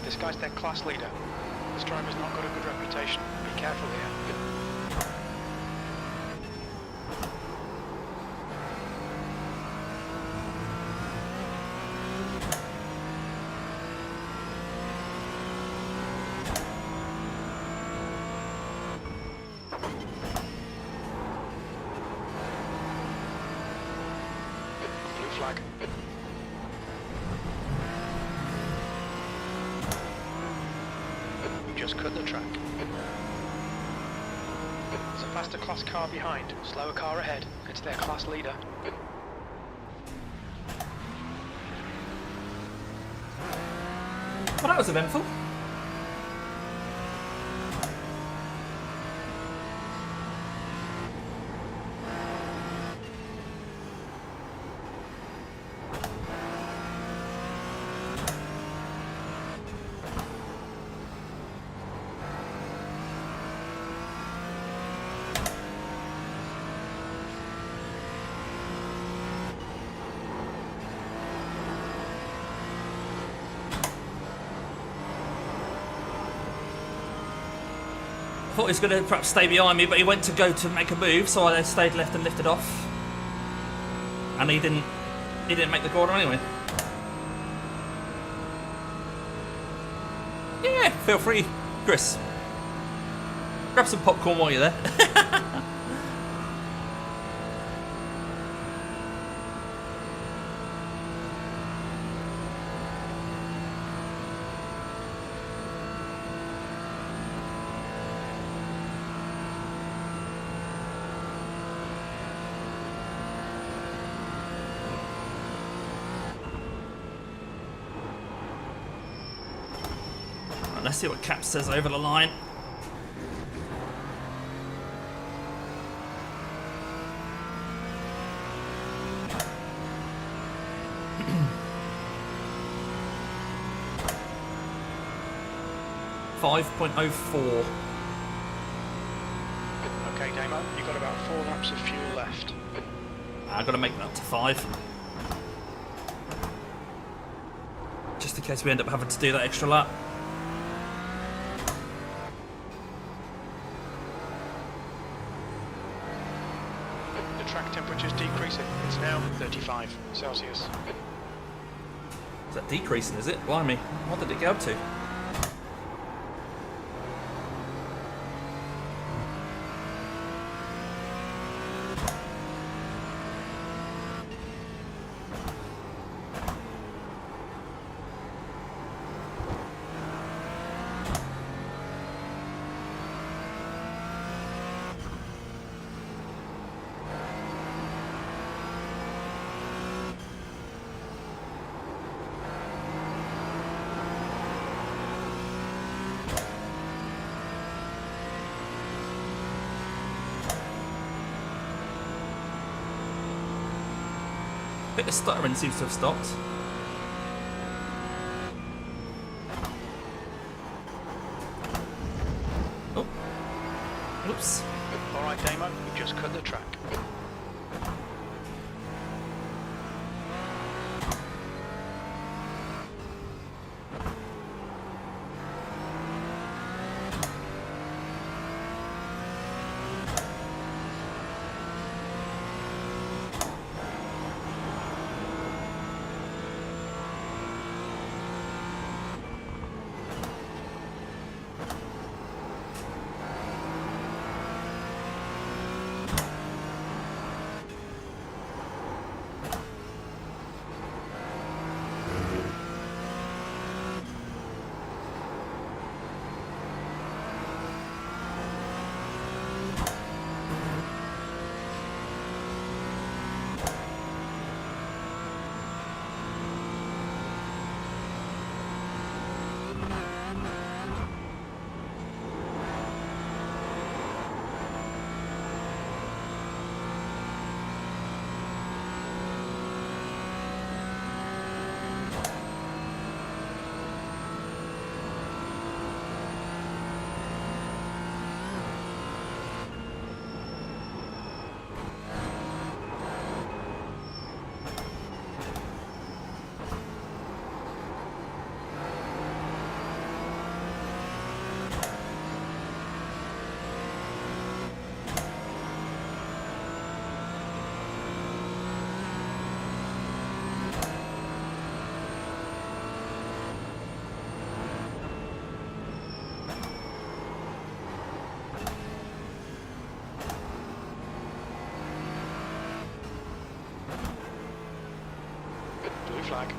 This guy's their class leader. This driver's not got a good reputation. Be careful here. Blue flag. Just cut the track. There's a faster class car behind, slower car ahead. It's their class leader. Well, that was eventful. I thought he was going to perhaps stay behind me, but he went to go to make a move, so I then stayed left and lifted off. And he didn't make the corner anyway. Yeah, feel free, Chris. Grab some popcorn while you're there. Let's see what Cap says over the line. .04. Okay, Damo, you've got about 4 laps of fuel left. I've got to make that up to 5. Just in case we end up having to do that extra lap. The track temperature's decreasing. It's now 35 Celsius. Is that decreasing, is it? Blimey. What did it go up to? Bit of stuttering seems to have stopped. Oh. Oops. Alright, Damo, you've just cut the track. flag.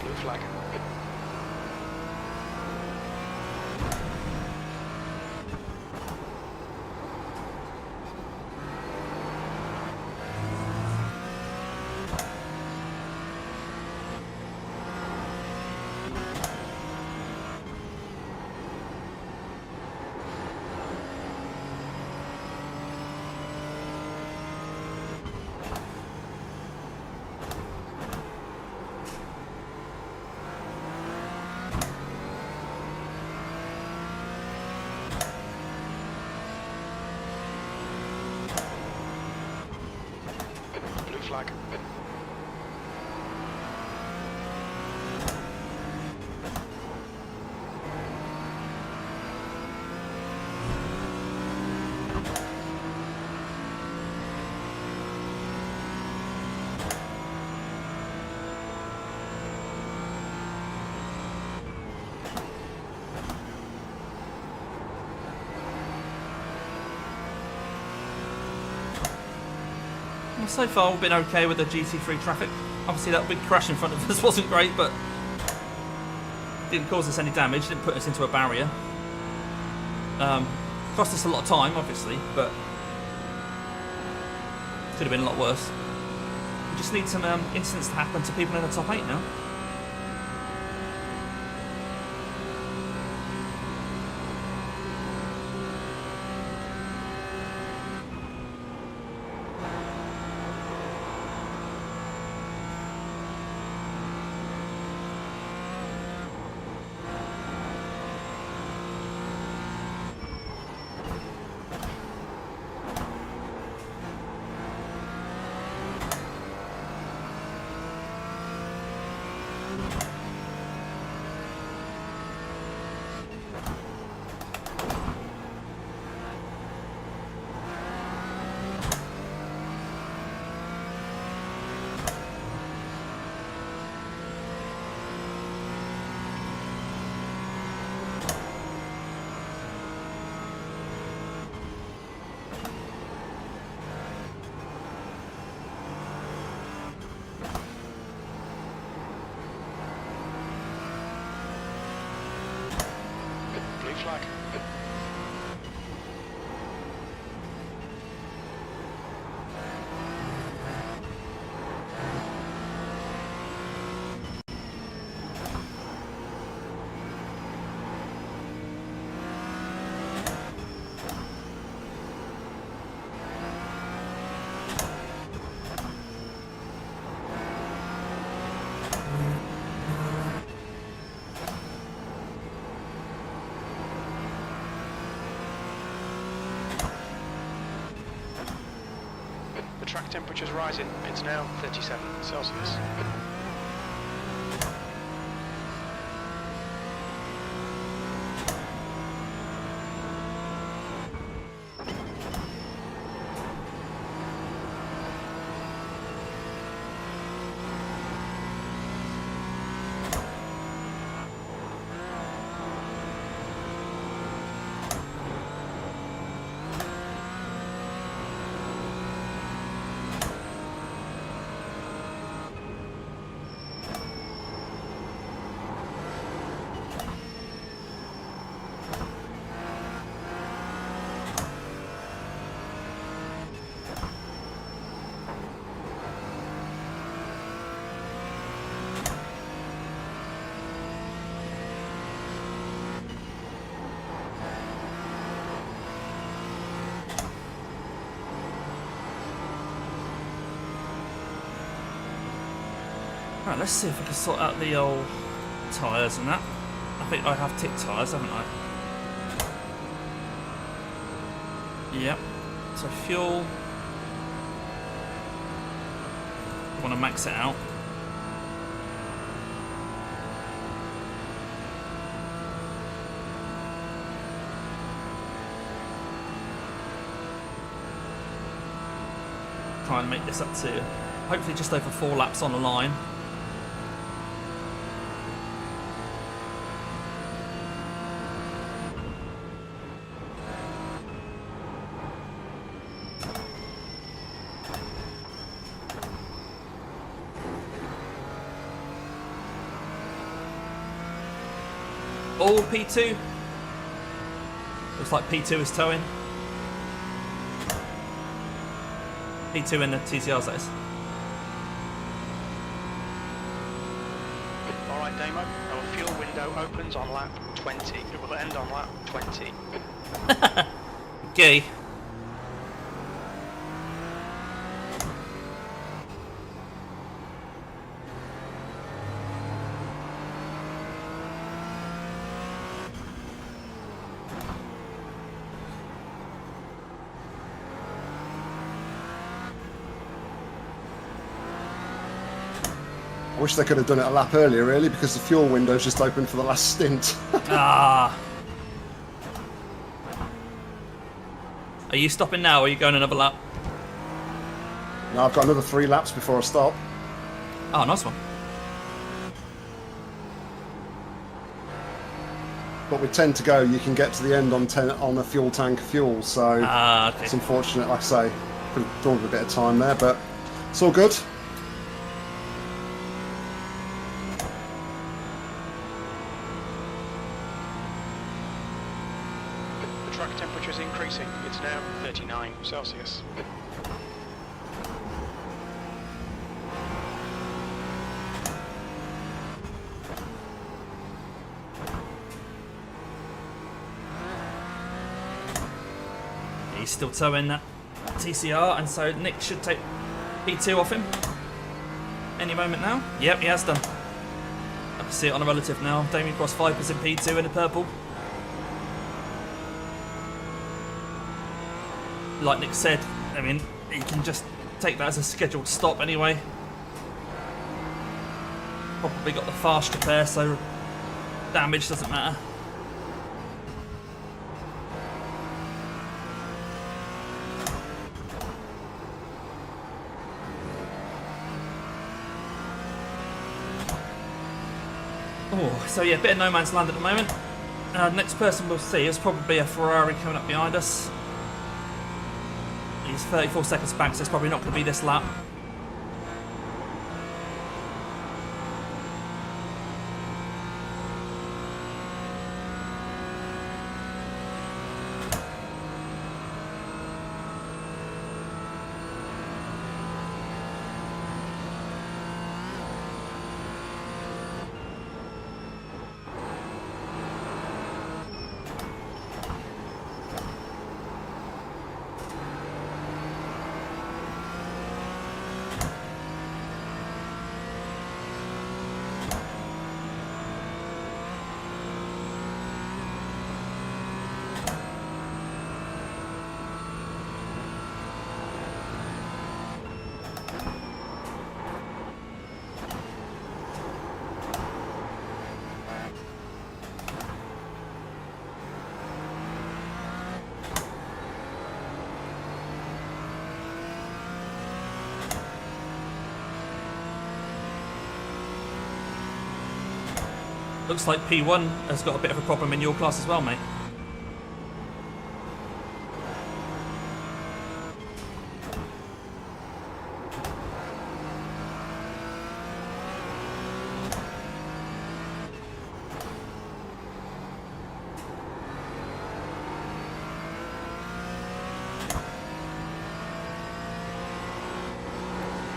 Blue flag. Blue flag. Well, so far we've been okay with the GT3 traffic. Obviously that big crash in front of us wasn't great, but didn't cause us any damage, didn't put us into a barrier. Cost us a lot of time, obviously, but could have been a lot worse. We just need some incidents to happen to people in the top 8 now. Blue flag. The track temperature's rising. It's now 37 Celsius. Right, let's see if I can sort out the old tyres and that. I think I have tick tyres, haven't I? Yep. So fuel. I want to max it out. try and make this up to hopefully just over 4 laps on the line. All P2. Looks like P2 is towing. P2 in the TCRs, that is. Alright, Damo, our fuel window opens on lap 20. It will end on lap 20. Gay. I wish they could have done it a lap earlier, really, because the fuel window's just opened for the last stint. Ah. Are you stopping now or are you going another lap? Now I've got another 3 laps before I stop. Oh, nice one. But with 10 to go, you can get to the end on 10 on a fuel tank of fuel, so Okay. it's unfortunate, like I say. Could have drawn a bit of time there, but it's all good. The track temperature is increasing. It's now 39 Celsius. He's still towing that TCR, and so Nick should take P2 off him any moment now. Yep, he has done. I can see it on a relative now. Damien Cross 5% P2 in the purple. Like Nick said, I mean, he can just take that as a scheduled stop anyway. Probably got the fast repair, so damage doesn't matter. Oh, so yeah, bit of no man's land at the moment. Next person we'll see is probably a Ferrari coming up behind us. He's 34 seconds back, so it's probably not going to be this lap. Looks like P1 has got a bit of a problem in your class as well, mate.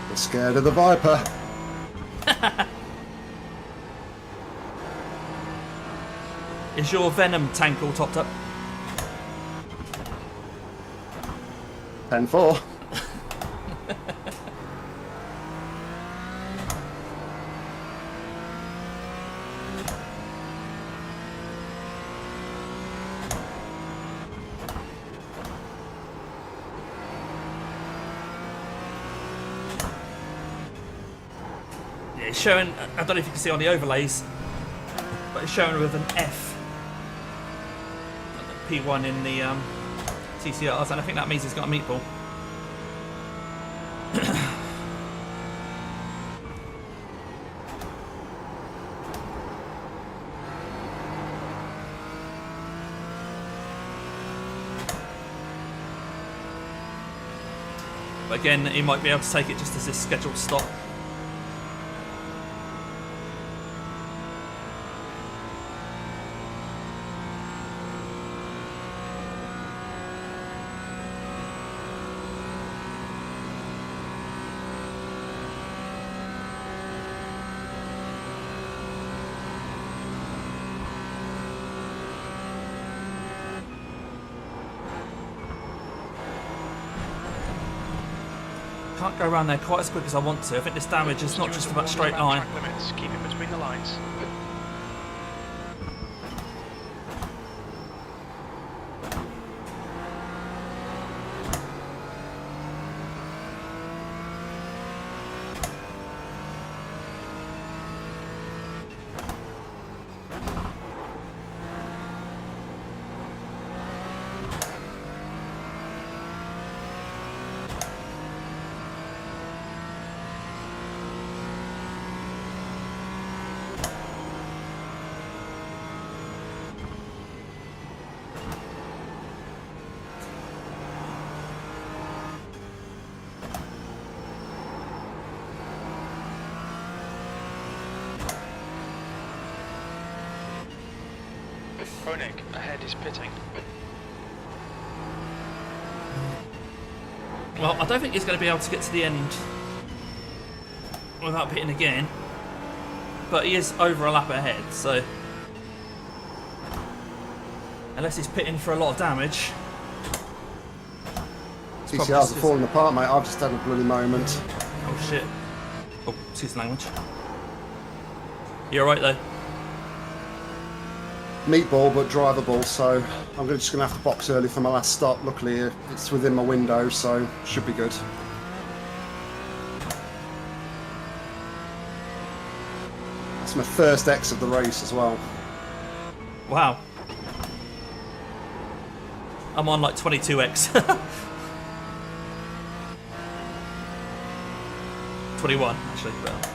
We're scared of the Viper. Is your Venom tank all topped up? 10-4. Yeah, it's showing, I don't know if you can see on the overlays, but it's showing with an F. P1 in the TCRs, and I think that means he's got a meatball. But again, he might be able to take it just as his scheduled stop. Can't go around there quite as quick as I want to. I think this damage is not just about straight line. Track limits. Keep in between the lines. Koenig, ahead is pitting. Well, I don't think he's going to be able to get to the end without pitting again. But he is over a lap ahead, so... Unless he's pitting for a lot of damage. TCRs are falling apart, mate. I've just had a bloody moment. Oh shit. Oh, excuse the language. You're alright though? Meatball, but drivable, so I'm just going to have to box early for my last stop. Luckily, it's within my window, so should be good. That's my first X of the race as well. Wow. I'm on like 22x. 21 actually, but...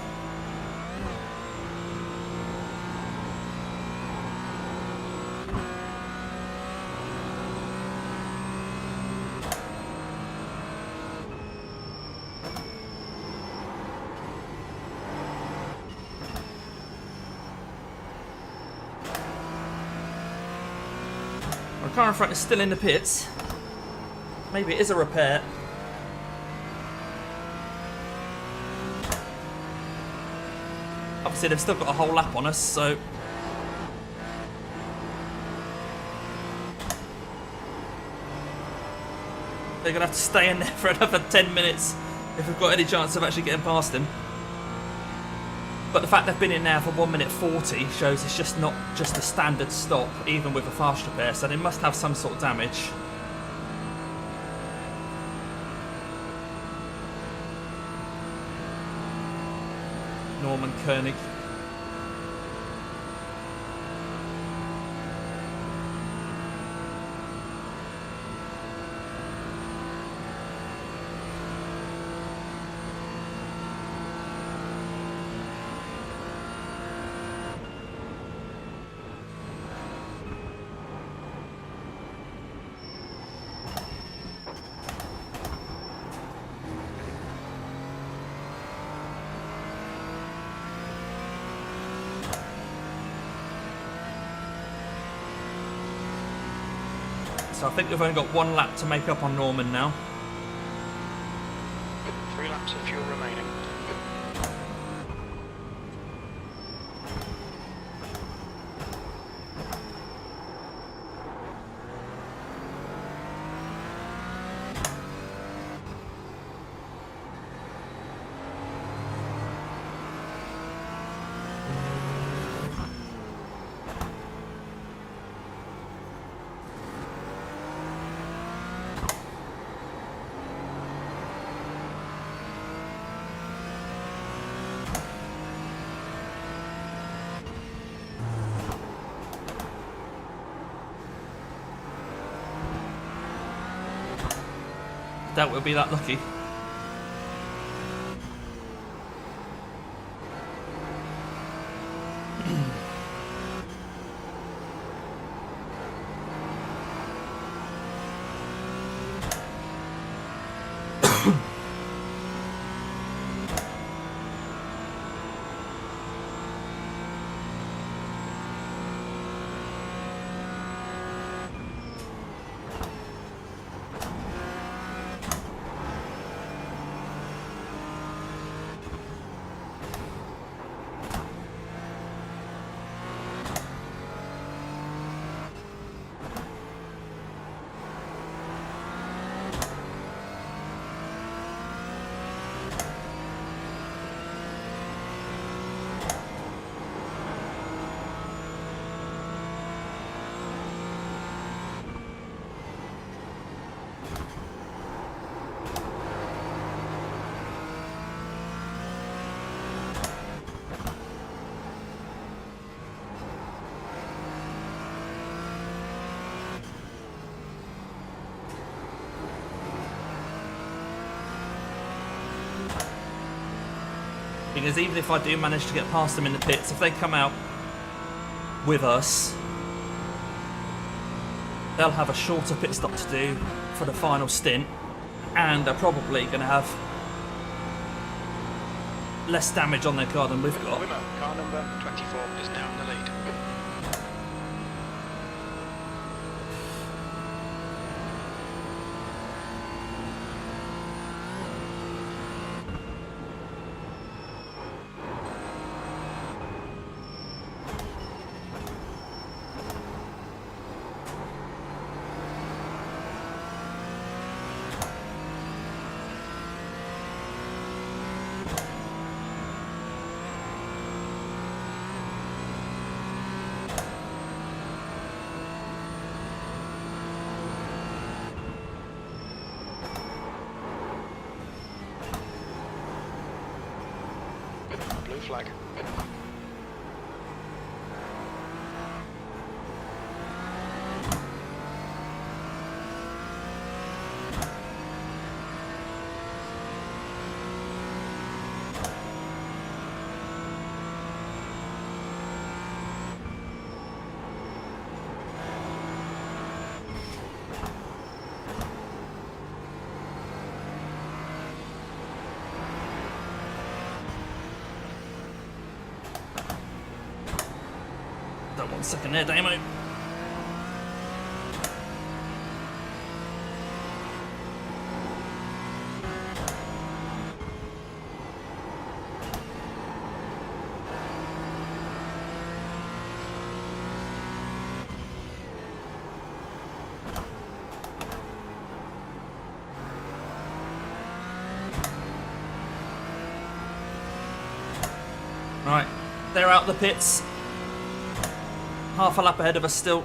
Our car in front is still in the pits. Maybe it is a repair. Obviously they've still got a whole lap on us, so... They're going to have to stay in there for another 10 minutes if we've got any chance of actually getting past him. But the fact they've been in now for 1 minute 40 shows it's just not just a standard stop, even with a fast repair, so they must have some sort of damage. Norman Koenig. So I think we've only got 1 lap to make up on Norman now. 3 laps of fuel remaining. Doubt we'll be that lucky. is, even if I do manage to get past them in the pits, if they come out with us, they'll have a shorter pit stop to do for the final stint, and they're probably going to have less damage on their car than we've got. Wimmer, car number 24 is now in the lead. Blue flag. That 1 second there, Damo. Right, they're out the pits. Half a lap ahead of us still.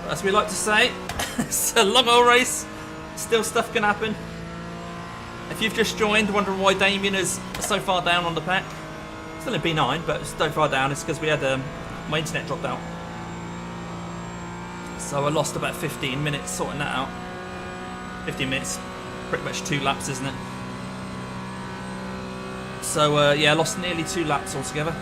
As we like to say, it's a long old race. Still stuff can happen. If you've just joined, wondering why Damien is so far down on the pack, still in B9, but so far down, it's because we had my internet dropped out. So I lost about 15 minutes sorting that out. 15 minutes, pretty much 2 laps, isn't it? So yeah, I lost nearly 2 laps altogether.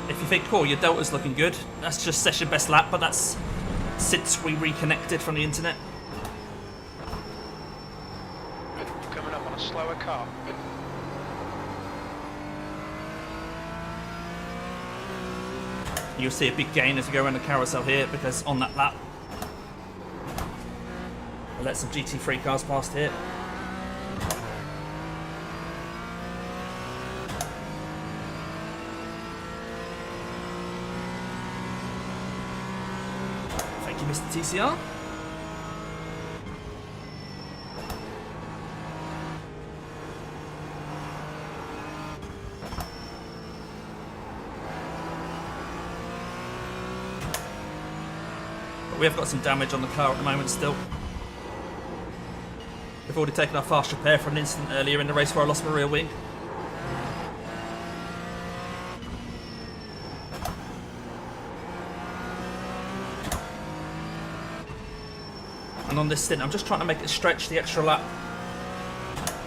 If you think, cool, your Delta's looking good, that's just session best lap, but that's since we reconnected from the internet. Coming up on a slower car. You'll see a big gain as we go around the carousel here, because on that lap, I let some GT3 cars past here. Mr. TCR. But we have got some damage on the car at the moment still. We've already taken our fast repair from an incident earlier in the race where I lost my rear wing. And on this stint, I'm just trying to make it stretch the extra lap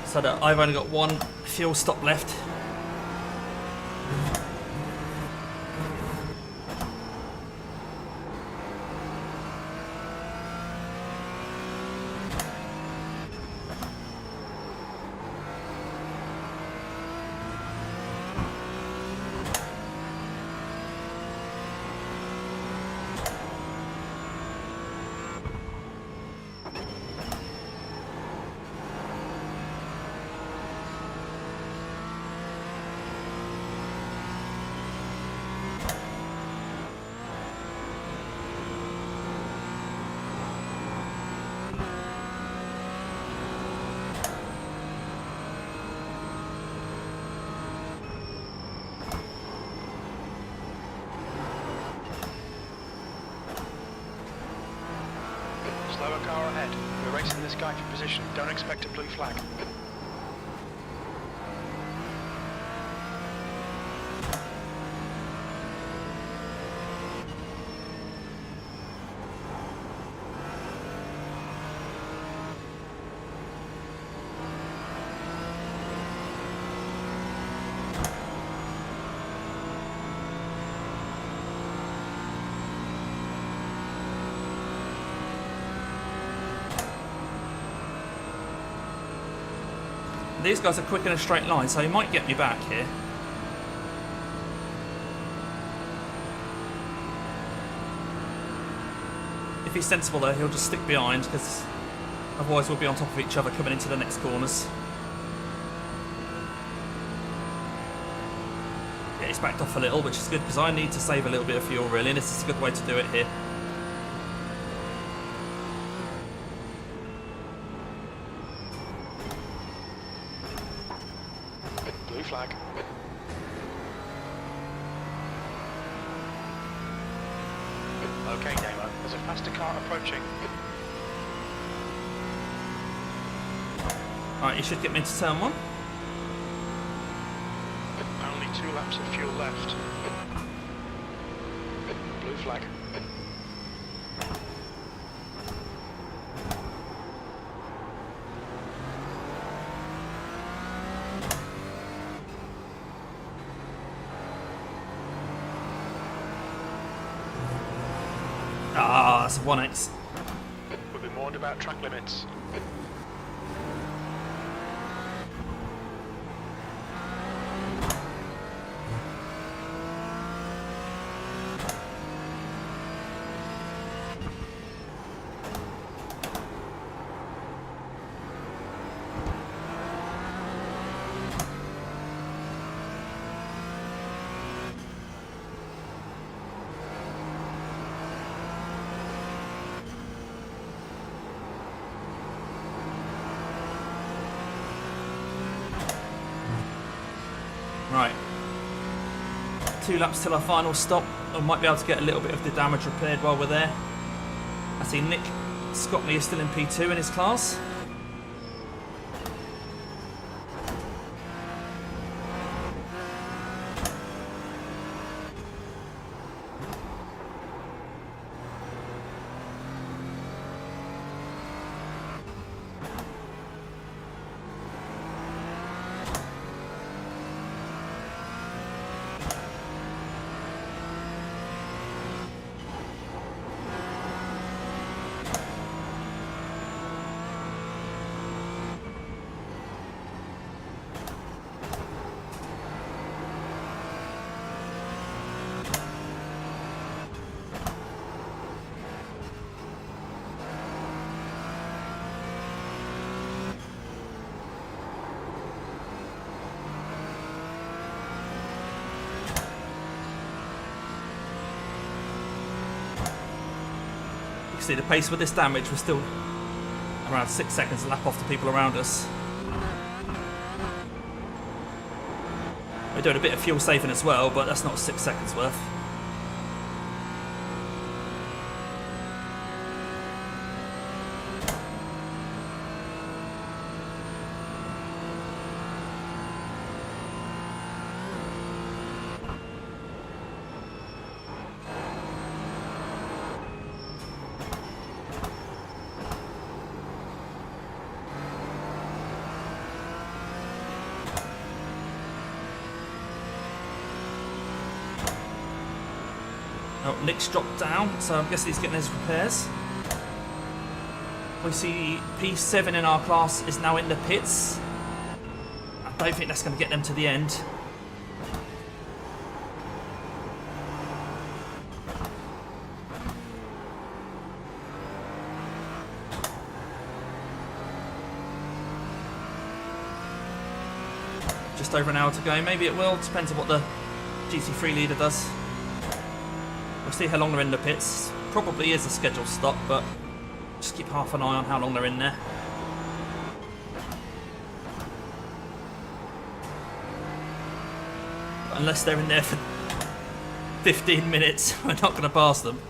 so that I've only got 1 fuel stop left. sky for position. Don't expect a blue flag. These guys are quick in a straight line, so he might get me back here. If he's sensible though, he'll just stick behind, because otherwise we'll be on top of each other coming into the next corners. Yeah, he's backed off a little, which is good, because I need to save a little bit of fuel really, and this is a good way to do it here. Flag. Okay, Nemo, there's a faster car approaching. Alright, you should get me into turn 1. Only 2 laps of fuel left. Blue flag. Ah, that's a 1x. We've been warned about track limits. Right. 2 laps till our final stop. I might be able to get a little bit of the damage repaired while we're there. I see Nick Scottley is still in P2 in his class. See, the pace with this damage was still around 6 seconds a lap off the people around us. We're doing a bit of fuel saving as well, but that's not 6 seconds worth. Oh, Nick's dropped down, so I'm guessing he's getting his repairs. We see P7 in our class is now in the pits. I don't think that's going to get them to the end. Just over an hour to go. Maybe it will. Depends on what the GT3 leader does. We'll see how long they're in the pits. Probably is a scheduled stop, but just keep half an eye on how long they're in there. But unless they're in there for 15 minutes, we're not going to pass them.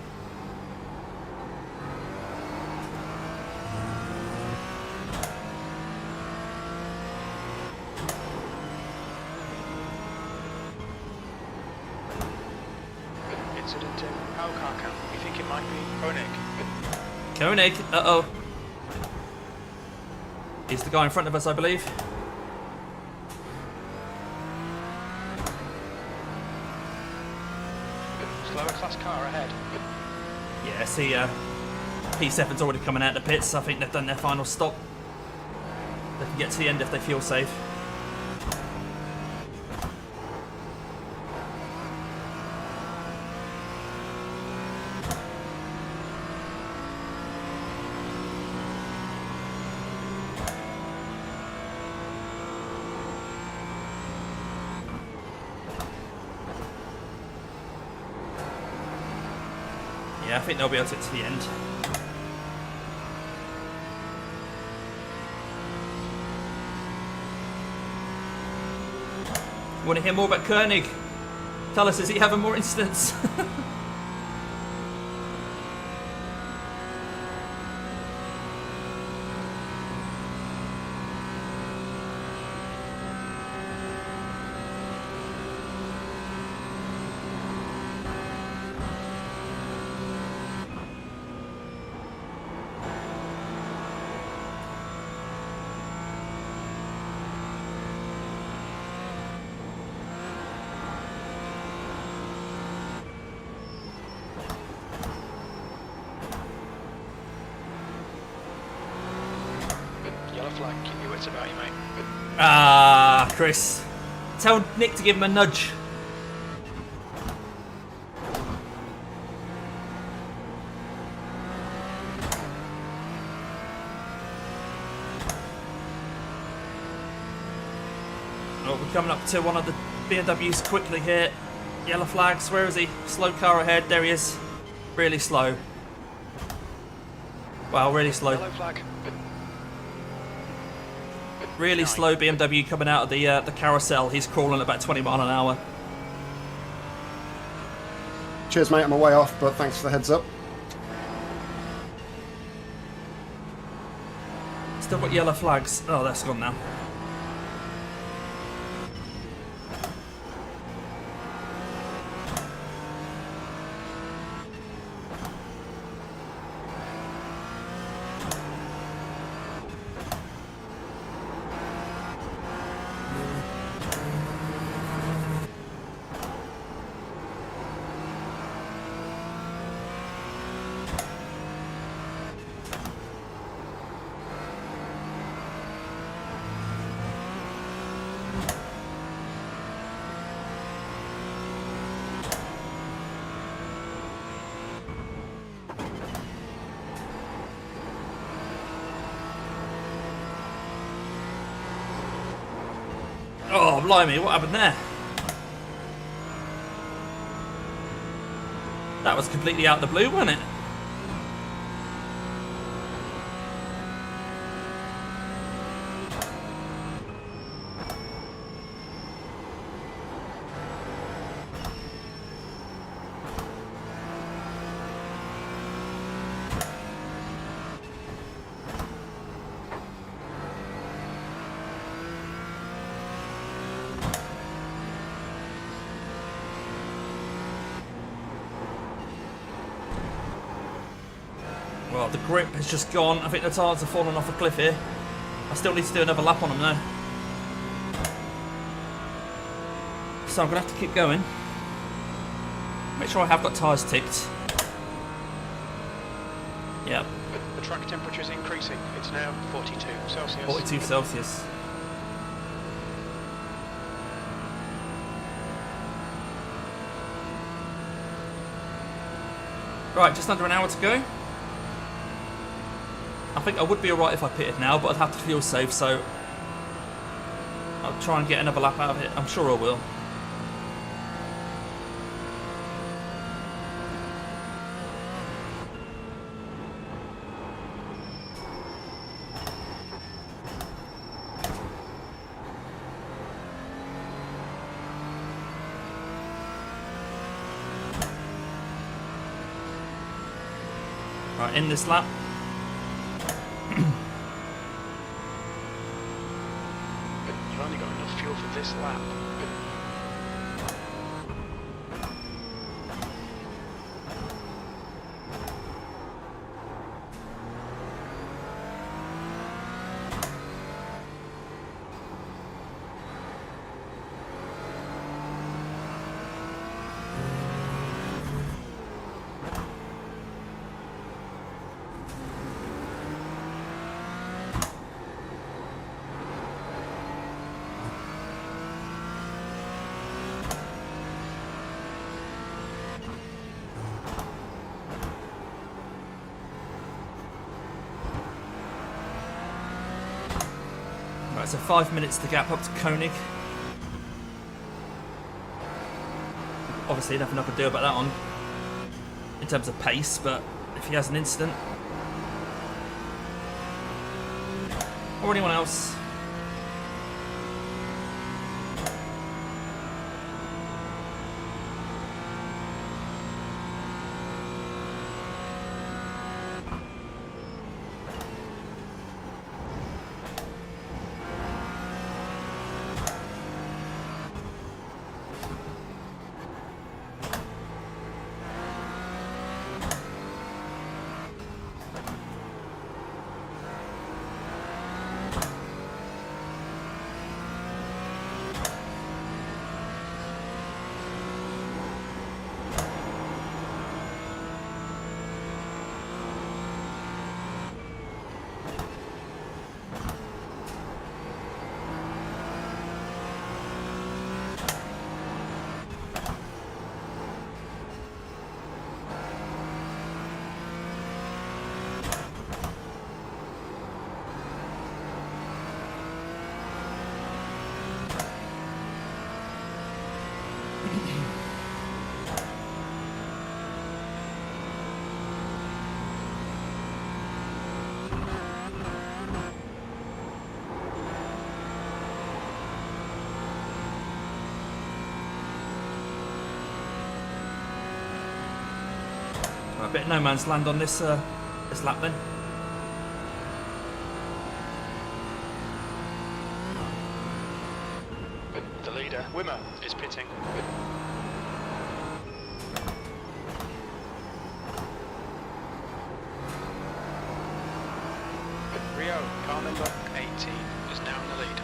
exited into power car camp. We think it might be Koenig. Koenig, uh-oh. He's the guy in front of us, I believe. Slower class car ahead. Yeah, see, P7's already coming out of the pits. I think they've done their final stop. They can get to the end if they feel safe. Yeah, I think they'll be able to get to the end. You want to hear more about Koenig? Tell us, is he having more incidents? Yellow flag, keep your wits about you, mate. Ah, Chris. Tell Nick to give him a nudge. Oh, we're coming up to one of the BMWs quickly here. Yellow flags, where is he? Slow car ahead, there he is. Really slow. Wow, really slow. Yellow flag. Really slow BMW coming out of the carousel. He's crawling at about 20 mile an hour. Cheers, mate. I'm a way off, but thanks for the heads up. Still got yellow flags. Oh, that's gone now. Oh, blimey, what happened there? That was completely out of the blue, wasn't it? Well, the grip has just gone. I think the tyres have fallen off a cliff here. I still need to do another lap on them now. So I'm going to have to keep going. Make sure I have got tyres ticked. Yep. The track temperature is increasing. It's now 42 Celsius. 42 Celsius. Right, just under an hour to go. I think I would be alright if I pitted now, but I'd have to feel safe, so I'll try and get another lap out of it. I'm sure I will. Right, in this lap. You've only got enough fuel for this lap. Right, so 5 minutes to gap up to Koenig. Obviously, nothing I can do about that one in terms of pace, but if he has an incident or anyone else. A bit of no man's land on this this lap then. The leader, Wimmer, is pitting. Rio, car number 18, is now in the lead.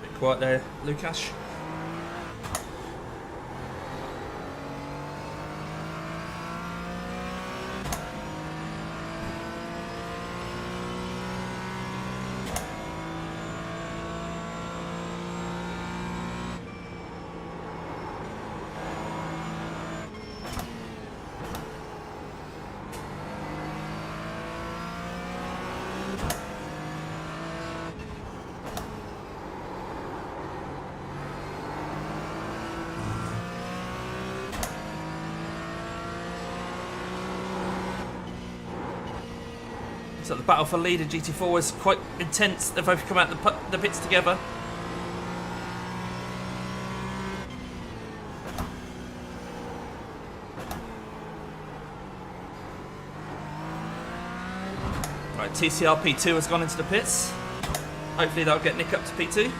Bit quiet there, Lukash. So the battle for leader GT4 was quite intense. They both come out the pits together. Right, TCR P2 has gone into the pits. Hopefully that'll get Nick up to P2.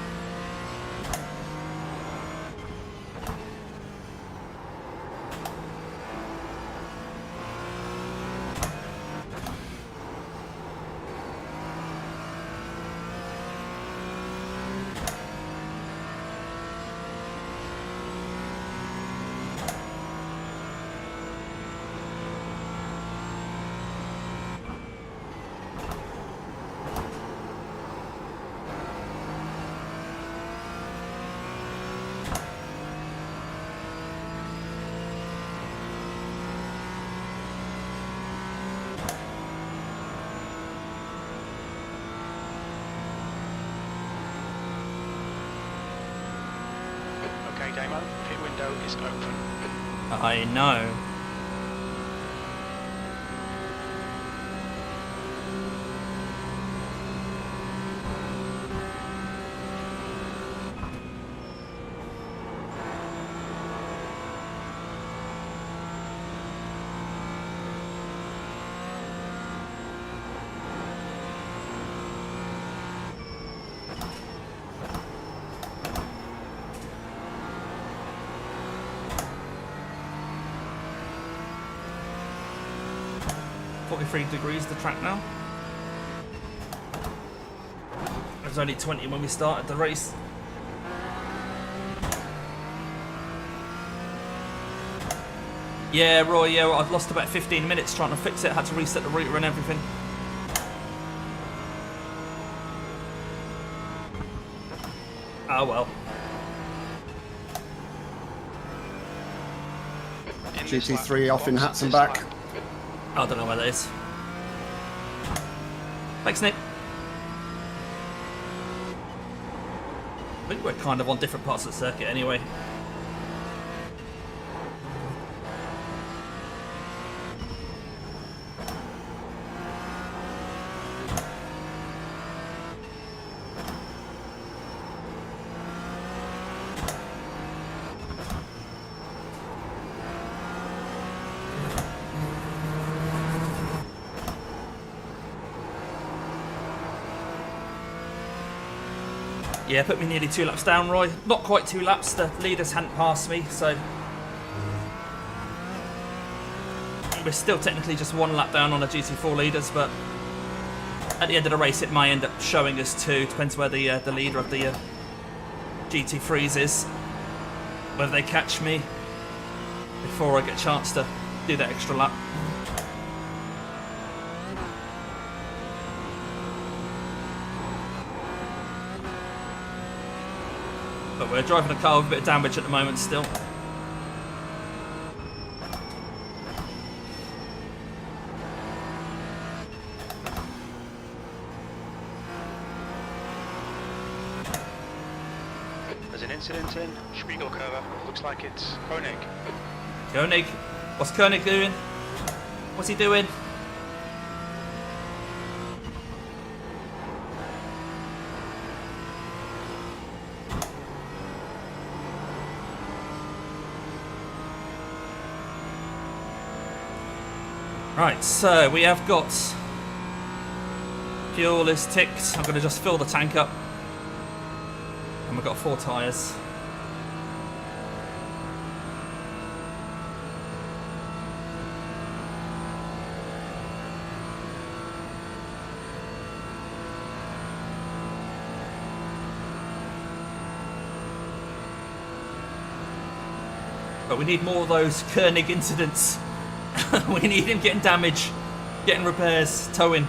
Okay, Damo, pit window is open. I know. Degrees the track now. It was only 20 when we started the race. Yeah, Roy, yeah, well, I've lost about 15 minutes trying to fix it. Had to reset the router and everything. Oh well. GT3 off in Hats and back. I don't know where that is. Thanks, Nick. I think we're kind of on different parts of the circuit anyway. Yeah, put me nearly 2 laps down, Roy. Not quite 2 laps, the leaders hadn't passed me, so... We're still technically just 1 lap down on the GT4 leaders, but... At the end of the race, it might end up showing us 2. Depends where the leader of the GT3s is. Whether they catch me before I get a chance to do that extra lap. But we're driving a car with a bit of damage at the moment still. There's an incident in Spiegelkurve. Looks like it's Koenig. Koenig? What's Koenig doing? What's he doing? Right, so we have got fuel is ticked. I'm going to just fill the tank up. And we've got 4 tyres. But we need more of those Koenig incidents. We need him getting damage, getting repairs, towing.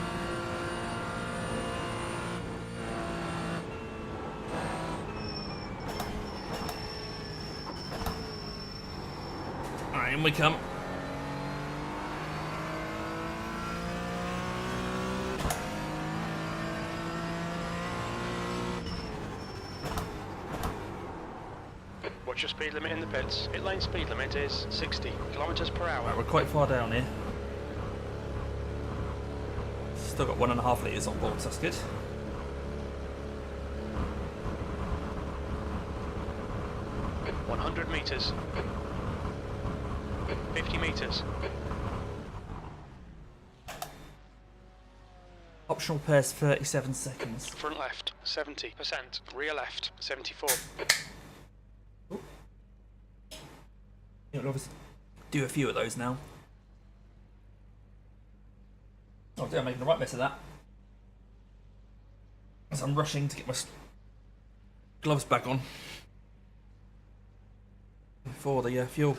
Alright, in we come. What's your speed limit in the pits? Pit lane speed limit is 60 kilometers per hour. Right, we're quite far down here. Still got 1.5 litres on board, so that's good. – 100 meters. 50 meters. Optional repairs 37 seconds. Front left 70%. Rear left 74. You'll obviously do a few of those now. Oh dear, I'm making the right mess of that. As I'm rushing to get my gloves back on before the fuel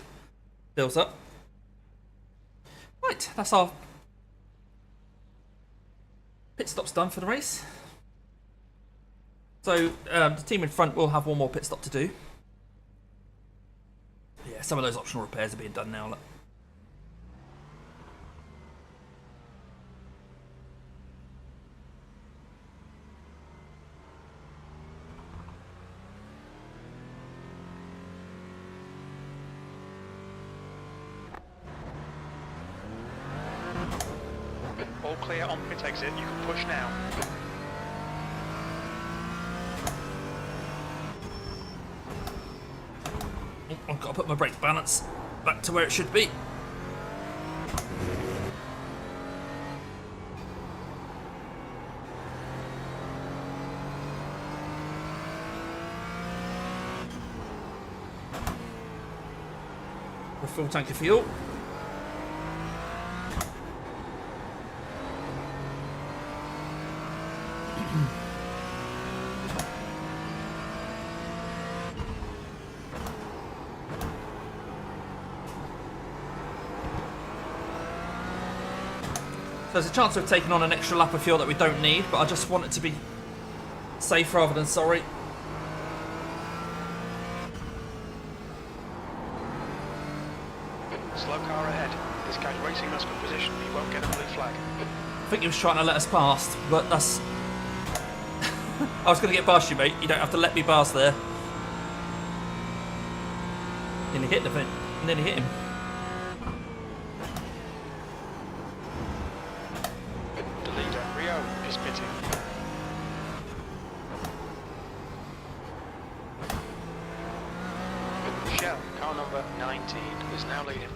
fills up. Right, that's our pit stop's done for the race. So the team in front will have 1 more pit stop to do. Yeah, some of those optional repairs are being done now. Look. All clear on pit exit, you can push now. I've got to put my brake balance back to where it should be. A full tank of fuel. So there's a chance of taking on an extra lap of fuel that we don't need, but I just want it to be safe rather than sorry. Slow car ahead. This guy's racing us for position. He won't get a blue flag. I think he was trying to let us past, but that's... I was going to get past you, mate. You don't have to let me pass there. Nearly hit the thing. Nearly hit him. The leader, Rio, is pitting. Shell, car number 19, is now leading.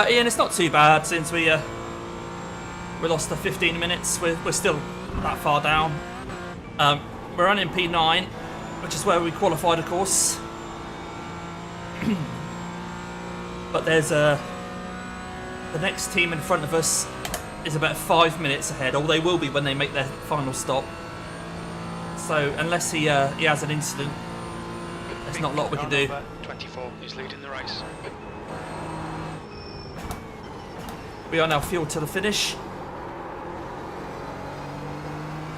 Ian, it's not too bad since we lost the 15 minutes. We're still that far down. We're running P9, which is where we qualified, of course. But there's the next team in front of us is about 5 minutes ahead, or they will be when they make their final stop. So unless he has an incident, there's not a lot we can do. 24 is leading the race. We are now fueled to the finish.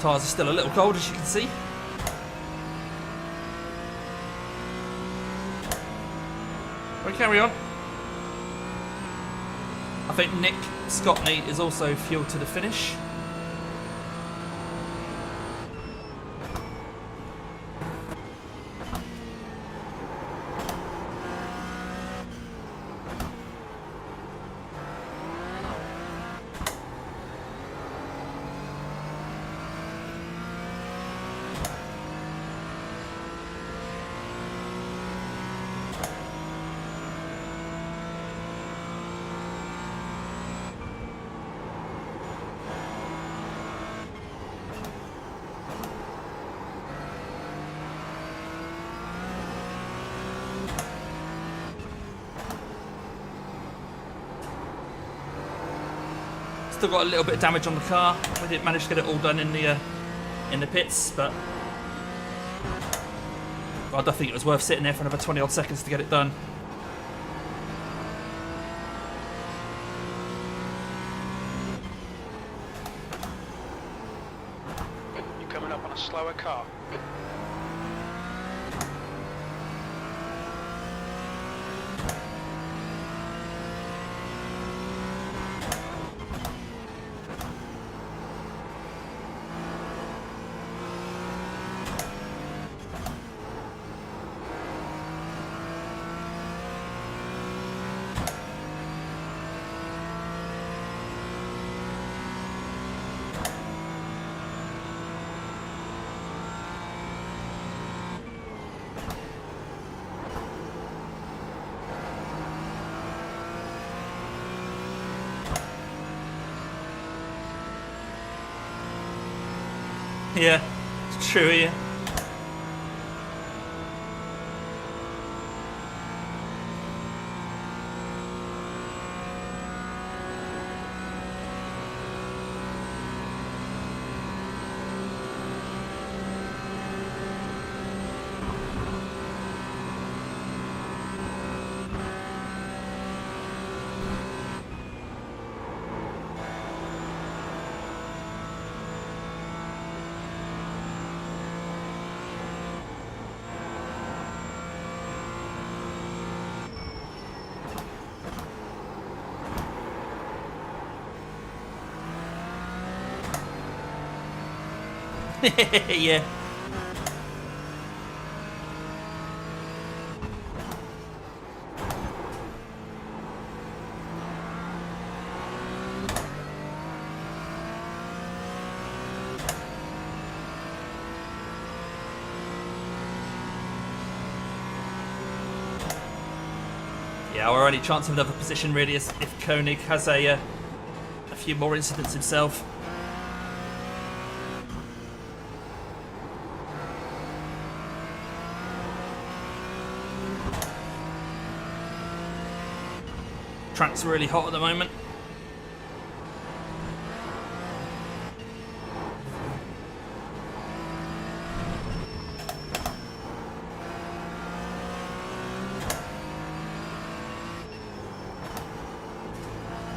Tyres are still a little cold, as you can see. We carry on. I think Nick Scottney is also fueled to the finish. Still got a little bit of damage on the car. We didn't manage to get it all done in the pits, but I don't think it was worth sitting there for another 20 odd seconds to get it done. You're coming up on a slower car. Yeah, it's true, yeah. Yeah. Yeah, our only chance of another position really is if Koenig has a few more incidents himself. Track's really hot at the moment.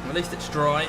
At least it's dry.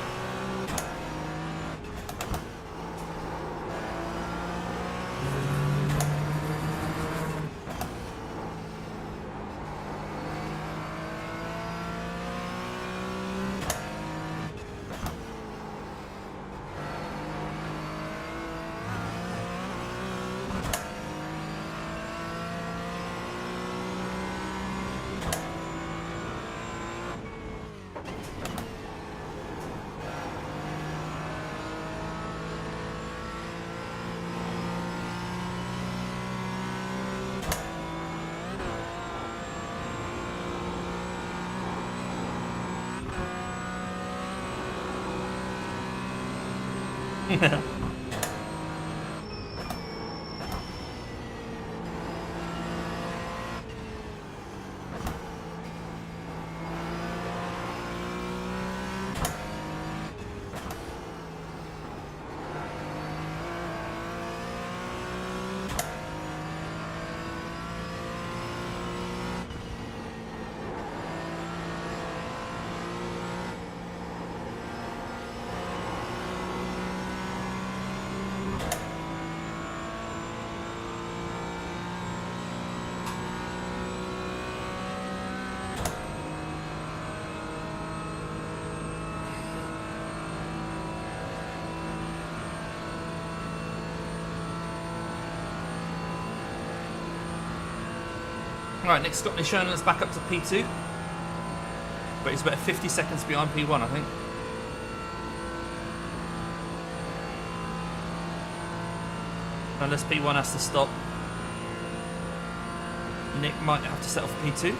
Right, Nick Scott is showing us back up to P2, but he's about 50 seconds behind P1, I think. Unless P1 has to stop, Nick might have to settle for P2.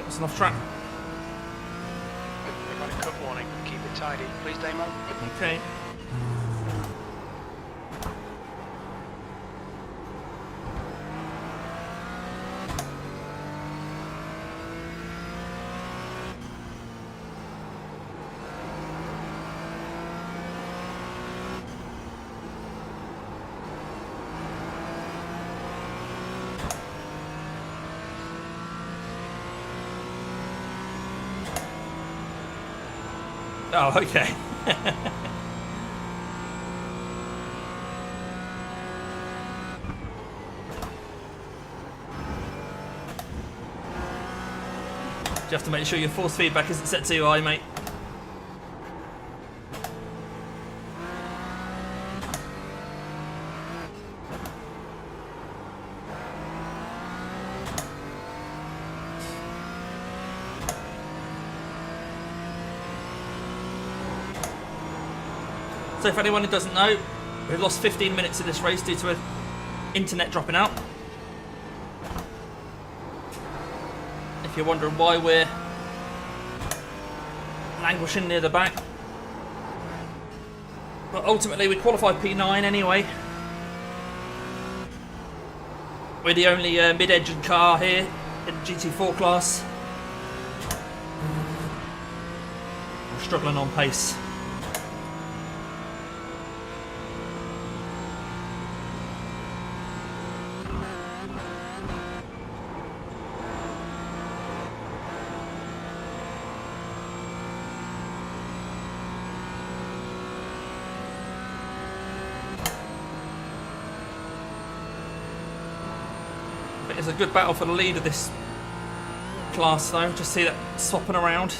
It's an off track. We've got a cut warning. Keep it tidy, please, Damo. Okay. Oh, okay. You have to make sure your force feedback isn't set too high, mate. So if anyone who doesn't know, we've lost 15 minutes of this race due to internet dropping out. If you're wondering why we're languishing near the back. But ultimately we qualified P9 anyway. We're the only mid-engine car here in the GT4 class. We're struggling on pace. think it's a good battle for the lead of this class, though. Just see that swapping around.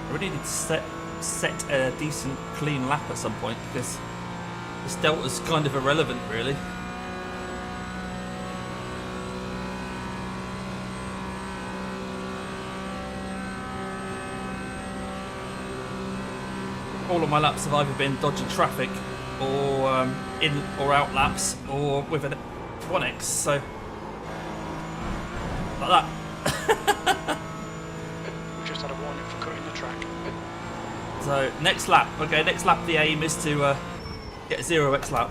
I really need to set a decent clean lap at some point, because this delta's kind of irrelevant, really. All of my laps have either been dodging traffic, or in or out laps, or with an 1X, so like that. We just had a warning for cutting the track. So next lap, okay, next lap the aim is to get a 0x lap.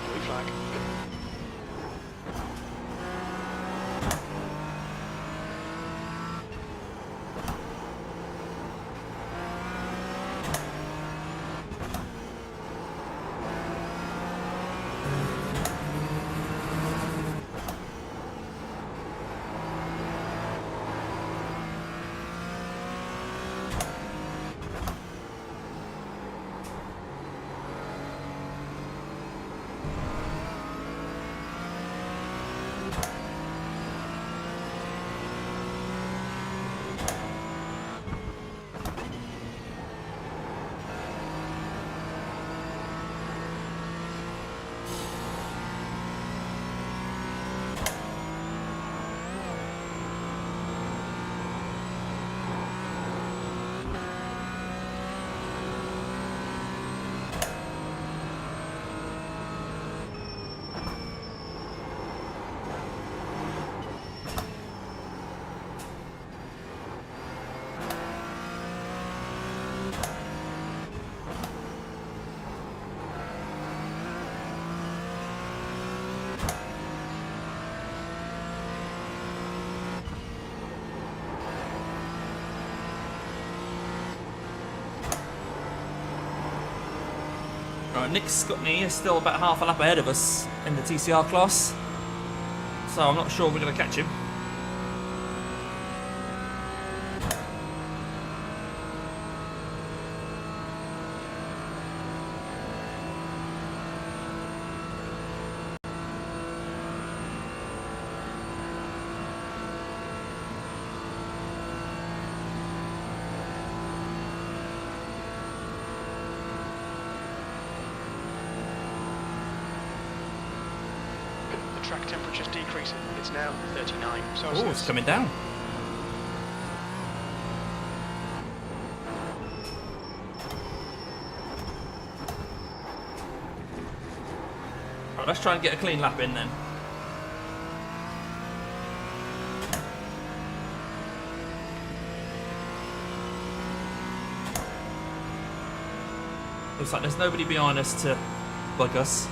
Blue flag. Right, Nick's got me still about half a lap ahead of us in the TCR class, so I'm not sure we're going to catch him. Track temperature's decreasing. It's now 39 Celsius. Oh, it's coming down. Right, let's try and get a clean lap in then. Looks like there's nobody behind us to bug us.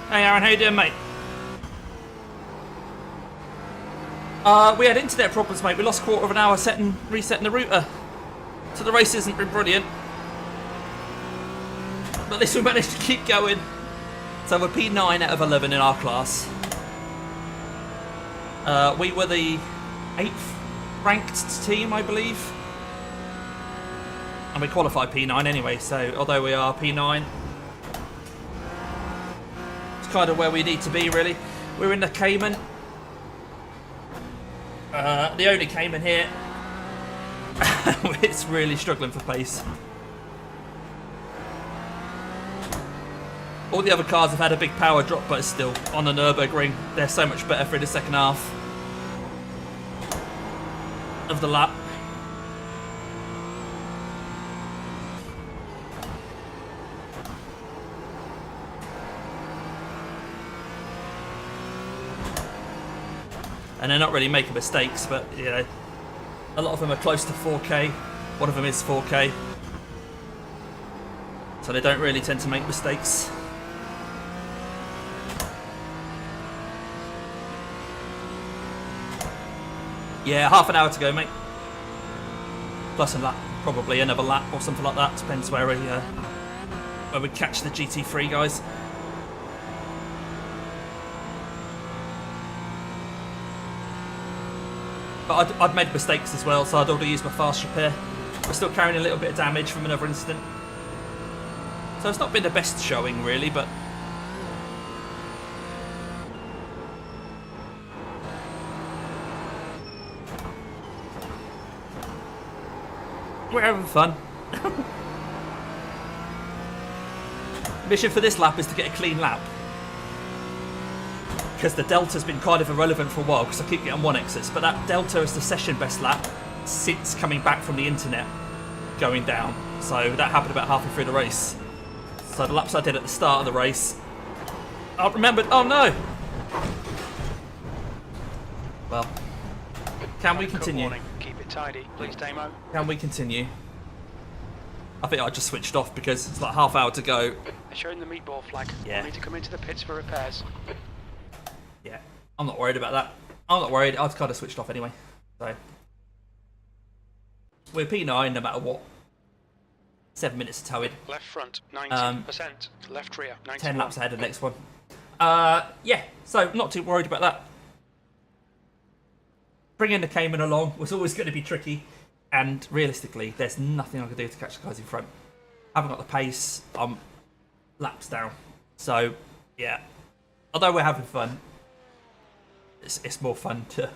Hey Aaron, how you doing, mate? We had internet problems, mate. We lost a quarter of an hour resetting the router. So the race hasn't been brilliant. But at least we managed to keep going. So we're P9 out of 11 in our class. We were the 8th ranked team, I believe. And we qualified P9 anyway, so although we are P9, kind of where we need to be, really. We're in the Cayman, the only Cayman here. It's really struggling for pace. All the other cars have had a big power drop, but still on the Nurburgring they're so much better for the second half of the lap. And they're not really making mistakes, but you know, a lot of them are close to 4K. One of them is 4K, so they don't really tend to make mistakes. Yeah, half an hour to go, mate. Plus a lap, probably another lap or something like that. Depends where we catch the GT3 guys. But I'd made mistakes as well, so I'd already used my fast repair. We're still carrying a little bit of damage from another incident. So it's not been the best showing, really, but... we're having fun. Mission for this lap is to get a clean lap. Because the Delta's been kind of irrelevant for a while, because I keep getting 1Xs, but that Delta is the session best lap since coming back from the internet going down. So that happened about halfway through the race. So the laps I did at the start of the race, I remembered, oh no! Well, can we continue? Keep it tidy, please, Damo. Can we continue? I think I just switched off because it's like half hour to go. They're showing the meatball flag. Yeah. We need to come into the pits for repairs. Yeah, I'm not worried about that. I'm not worried. I've kind of switched off anyway. So we're P9 no matter what. 7 minutes to tow in. Left front, 90%. Left rear, 91. 10 laps ahead of the next one. Yeah, so not too worried about that. Bringing the Cayman along was always going to be tricky. And realistically, there's nothing I can do to catch the guys in front. I haven't got the pace. I'm laps down. So, yeah. Although we're having fun, it's more fun to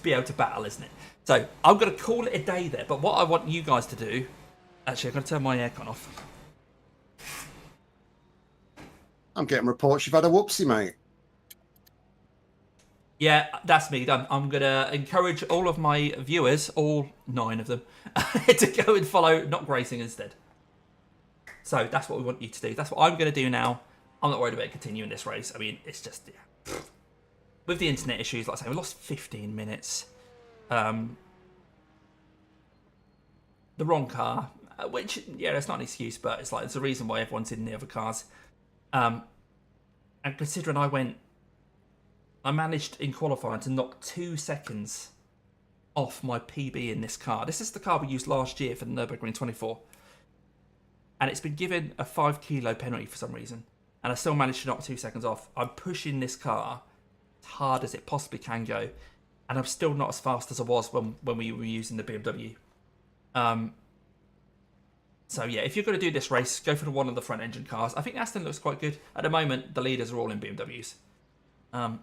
be able to battle, isn't it? So I'm going to call it a day there, but what I want you guys to do... Actually, I'm going to turn my aircon off. I'm getting reports you've had a whoopsie, mate. Yeah, that's me done. I'm going to encourage all of my viewers, all 9 of them, to go and follow Not Racing instead. So that's what we want you to do. That's what I'm going to do now. I'm not worried about continuing this race. I mean, it's just... Yeah. With the internet issues, like I say, we lost 15 minutes. The wrong car, which, yeah, that's not an excuse, but it's like, it's a reason why everyone's in the other cars. And considering I managed in qualifying to knock 2 seconds off my PB in this car. This is the car we used last year for the Nurburgring 24. And it's been given a 5 kilo penalty for some reason. And I still managed to knock 2 seconds off. I'm pushing this car as hard as it possibly can go. And I'm still not as fast as I was when we were using the BMW. So yeah, if you're going to do this race, go for one of the front engine cars. I think Aston looks quite good. At the moment, the leaders are all in BMWs.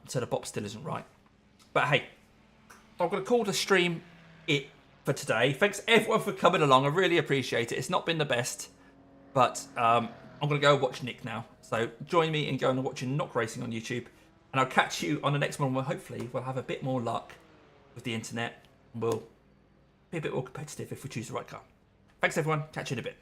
So the bop still isn't right. But hey, I'm going to call the stream it for today. Thanks everyone for coming along. I really appreciate it. It's not been the best, but I'm going to go watch Nick now. So join me in going and watching Not Racing on YouTube. And I'll catch you on the next one where hopefully we'll have a bit more luck with the internet. And we'll be a bit more competitive if we choose the right car. Thanks everyone. Catch you in a bit.